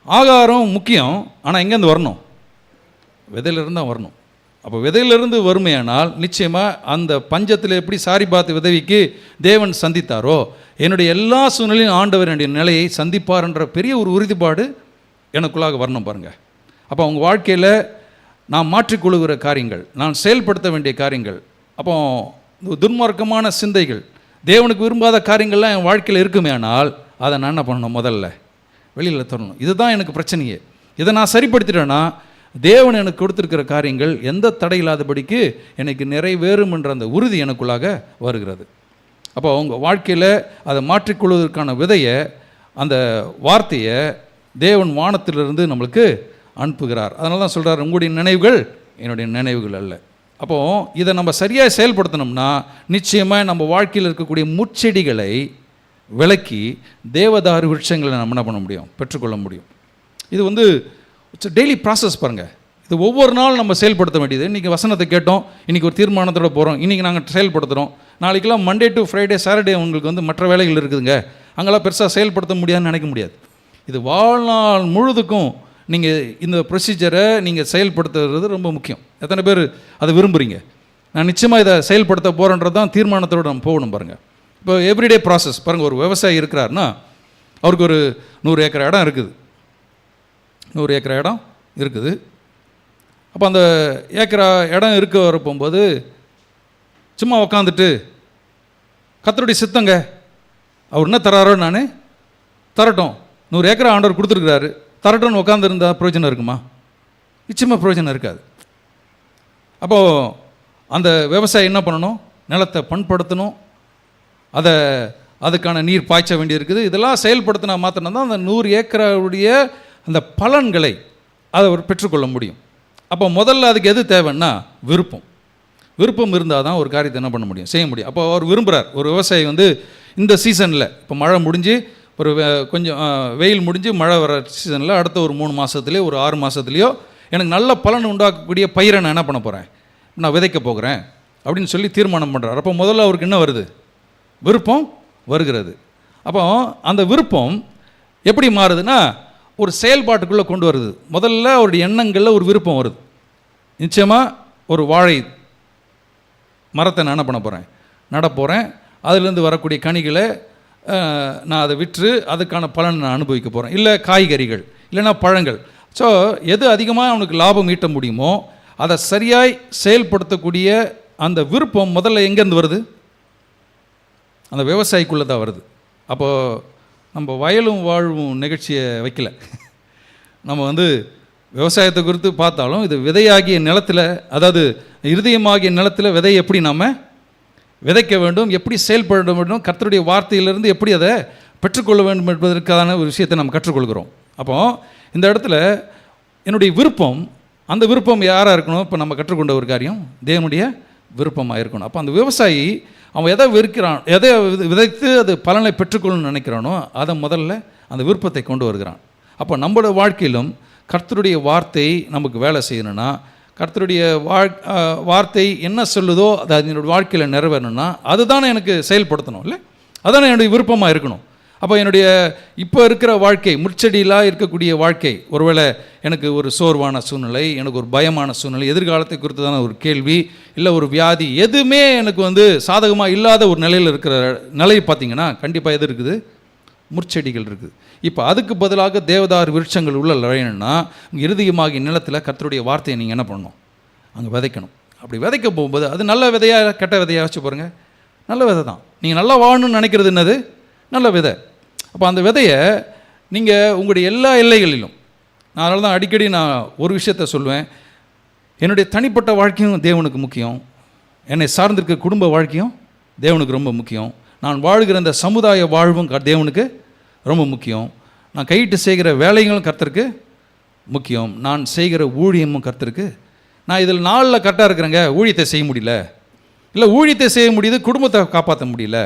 ஆகாரம் முக்கியம், ஆனால் எங்கேருந்து வரணும், விதையிலிருந்து தான் வரணும். அப்போ விதையிலிருந்து வறுமையானால் நிச்சயமாக அந்த பஞ்சத்தில் எப்படி சாரி பார்த்து விதவிக்கு தேவன் சந்தித்தாரோ என்னுடைய எல்லா சூழ்நிலையும் ஆண்டவர் என்னுடைய நிலையை சந்திப்பார் என்ற பெரிய ஒரு உறுதிப்பாடு எனக்குள்ளாக வரணும். பாருங்கள், அப்போ அவங்க வாழ்க்கையில் நான் மாற்றிக்கொள்ளுகிற காரியங்கள், நான் செயல்படுத்த வேண்டிய காரியங்கள், அப்போ துன்மார்க்கமான சிந்தைகள், தேவனுக்கு விரும்பாத காரியங்கள்லாம் என் வாழ்க்கையில் இருக்குமே, ஆனால் அதை நான் என்ன பண்ணணும், முதல்ல வெளியில் தரணும். இதுதான் எனக்கு பிரச்சனையே. இதை நான் சரிப்படுத்திட்டேன்னா தேவன் எனக்கு கொடுத்துருக்கிற காரியங்கள் எந்த தடை இல்லாதபடிக்கு எனக்கு நிறைவேறும் என்ற அந்த உறுதி எனக்குள்ளாக வருகிறது. அப்போ அவங்க வாழ்க்கையில் அதை மாற்றிக்கொள்வதற்கான விதையை, அந்த வார்த்தையை தேவன் வானத்திலிருந்து நம்மளுக்கு அனுப்புகிறார். அதனால தான் சொல்கிறார், உங்களுடைய நினைவுகள் என்னுடைய நினைவுகள் அல்ல. அப்போது இதை நம்ம சரியாக செயல்படுத்தினோம்னா நிச்சயமாக நம்ம வாழ்க்கையில் இருக்கக்கூடிய முச்செடிகளை விலக்கி தேவதாரு விருட்சங்களை நம்ம என்ன பண்ண முடியும், பெற்றுக்கொள்ள முடியும். இது டெய்லி ப்ராசஸ் பாருங்கள். இது ஒவ்வொரு நாள் நம்ம செயல்படுத்த வேண்டியது. இன்றைக்கி வசனத்தை கேட்டோம், இன்றைக்கி ஒரு தீர்மானத்தோடு போகிறோம், இன்றைக்கி நாங்கள் செயல்படுத்துகிறோம். நாளைக்கெல்லாம் மண்டே டு ஃப்ரைடே சாட்டர்டே உங்களுக்கு மற்ற வேலைகள் இருக்குதுங்க, அங்கெல்லாம் பெருசாக செயல்படுத்த முடியாதுன்னு நினைக்க முடியாது. இது வாழ்நாள் முழுதுக்கும் நீங்கள் இந்த ப்ரொசீஜரை நீங்கள் செயல்படுத்துறது ரொம்ப முக்கியம். எத்தனை பேர் அதை விரும்புகிறீங்க? நான் நிச்சயமாக இதை செயல்படுத்த போகிறேன்றது தான் தீர்மானத்தோடு நம்ம போகணும். பாருங்கள், இப்போ எவ்ரிடே ப்ராசஸ் பாருங்கள். ஒரு விவசாயி இருக்கிறாருன்னா அவருக்கு ஒரு 100 ஏக்கர் இடம் இருக்குது. 100 ஏக்கர் இடம் இருக்குது. அப்போ அந்த ஏக்கரா இடம் இருக்க வர போகும்போது சும்மா உக்காந்துட்டு கர்த்தருடைய சித்தங்க, அவர் என்ன தராரோ நான் தரட்டும், 100 ஏக்கரா ஆண்டவர் கொடுத்துருக்குறாரு, தரட்டும்னு உட்காந்துருந்தா பிரயோஜனம் இருக்குமா? நிச்சயமாக பிரயோஜனம் இருக்காது. அப்போது அந்த விவசாயி என்ன பண்ணணும், நிலத்தை பண்படுத்தணும், அதுக்கான நீர் பாய்ச்ச வேண்டி இருக்குது. இதெல்லாம் செயல்படுத்தினா மாத்திரம் தான் அந்த 100 ஏக்கருடைய அந்த பலன்களை அதை அவர் பெற்றுக்கொள்ள முடியும். அப்போ முதல்ல அதுக்கு எது தேவைன்னா விருப்பம் இருந்தால் தான் ஒரு காரியத்தை என்ன பண்ண முடியும், செய்ய முடியும். அப்போ அவர் விரும்புகிறார். ஒரு விவசாயி இந்த சீசனில் இப்போ மழை முடிஞ்சு ஒரு கொஞ்சம் வெயில் முடிஞ்சு மழை வர சீசனில் அடுத்த ஒரு 3 மாதத்துலேயோ ஒரு 6 மாதத்துலேயோ எனக்கு நல்ல பலன் உண்டாக்கக்கூடிய பயிரை நான் என்ன பண்ண போகிறேன், நான் விதைக்க போகிறேன் அப்படின்னு சொல்லி தீர்மானம் பண்ணுறார். அப்போ முதல்ல அவருக்கு என்ன வருது, விருப்பம் வருகிறது. அப்போ அந்த விருப்பம் எப்படி மாறுதுன்னா ஒரு செயல்பாட்டுக்குள்ளே கொண்டு வருது. முதல்ல அவருடைய எண்ணங்களில் ஒரு விருப்பம் வருது. நிச்சயமாக ஒரு வாழை மரத்தை நான் என்ன பண்ண போகிறேன், நட போகிறேன், அதுலேருந்து வரக்கூடிய கனிகளை நான் அதை விற்று அதுக்கான பலன் நான் அனுபவிக்க போகிறேன். இல்லை காய்கறிகள், இல்லைன்னா பழங்கள். ஸோ எது அதிகமாக அவனுக்கு லாபம் ஈட்ட முடியுமோ அதை சரியாய் செயல்படுத்தக்கூடிய அந்த விருப்பம் முதல்ல எங்கேருந்து வருது? அந்த விவசாயிக்குள்ளே தான் வருது. அப்போது நம்ம வயலும் வாழ்வும் நிகழ்ச்சியை வைக்கல. நம்ம விவசாயத்தை குறித்து பார்த்தாலும் இது விதையாகிய நிலத்தில், அதாவது இருதயமாகிய நிலத்தில் விதையை எப்படி நாம் விதைக்க வேண்டும், எப்படி செயல்பட வேண்டும், கர்த்தருடைய வார்த்தையிலிருந்து எப்படி அதை பெற்றுக்கொள்ள வேண்டும் என்பதற்கான ஒரு விஷயத்தை நம்ம கற்றுக்கொள்கிறோம். அப்போது இந்த இடத்துல என்னுடைய விருப்பம், அந்த விருப்பம் யாராக இருக்கணும்? இப்போ நம்ம கற்றுக்கொண்ட ஒரு காரியம் தேவனுடைய விருப்பமாக இருக்கணும். அப்போ அந்த விவசாயி அவன் எதை விற்கிறான், எதை விதைத்து அது பலனை பெற்றுக்கொள்ளணும்னு நினைக்கிறானோ அதை முதல்ல அந்த விருப்பத்தை கொண்டு வருகிறான். அப்போ நம்மளோட வாழ்க்கையிலும் கர்த்தருடைய வார்த்தை நமக்கு வேலை செய்யணும்னா, கர்த்தருடைய வார்த்தை என்ன சொல்லுதோ அது என்னோடய வாழ்க்கையில் நிறைவேறணும்னா அதுதானே எனக்கு செயல்படுத்தணும், இல்லை? அதுதானே என்னுடைய விருப்பமாக இருக்கணும். அப்போ என்னுடைய இப்போ இருக்கிற வாழ்க்கை, முற்செடியிலாக இருக்கக்கூடிய வாழ்க்கை, ஒருவேளை எனக்கு ஒரு சோர்வான சூழ்நிலை, எனக்கு ஒரு பயமான சூழ்நிலை, எதிர்காலத்தை குறித்ததான ஒரு கேள்வி, இல்லை ஒரு வியாதி, எதுவுமே எனக்கு சாதகமாக இல்லாத ஒரு நிலையில் இருக்கிற நிலை பார்த்திங்கன்னா கண்டிப்பாக எது இருக்குது? முற்செடிகள் இருக்குது. இப்போ அதுக்கு பதிலாக தேவதார் விருட்சங்கள் உள்ள நுழையணும்னா இருதயமாகிய நிலத்தில் கர்த்தருடைய வார்த்தையை நீங்கள் என்ன பண்ணணும்? அங்கே விதைக்கணும். அப்படி விதைக்க போகும்போது அது நல்ல விதையாக கெட்ட விதையாக வச்சு பாருங்கள், நல்ல விதை தான். நீங்கள் நல்லா வாழணும்னு நினைக்கிறது என்னது? நல்ல விதை. அப்போ அந்த விதையை நீங்கள் உங்களுடைய எல்லா எல்லைகளிலும், நான் அதனால தான் அடிக்கடி நான் ஒரு விஷயத்த சொல்லுவேன், என்னுடைய தனிப்பட்ட வாழ்க்கையும் தேவனுக்கு முக்கியம், என்னை சார்ந்திருக்க குடும்ப வாழ்க்கையும் தேவனுக்கு ரொம்ப முக்கியம், நான் வாழ்கிற இந்த சமுதாய வாழ்வும் தேவனுக்கு ரொம்ப முக்கியம், நான் கையிட்டு செய்கிற வேலைகளும் கர்த்தருக்கு முக்கியம், நான் செய்கிற ஊழியமும் கர்த்தருக்கு. நான் இதில் 4 கரெக்டாக இருக்கிறேங்க, ஊழியத்தை செய்ய முடியல, இல்லை ஊழியத்தை செய்ய முடியுது, குடும்பத்தை காப்பாற்ற முடியல,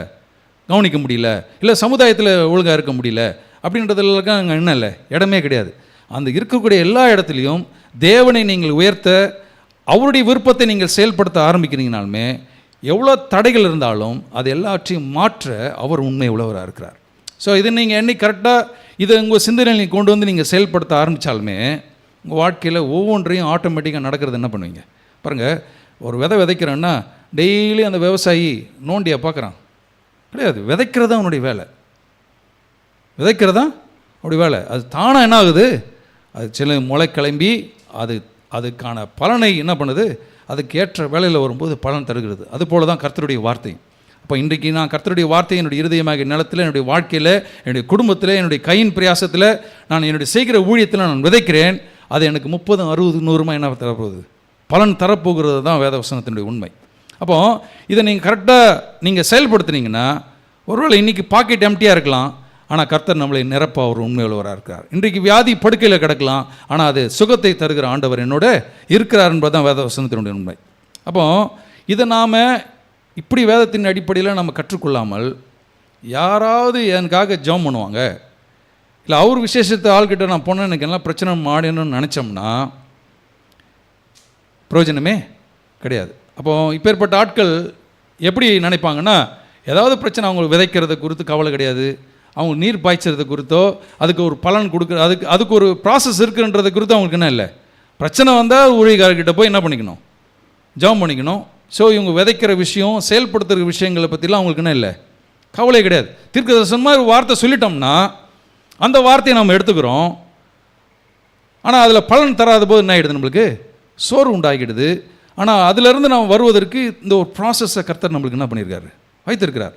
கவனிக்க முடியல, இல்லை சமுதாயத்தில் ஒழுங்காக இருக்க முடியல அப்படின்றதுலாம் அங்கே என்ன இல்லை, இடமே கிடையாது. அந்த இருக்கக்கூடிய எல்லா இடத்துலையும் தேவனை நீங்கள் உயர்த்த, அவருடைய விருப்பத்தை நீங்கள் செயல்படுத்த ஆரம்பிக்கிறீங்கனாலுமே எவ்வளோ தடைகள் இருந்தாலும் அது எல்லாவற்றையும் மாற்ற அவர் உண்மை உள்ளவராக இருக்கிறார். ஸோ இது நீங்கள் என்னைக்கு கரெக்டாக இதை உங்கள் சிந்தனையில் நீங்கள் கொண்டு வந்து நீங்கள் செயல்படுத்த ஆரம்பித்தாலுமே உங்கள் வாழ்க்கையில் ஒவ்வொன்றையும் ஆட்டோமேட்டிக்காக நடக்கிறது என்ன பண்ணுவீங்க பாருங்கள். ஒரு விதை விதைக்கிறேன்னா டெய்லி அந்த விவசாயி நோண்டியாக பார்க்குறான் கிடையாது, விதைக்கிறது தான் அவனுடைய வேலை, விதைக்கிறது தான் அவனுடைய வேலை. அது தானாக என்ன ஆகுது, அது சில முளை கிளம்பி அதுக்கான பலனை என்ன பண்ணுது, அதுக்கு ஏற்ற வேலையில் வரும்போது பலன் தருகிறது. அதுபோல் தான் கர்த்தருடைய வார்த்தை. அப்போ இன்றைக்கி நான் கர்த்தருடைய வார்த்தையை என்னுடைய இருதயமாக நிலத்தில், என்னுடைய வாழ்க்கையில், என்னுடைய குடும்பத்தில், என்னுடைய கையின் பிரயாசத்தில், நான் என்னுடைய செய்கிற ஊழியத்தில் நான் விதைக்கிறேன். அது எனக்கு 30, 60, 100 என்ன தரப்போகுது, பலன் தரப்போகிறது தான் வேதவசனத்தினுடைய உண்மை. அப்போது இதை நீங்கள் கரெக்டாக நீங்கள் செயல்படுத்துனீங்கன்னா ஒருவேளை இன்றைக்கி பாக்கெட் எம்டியாக இருக்கலாம், ஆனால் கர்த்தர் நம்மளை நிரப்ப அவர் உண்மையுள்ளவராக இருக்கிறார். இன்றைக்கு வியாதி படுக்கையில் கிடக்கலாம், ஆனால் அது சுகத்தை தருகிற ஆண்டவர் என்னோட இருக்கிறார் என்பது தான் வேதவசனத்தினுடைய உண்மை. அப்போது இதை நாம் இப்படி வேதத்தின் அடிப்படையில் நம்ம கற்றுக்கொள்ளாமல் யாராவது எனக்காக ஜெபம் பண்ணுவாங்க, இல்லை அவர் விசேஷத்தை ஆள்கிட்ட நான் போனேன் எனக்கு எல்லாம் பிரச்சனை மாடணும்னு நினச்சோம்னா பிரயோஜனமே கிடையாது. அப்போது இப்பேற்பட்ட ஆட்கள் எப்படி நினைப்பாங்கன்னா, ஏதாவது பிரச்சனை அவங்களுக்கு விதைக்கிறத குறித்து கவலை கிடையாது, அவங்க நீர் பாய்ச்சறதை குறித்தோ அதுக்கு ஒரு பலன் கொடுக்குற அதுக்கு ஒரு ப்ராசஸ் இருக்குன்றதை குறித்து அவங்களுக்கு என்ன இல்லை. பிரச்சனை வந்தால் ஊழியக்காரர்கிட்ட போய் என்ன பண்ணிக்கணும், ஜெபம் பண்ணிக்கணும். ஸோ இவங்க விதைக்கிற விஷயம், செயல்படுத்துகிற விஷயங்களை பற்றிலாம் அவங்களுக்கு என்ன இல்லை, கவலை கிடையாது. தீர்க்கதரிசனமாக ஒரு வார்த்தை சொல்லிட்டோம்னா அந்த வார்த்தையை நம்ம எடுத்துக்கிறோம், ஆனால் அதில் பலன் தராத போது என்ன ஆகிடுது, நம்மளுக்கு சோர்வு உண்டாகிடுது. ஆனால் அதிலிருந்து நாம் வருவதற்கு இந்த ஒரு ப்ராசஸை கர்த்தர் நம்மளுக்கு என்ன பண்ணியிருக்காரு, வைத்திருக்கிறார்.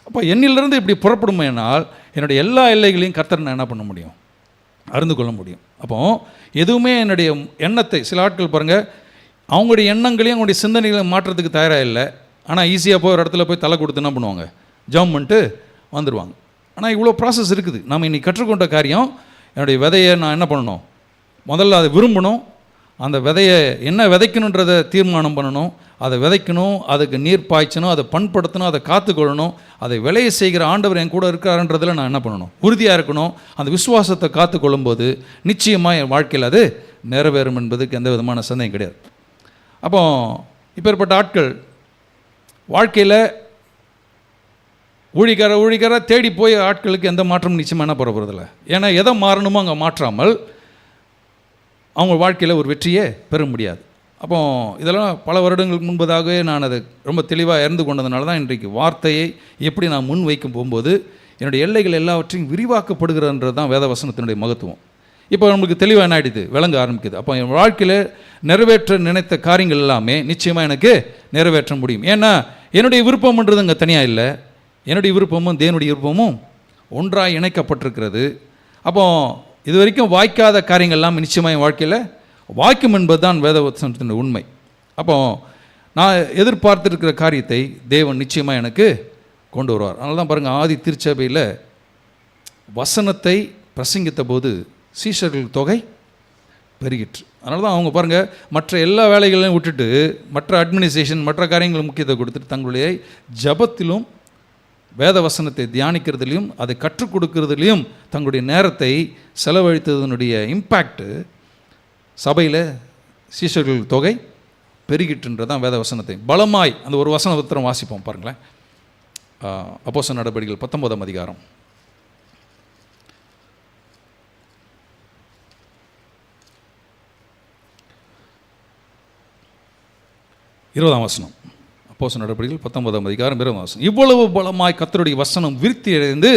அப்போ என்னிலிருந்து இப்படி புறப்படுமையினால் என்னுடைய எல்லா எல்லைகளையும் கர்த்தர் நான் என்ன பண்ண முடியும், அறிந்து கொள்ள முடியும். அப்போது எதுவுமே என்னுடைய எண்ணத்தை, சில ஆட்கள் பாருங்கள் அவங்களுடைய எண்ணங்களையும் அவங்களுடைய சிந்தனைகளையும் மாற்றத்துக்கு தயாராக இல்லை, ஆனால் ஈஸியாக போய் ஒரு இடத்துல போய் தலை கொடுத்து என்ன பண்ணுவாங்க, ஜம்ப் பண்ணிட்டு வந்துடுவாங்க. ஆனால் இவ்வளோ ப்ராசஸ் இருக்குது. நம்ம இன்றைக்கி கற்றுக்கொண்ட காரியம், என்னுடைய விதையை நான் என்ன பண்ணணும், முதல்ல அதை விரும்பணும், அந்த விதையை என்ன விதைக்கணுன்றதை தீர்மானம் பண்ணணும், அதை விதைக்கணும், அதுக்கு நீர் பாய்ச்சணும், அதை பண்படுத்தணும், அதை காத்துக்கொள்ளணும், அதை விளைய செய்கிற ஆண்டவர் என் கூட இருக்காருன்றதில் நான் என்ன பண்ணணும், உறுதியாக இருக்கணும். அந்த விசுவாசத்தை காத்துக்கொள்ளும்போது நிச்சயமாக என் வாழ்க்கையில் அது நிறைவேறும் என்பதுக்கு எந்த விதமான சந்தேகம் கிடையாது. அப்போ இப்பேற்பட்ட ஆட்கள் வாழ்க்கையில் ஊழிக்கார தேடி போய் ஆட்களுக்கு எந்த மாற்றமும் நிச்சயமாக என்ன போகிறதில்ல. ஏன்னா எதை மாறணுமோ அங்கே மாற்றாமல் அவங்க வாழ்க்கையில் ஒரு வெற்றியே பெற முடியாது. அப்போ இதெல்லாம் பல வருடங்களுக்கு முன்பதாகவே நான் அதை ரொம்ப தெளிவாக இறந்து கொண்டதுனால தான் இன்றைக்கு வார்த்தையை எப்படி நான் முன் வைக்கும் போகும்போது என்னுடைய எல்லைகள் எல்லாவற்றையும் விரிவாக்கப்படுகிறன்றது தான் வேத வசனத்தினுடைய மகத்துவம். இப்போ நமக்கு தெளிவாக என்ன ஆகிடுது, விளங்க ஆரம்பிக்குது. அப்போ என் வாழ்க்கையில் நிறைவேற்ற நினைத்த காரியங்கள் எல்லாமே நிச்சயமாக எனக்கு நிறைவேற்ற முடியும். ஏன்னா என்னுடைய விருப்பம்ன்றது அங்கே தனியாக இல்லை, என்னுடைய விருப்பமும் தேவனுடைய விருப்பமும் ஒன்றாக இணைக்கப்பட்டிருக்கிறது. அப்போ இது வரைக்கும் வாய்க்காத காரியங்கள்லாம் நிச்சயமாக என் வாழ்க்கையில் வாய்க்கும் என்பது தான் வேத வசனத்தின் உண்மை. அப்போ நான் எதிர்பார்த்துருக்கிற காரியத்தை தேவன் நிச்சயமாக எனக்கு கொண்டு வருவார். அதனால தான் பாருங்கள், ஆதி திருச்சபையில் வசனத்தை பிரசங்கித்த போது சீஷர்கள் தொகை பெருகிற்று. அதனால தான் அவங்க பாருங்கள், மற்ற எல்லா வேலைகளையும் விட்டுட்டு மற்ற அட்மினிஸ்ட்ரேஷன் மற்ற காரியங்களுக்கு முக்கியத்துவம் கொடுத்துட்டு தங்களுடைய ஜபத்திலும் வேத வசனத்தை தியானிக்கிறதுலையும் அதை கற்றுக் கொடுக்கறதுலையும் தங்களுடைய நேரத்தை செலவழித்ததனுடைய இம்பேக்டு சபையில் சீஷர்கள் தொகை பெருகிட்டுன்றதான் வேத வசனத்தை பலமாய். அந்த ஒரு வசன உத்தரம் வாசிப்போம் பாருங்களேன். அப்போஸ்தலர் நடபடிகள் 19ஆம் அதிகாரம் 20ஆம் வசனம். அப்போஸ்தலர் நடபடிகள் 19ஆம் அதிகாரம் 20ஆம் வசனம். இவ்வளவு பலமாய் கர்த்தருடைய வசனம் விருத்தி அடைந்து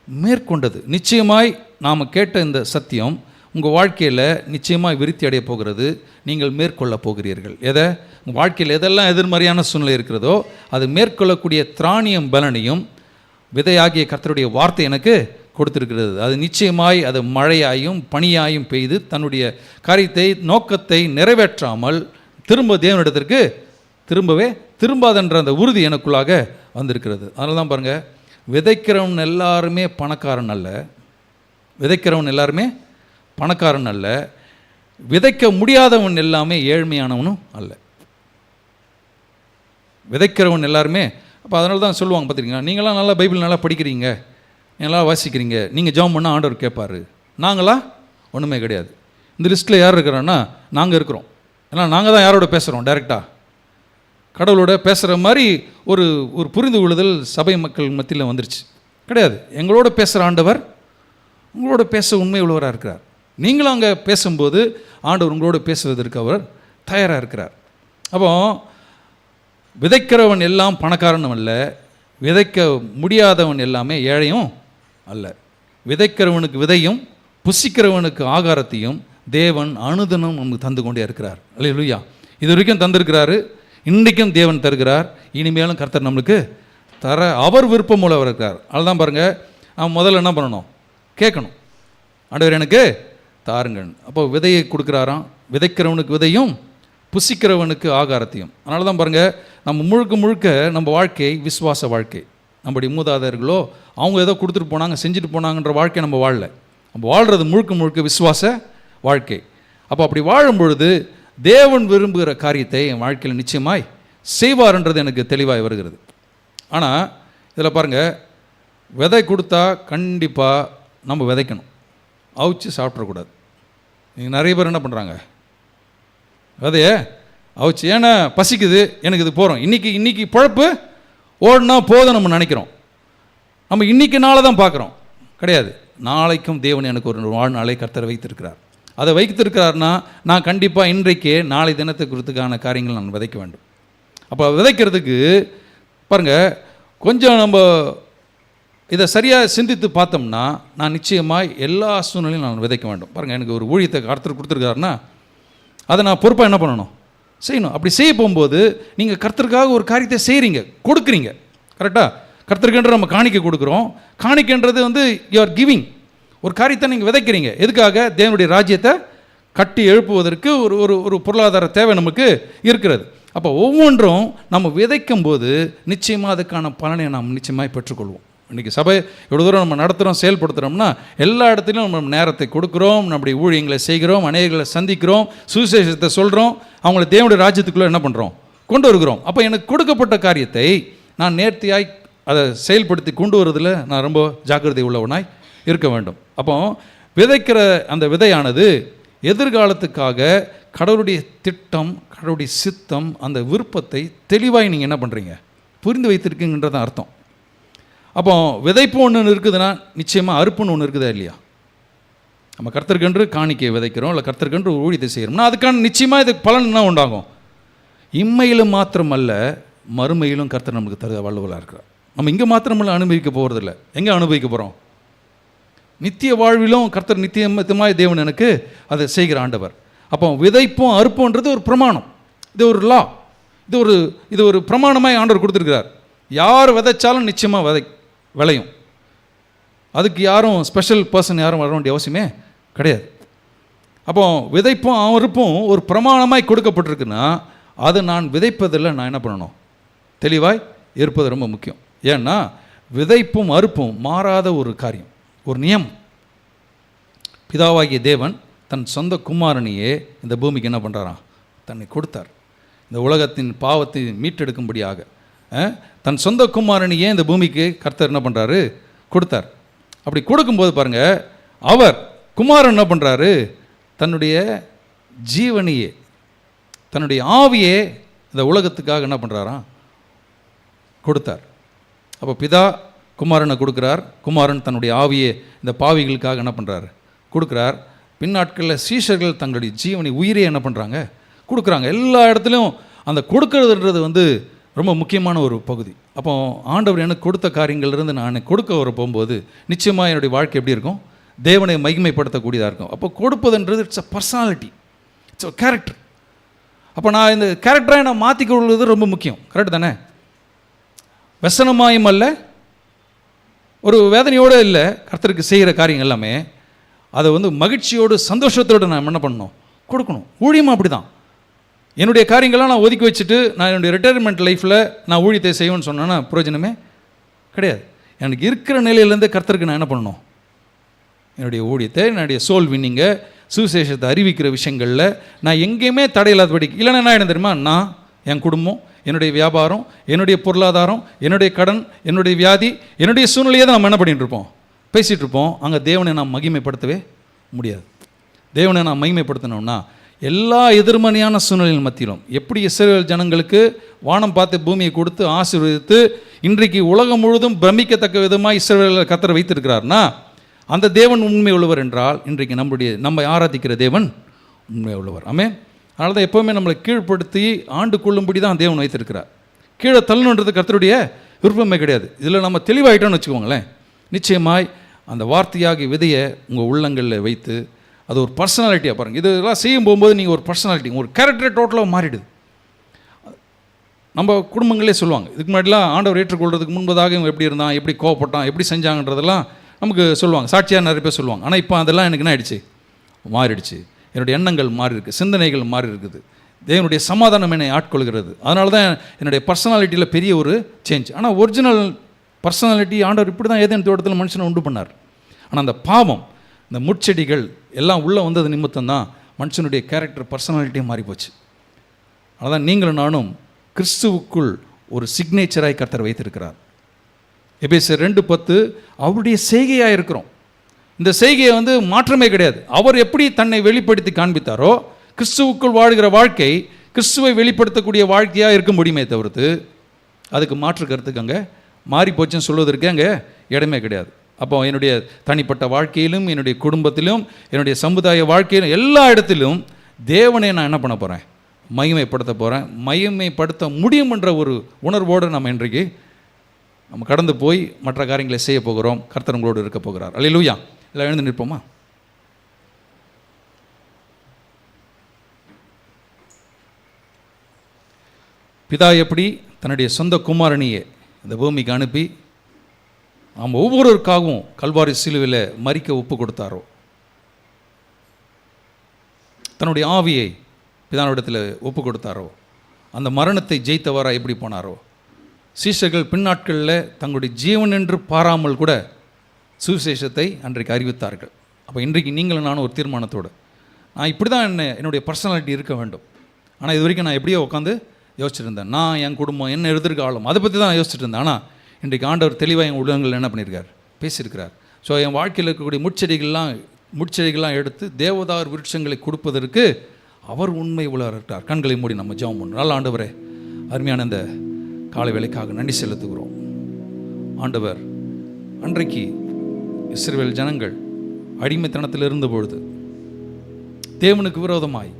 மேற்கொண்டது. நிச்சயமாய் நாம் கேட்ட இந்த சத்தியம் உங்கள் வாழ்க்கையில் நிச்சயமாக விருத்தி அடைய போகிறது. நீங்கள் மேற்கொள்ள போகிறீர்கள். எதை உங்கள் வாழ்க்கையில் எதெல்லாம் எதிர்மறையான சூழ்நிலை இருக்கிறதோ அது மேற்கொள்ளக்கூடிய திராணியம் பலனையும் விதையாகிய கர்த்தருடைய வார்த்தை எனக்கு கொடுத்திருக்கிறது. அது நிச்சயமாய் அது மழையாயும் பனியாயும் பெய்து தன்னுடைய காரியத்தை நோக்கத்தை நிறைவேற்றாமல் திரும்ப தேவனிடத்திற்கு திரும்பாதென்ற அந்த உறுதி எனக்குள்ளாக வந்திருக்கிறது. அதனால தான் பாருங்கள், விதைக்கிறவன் எல்லாருமே பணக்காரன் அல்ல, விதைக்கிறவன் எல்லாருமே பணக்காரன் அல்ல, விதைக்க முடியாதவன் எல்லாமே ஏழ்மையானவனும் அல்ல. விதைக்கிறவன் எல்லாருமே. அப்போ அதனால தான் சொல்லுவாங்க, பார்த்துருக்கீங்களா, நீங்களாம் நல்லா பைபிள் நல்லா படிக்கிறீங்க, நீங்களாம் வாசிக்கிறீங்க, நீங்கள் ஜெபம் பண்ணால் ஆண்டவர் கேட்பார். நாங்களா ஒன்றுமே கிடையாது. இந்த லிஸ்ட்டில் யார் இருக்கிறோன்னா நாங்கள் இருக்கிறோம். ஏன்னா நாங்கள் தான் யாரோட பேசுகிறோம், டைரெக்டாக கடவுளோட பேசுகிற மாதிரி ஒரு ஒரு புரிந்து கொள்ளுதல் சபை மக்கள் மத்தியில் வந்துருச்சு. கிடையாது. எங்களோட பேசுகிற ஆண்டவர் உங்களோட பேச உண்மை உள்ளவராக இருக்கிறார். நீங்களும் அங்கே பேசும்போது ஆண்டவர் உங்களோட பேசுவதற்கு அவர் தயாராக இருக்கிறார். அப்போ விதைக்கிறவன் எல்லாம் பணக்காரனும் அல்ல, விதைக்க முடியாதவன் எல்லாமே ஏழையும் அல்ல. விதைக்கிறவனுக்கு விதையும் புசிக்கிறவனுக்கு ஆகாரத்தையும் தேவன் அனுதினம் நமக்கு தந்து கொண்டே இருக்கிறார். அல்லேலூயா. இது வரைக்கும் தந்திருக்கிறாரு, இன்றைக்கும் தேவன் தருகிறார், இனிமேலும் கர்த்தர் நம்மளுக்கு தர அவர் விருப்பம் உள்ளவர் இருக்கிறார். அதுதான் பாருங்கள், அவன் முதல்ல என்ன பண்ணணும், கேட்கணும், ஆண்டவர் எனக்கு தாருங்கள். அப்போ விதையை கொடுக்குறாராம், விதைக்கிறவனுக்கு விதையும் புசிக்கிறவனுக்கு ஆகாரத்தையும். அதனால தான் பாருங்கள், நம்ம முழுக்க முழுக்க நம்ம வாழ்க்கை விசுவாச வாழ்க்கை. நம்முடைய மூதாதையர்களோ அவங்க ஏதோ கொடுத்துட்டு போனாங்க செஞ்சுட்டு போனாங்கன்ற வாழ்க்கை நம்ம வாழல. நம்ம வாழ்கிறது முழுக்க முழுக்க விசுவாச வாழ்க்கை. அப்போ அப்படி வாழும் பொழுது தேவன் விரும்புகிற காரியத்தை என் வாழ்க்கையில் நிச்சயமாய் செய்வார்ன்றது எனக்கு தெளிவாக வருகிறது. ஆனால் இதில் பாருங்கள், விதை கொடுத்தா கண்டிப்பாக நம்ம விதைக்கணும், அவிச்சு சாப்பிட்றக்கூடாது. நீங்கள் நிறைய பேர் என்ன பண்ணுறாங்க, விதைய அவிச்சு, ஏன்னா பசிக்குது எனக்கு இது போகிறோம், இன்றைக்கி பழப்பு ஓடுனா போதும் நம்ம நினைக்கிறோம். நம்ம இன்றைக்கி நாளை தான் பார்க்குறோம். கிடையாது. நாளைக்கும் தேவன் எனக்கு ஒரு வாழ்நாளை கர்த்தர் வைத்திருக்கிறார். அதை வைத்திருக்கிறார்னா நான் கண்டிப்பாக இன்றைக்கே நாளை தினத்தை குறித்துக்கான காரியங்கள் நான் விதைக்க வேண்டும். அப்போ விதைக்கிறதுக்கு பாருங்கள், கொஞ்சம் நம்ம இதை சரியாக சிந்தித்து பார்த்தோம்னா நான் நிச்சயமாக எல்லா சூழ்நிலையும் நான் விதைக்க வேண்டும். பாருங்கள், எனக்கு ஒரு ஊழியத்தை கர்த்தர் கொடுத்துருக்காருன்னா அதை நான் பொறுப்பாக என்ன பண்ணணும், செய்யணும். அப்படி செய்ய போகும்போது நீங்கள் கர்த்தருக்காக ஒரு காரியத்தை செய்கிறீங்க, கொடுக்குறீங்க. கரெக்டாக கர்த்தருக்குன்ற நம்ம காணிக்கை கொடுக்குறோம். காணிக்கைன்றது யூ ஆர் கிவிங். ஒரு காரியத்தை நீங்கள் விதைக்கிறீங்க. எதுக்காக? தேவனுடைய ராஜ்யத்தை கட்டி எழுப்புவதற்கு ஒரு ஒரு ஒரு பொருளாதார தேவை நமக்கு இருக்கிறது. அப்போ ஒவ்வொன்றும் நம்ம விதைக்கும் போது நிச்சயமாக அதுக்கான பலனை நாம் நிச்சயமாக பெற்றுக்கொள்வோம். இன்றைக்கி சபை எவ்வளோ தூரம் நம்ம நடத்துகிறோம், செயல்படுத்துகிறோம்னா எல்லா இடத்துலையும் நம்ம நேரத்தை கொடுக்குறோம், நம்முடைய ஊழியங்களை செய்கிறோம், அநேகர்களை சந்திக்கிறோம், சுவிசேஷத்தை சொல்கிறோம், அவங்கள தேவனுடைய ராஜ்யத்துக்குள்ளே என்ன பண்ணுறோம், கொண்டு வருகிறோம். அப்போ எனக்கு கொடுக்கப்பட்ட காரியத்தை நான் நேர்த்தியாய் அதை செயல்படுத்தி கொண்டு வருவதில் நான் ரொம்ப ஜாக்கிரதை உள்ளவனாய் இருக்க வேண்டும். அப்போ விதைக்கிற அந்த விதையானது எதிர்காலத்துக்காக கடவுளுடைய திட்டம், கடவுளுடைய சித்தம், அந்த விருப்பத்தை தெளிவாய் நீங்கள் என்ன பண்ணுறீங்க, புரிந்து வைத்திருக்கீங்கன்றதான் அர்த்தம். அப்போ விதைப்பு ஒன்று இருக்குதுன்னா நிச்சயமாக அறுப்புன்னு ஒன்று இருக்குதா இல்லையா? நம்ம கர்த்தருக்கென்று காணிக்கையை விதைக்கிறோம், இல்லை கர்த்தருக்கென்று ஊழியத்தை செய்கிறோம்னா அதுக்கான நிச்சயமாக இதுக்கு பலன் என்ன உண்டாகும். இம்மையிலும் மாத்திரம் அல்ல, மறுமையிலும் கர்த்தர் நமக்கு தருக வல்லவராக இருக்கிறார். நம்ம இங்கே மாத்திரமில்ல அனுபவிக்க போகிறதில்ல. எங்கே அனுபவிக்க போகிறோம்? நித்திய வாழ்விலும் கர்த்தர் நித்தியமாய் தேவன் எனக்கு அதை செய்கிற ஆண்டவர். அப்போ விதைப்பும் அறுப்புன்றது ஒரு பிரமாணம், இது ஒரு லா, இது ஒரு பிரமாணமாய் ஆண்டவர் கொடுத்துருக்கிறார். யார் விதைச்சாலும் நிச்சயமாக விளையும். அதுக்கு யாரும் ஸ்பெஷல் பர்சன் யாரும் வர வேண்டிய அவசியமே கிடையாது. அப்போ விதைப்பும் அறுப்பும் ஒரு பிரமாணமாய் கொடுக்கப்பட்டிருக்குன்னா அதை நான் விதைப்பதில் நான் என்ன பண்ணணும்? தெளிவாய் இருப்பது ரொம்ப முக்கியம். ஏன்னா விதைப்பும் அறுப்பும் மாறாத ஒரு காரியம், ஒரு நியமம். பிதாவாகிய தேவன் தன் சொந்த குமாரனையே இந்த பூமிக்கு என்ன பண்ணுறாராம்? தன்னை கொடுத்தார். இந்த உலகத்தின் பாவத்தை மீட்டெடுக்கும்படியாக தன் சொந்த குமாரனையே இந்த பூமிக்கு கர்த்தர் என்ன பண்ணுறாரு? கொடுத்தார். அப்படி கொடுக்கும்போது பாருங்கள், அவர் குமாரன் என்ன பண்ணுறாரு? தன்னுடைய ஜீவனையே, தன்னுடைய ஆவியே இந்த உலகத்துக்காக என்ன பண்ணுறாராம்? கொடுத்தார். அப்போ பிதா குமாரனை கொடுக்குறார், குமாரன் தன்னுடைய ஆவியை இந்த பாவிகளுக்காக என்ன பண்ணுறாரு? கொடுக்குறார். பின்னாட்களில் சீஷர்கள் தங்களுடைய ஜீவனை உயிரை என்ன பண்ணுறாங்க? கொடுக்குறாங்க. எல்லா இடத்துலையும் அந்த கொடுக்கறதுன்றது ரொம்ப முக்கியமான ஒரு பகுதி. அப்போ ஆண்டவர் எனக்கு கொடுத்த காரியங்கள்லேருந்து நான் கொடுக்க வர போகும்போது நிச்சயமாக என்னுடைய வாழ்க்கை எப்படி இருக்கும்? தேவனை மகிமைப்படுத்தக்கூடியதாக இருக்கும். அப்போ கொடுப்பதுன்றது it's a personality, it's a character. அப்போ நான் இந்த கேரக்டரை நான் மாற்றிக்கொள்வது ரொம்ப முக்கியம். கரெக்டு தானே? व्यसनமாயும் அல்ல, ஒரு வேதனையோடு இல்லை. கர்த்தருக்கு செய்கிற காரியங்கள் எல்லாமே அதை மகிழ்ச்சியோடு சந்தோஷத்தோடு நான் என்ன பண்ணணும்? கொடுக்கணும். ஊழியமாக அப்படி தான். என்னுடைய காரியங்கள்லாம் நான் ஒதுக்கி வச்சுட்டு நான் என்னுடைய ரிட்டையர்மெண்ட் லைஃப்பில் நான் ஊழியத்தை செய்வேன்னு சொன்னேன்னா பிரயோஜனமே கிடையாது. எனக்கு இருக்கிற நிலையிலேருந்து கர்த்தருக்கு நான் என்ன பண்ணணும்? என்னுடைய ஊழியத்தை, என்னுடைய சோல் வின்னிங்கை, சுவிசேஷத்தை அறிவிக்கிற விஷயங்களில் நான் எங்கேயுமே தடையில்லாதபடி. இல்லைன்னா என்ன ஆகிடும் தெரியுமா? நான், என் குடும்பம், என்னுடைய வியாபாரம், என்னுடைய பொருளாதாரம், என்னுடைய கடன், என்னுடைய வியாதி, என்னுடைய சூழ்நிலையை தான் நம்ம என்ன பண்ணிகிட்டு இருப்போம்? பேசிகிட்டு இருப்போம். அங்கே தேவனை நாம் மகிமைப்படுத்தவே முடியாது. தேவனை நாம் மகிமைப்படுத்தணும்னா எல்லா எதிர்மறையான சூழ்நிலையின் மத்தியிலும் எப்படி இஸ்ரவேல் ஜனங்களுக்கு வானம் பார்த்து பூமியை கொடுத்து ஆசீர்வதித்து இன்றைக்கு உலகம் முழுதும் பிரமிக்கத்தக்க விதமாக இஸ்ரவேல் கர்த்தர் வைத்திருக்கிறார்னா அந்த தேவன் உண்மை உள்ளவர் என்றால் இன்றைக்கு நம்மை ஆராதிக்கிற தேவன் உண்மை உள்ளவர். ஆமென். அதனால தான் எப்போவுமே நம்மளை கீழ்ப்படுத்தி ஆண்டு கொள்ளும்படி தான் தேவன் வைத்திருக்கிறார். கீழே தள்ளணுன்றது கர்த்தருடைய விருப்பமே கிடையாது. இதில் நம்ம தெளிவாயிட்டோம்னு வச்சுக்கோங்களேன், நிச்சயமாய் அந்த வார்த்தையாகி விதையை உங்கள் உள்ளங்களில் வைத்து அது ஒரு பர்சனாலிட்டியாக பாருங்கள். இதெல்லாம் செய்யும் போகும்போது நீங்கள் ஒரு பர்சனாலிட்டி, ஒரு கேரக்டரே டோட்டலாக மாறிடுது. நம்ம குடும்பங்களே சொல்லுவாங்க, இதுக்கு முன்னாடிலாம் ஆண்டவர் ஏற்றுக்கொள்றதுக்கு முன்பதாக இவங்க எப்படி இருந்தான், எப்படி கோவப்பட்டான், எப்படி செஞ்சாங்கன்றதெல்லாம் நமக்கு சொல்லுவாங்க, சாட்சியாக நிறைய பேர் சொல்லுவாங்க. ஆனால் இப்போ அதெல்லாம் எனக்கு என்ன ஆயிடுச்சு? மாறிடுச்சு. என்னுடைய எண்ணங்கள் மாறி இருக்குது, சிந்தனைகள் மாறி இருக்குது. தேவனுடைய சமாதானம் என்னை ஆட்கொள்கிறது. அதனால தான் என்னுடைய பர்சனாலிட்டியில் பெரிய ஒரு சேஞ்ச். ஆனால் ஒரிஜினல் பர்சனாலிட்டி ஆண்டவர் இப்படி தான் ஏதேன் தோட்டத்தில் மனுஷனை உண்டு பண்ணார். ஆனால் அந்த பாவம், இந்த முட்செடிகள் எல்லாம் உள்ளே வந்தது நிமித்தம் தான் மனுஷனுடைய கேரக்டர், பர்சனாலிட்டியும் மாறி போச்சு. அதனால் தான் நீங்களும் நானும் கிறிஸ்துவுக்குள் ஒரு சிக்னேச்சராய் கர்த்தர் வைத்திருக்கிறார். எபேசியர் 2:10 அவருடைய செய்கையாக இருக்கிறோம். இந்த செய்கையை மாற்றமே கிடையாது. அவர் எப்படி தன்னை வெளிப்படுத்தி காண்பித்தாரோ கிறிஸ்துவுக்குள் வாழ்கிற வாழ்க்கை கிறிஸ்துவை வெளிப்படுத்தக்கூடிய வாழ்க்கையாக இருக்க முடியுமே தவிர்த்து அதுக்கு மாற்றுக்கிறதுக்கு அங்கே மாறி போச்சுன்னு சொல்வதற்கு அங்கே இடமே கிடையாது. அப்போ என்னுடைய தனிப்பட்ட வாழ்க்கையிலும், என்னுடைய குடும்பத்திலும், என்னுடைய சமுதாய வாழ்க்கையிலும், எல்லா இடத்திலும் தேவனை நான் என்ன பண்ண போகிறேன்? மகிமைப்படுத்த போகிறேன். மகிமைப்படுத்த முடியும் என்ற ஒரு உணர்வோடு நம்ம இன்றைக்கு நம்ம கடந்து போய் மற்ற காரியங்களை செய்ய போகிறோம். கர்த்தர் உங்களோடு இருக்க போகிறார். அல்லேலூயா. எல்லாம் எழுந்து நிற்போமா? பிதா எப்படி தன்னுடைய சொந்த குமாரனையே இந்த பூமிக்கு அனுப்பி நாம் ஒவ்வொருவருக்காகவும் கல்வாரி சிலுவையில் மரிக்க ஒப்பு கொடுத்தாரோ, தன்னுடைய ஆவியை பிதானிடத்தில் ஒப்பு கொடுத்தாரோ, அந்த மரணத்தை ஜெயித்தவராக எப்படி போனாரோ, சீஷர்கள் பின்னாட்களில் தங்களுடைய ஜீவன் என்று பாராமல் கூட சுவிசேஷத்தை அன்றைக்கு அறிவித்தார்கள். அப்போ இன்றைக்கு நீங்களும் நானும் ஒரு தீர்மானத்தோடு, நான் இப்படி தான் என்னுடைய பர்சனாலிட்டி இருக்க வேண்டும். ஆனால் இது வரைக்கும் நான் எப்படியோ உட்காந்து யோசிச்சுட்டு இருந்தேன். நான், என் குடும்பம், என்ன எதிர்காலம், அதை பற்றி தான் நான் யோசிச்சுட்டு இருந்தேன். ஆனால் இன்றைக்கு ஆண்டவர் தெளிவாக என் உள்ளங்கள் என்ன பண்ணியிருக்கார்? பேசியிருக்கிறார். ஸோ என் வாழ்க்கையில் இருக்கக்கூடிய முட்செடிகள்லாம் எடுத்து தேவதார் விருட்சங்களை கொடுப்பதற்கு அவர் உண்மை உள்ளார். கண்களை மூடி நம்ம ஜெபம் பண்ணணும். நல்ல ஆண்டவரே, அருமையான இந்த காலை வேளைக்காக நன்றி செலுத்துகிறோம். ஆண்டவர், அன்றைக்கு இஸ்ரவேல் ஜனங்கள் அடிமைத்தனத்தில் இருந்த பொழுது, தேவனுக்கு விரோதமாய்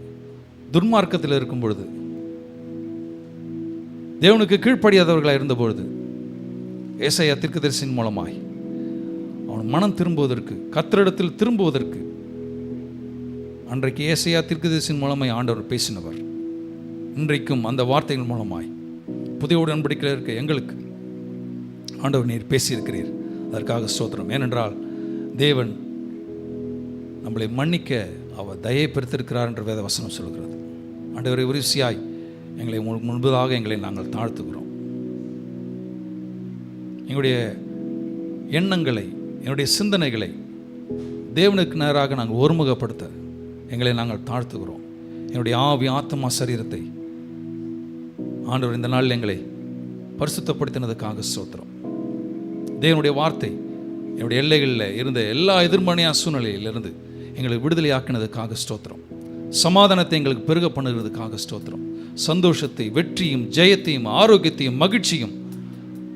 துன்மார்க்கத்தில் இருக்கும் பொழுது, தேவனுக்கு கீழ்ப்படியாதவர்களாக இருந்த பொழுது, ஏசாயா தீர்க்கதரிசியின் மூலமாய் அவன் மனம் திரும்புவதற்கு, கர்த்தரிடத்தில் திரும்புவதற்கு அன்றைக்கு ஏசாயா தீர்க்கதரிசியின் மூலமாய் ஆண்டவர் பேசினவர். இன்றைக்கும் அந்த வார்த்தைகள் மூலமாய் புதிய உடன்படிக்கையில் இருக்க எங்களுக்கு ஆண்டவர் நீர் பேசியிருக்கிறீர். அதற்காக ஸ்தோத்திரம். ஏனென்றால் தேவன் நம்மளை மன்னிக்க அவர் தயை பெருத்திருக்கிறார் என்று வேத வசனம் சொல்கிறது. ஆண்டவரை உரிசியாய் எங்களை முன்பதாக எங்களை நாங்கள் தாழ்த்துகிறோம். எங்களுடைய எண்ணங்களை, என்னுடைய சிந்தனைகளை தேவனுக்கு நேராக நாங்கள் ஒருமுகப்படுத்த எங்களை நாங்கள் தாழ்த்துகிறோம். என்னுடைய ஆவி, ஆத்மா, சரீரத்தை ஆண்டவர் இந்த நாளில் எங்களை பரிசுத்தப்படுத்தினதுக்காக ஸ்தோத்திரம். தேவனுடைய வார்த்தை என்னுடைய எல்லைகளில் இருந்த எல்லா எதிர்மறையான சூழ்நிலையிலிருந்து எங்களை விடுதலையாக்கினதுக்காக ஸ்தோத்திரம். சமாதானத்தை எங்களுக்கு பெருக பண்ணுகிறதுக்காக ஸ்தோத்திரம். சந்தோஷத்தை, வெற்றியும், ஜெயத்தையும், ஆரோக்கியத்தையும், மகிழ்ச்சியும்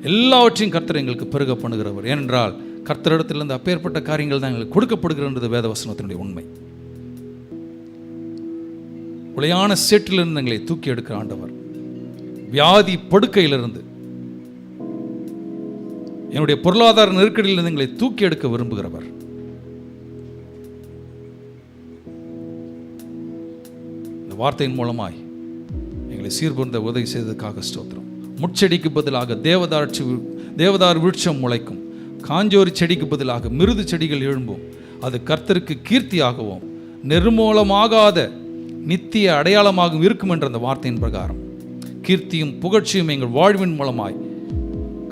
எல்லாவற்றையும் கர்த்தர் எங்களுக்கு பெருக பண்ணுகிறவர். ஏனென்றால் கர்த்தரிடத்திலிருந்து அப்பேற்பட்ட காரியங்கள் தான் எங்களுக்கு கொடுக்கப்படுகிறது வேதவசனத்தினுடைய உண்மை. உளையான சேற்றிலிருந்து எங்களை தூக்கி எடுக்கிற ஆண்டவர், வியாதி படுக்கையிலிருந்து, என்னுடைய பொருளாதார நெருக்கடியிலிருந்து எங்களை தூக்கி எடுக்க விரும்புகிறவர். இந்த வார்த்தையின் மூலமாய் எங்களை சீர்பொருந்த உதவி செய்ததுக்காக ஸ்தோத்திரம். முட்செடிக்கு பதிலாக தேவதார் விருட்சம் முளைக்கும், காஞ்சோரி செடிக்கு பதிலாக மிருது செடிகள் எழும்பும். அது கர்த்தருக்கு கீர்த்தியாகவும் நிர்மூலமாகாத நித்திய அடையாளமாகவும் இருக்கும் என்ற அந்த வார்த்தையின் பிரகாரம் கீர்த்தியும் புகழ்ச்சியும் எங்கள் வாழ்வின் மூலமாய்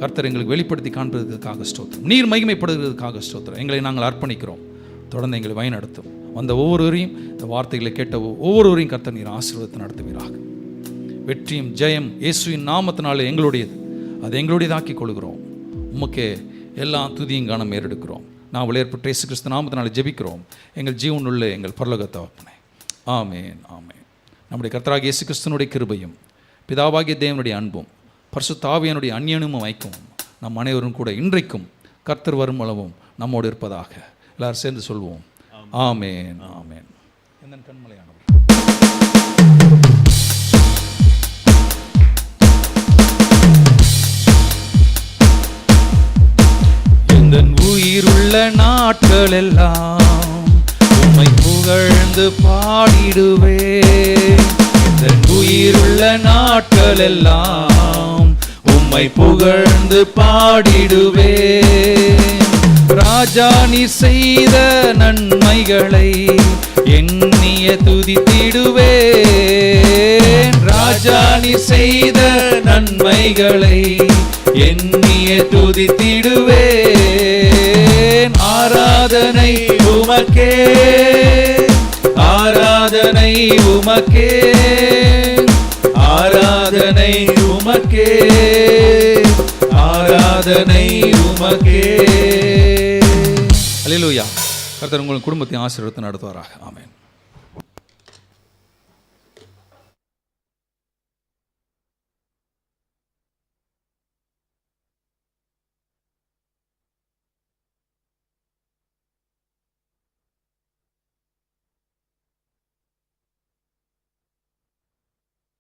கர்த்தர் எங்களுக்கு வெளிப்படுத்தி காண்பதற்காக ஸ்தோத்திரம். நீர் மகிமைப்படுகிறதுக்காக ஸ்தோத்திரம். எங்களை நாங்கள் அர்ப்பணிக்கிறோம். தொடர்ந்து எங்களை வழிநடத்தும். வந்த ஒவ்வொருவரையும், இந்த வார்த்தைகளை கேட்ட ஒவ்வொருவரையும் கர்த்தர் நீர் ஆசீர்வாதத்தை நடத்துவீராக. வெற்றியும் ஜெயம் இயேசுவின் நாமத்தினாலே எங்களுடையது. அதை எங்களுடையதாக்கி கொள்கிறோம். உமக்கே எல்லா துதியும் காணம் ஏறெடுக்கிறோம். நான் விளையாட்டு இயேசு கிறிஸ்து நாமத்தினாலே ஜெபிக்கிறோம். எங்கள் ஜீவனுள்ள எங்கள் பரலோக தகப்பனே. ஆமேன், ஆமேன். நம்முடைய கர்த்தராகிய இயேசு கிறிஸ்துவினுடைய கிருபையும், பிதாவாகிய தேவனுடைய அன்பும், பரிசுத்த ஆவியானுடைய அந்நியனும் ஐக்கியமும் நம் அனைவரும் கூட இன்றைக்கும் கர்த்தர் வரும் அளவும் நம்மோடு இருப்பதாக எல்லாரும் சேர்ந்து சொல்வோம். ஆமேன், ஆமேன். எந்தன் கண்மலையானவர் எந்தன் உயிருள்ள நாட்கள் எல்லாம் உம்மை புகழ்ந்து பாடிடுவேன். எந்தன் உயிருள்ள நாட்கள் எல்லாம் உம்மை புகழ்ந்து பாடிடுவேன். ராஜா நீ செய்த நன்மைகளை எண்ணிய துதித்திடுவேன். ராஜா நீ செய்த நன்மைகளை எண்ணிய துதித்திடுவேன். ஆராதனை உமக்கே, ஆராதனை உமக்கே, ஆராதனை உமக்கே, ஆராதனை உமக்கே. அல்லேலூயா. கர்த்தர் உங்கள் குடும்பத்தை ஆசீர்வாதத்தை நடத்துவாராக. ஆமென்.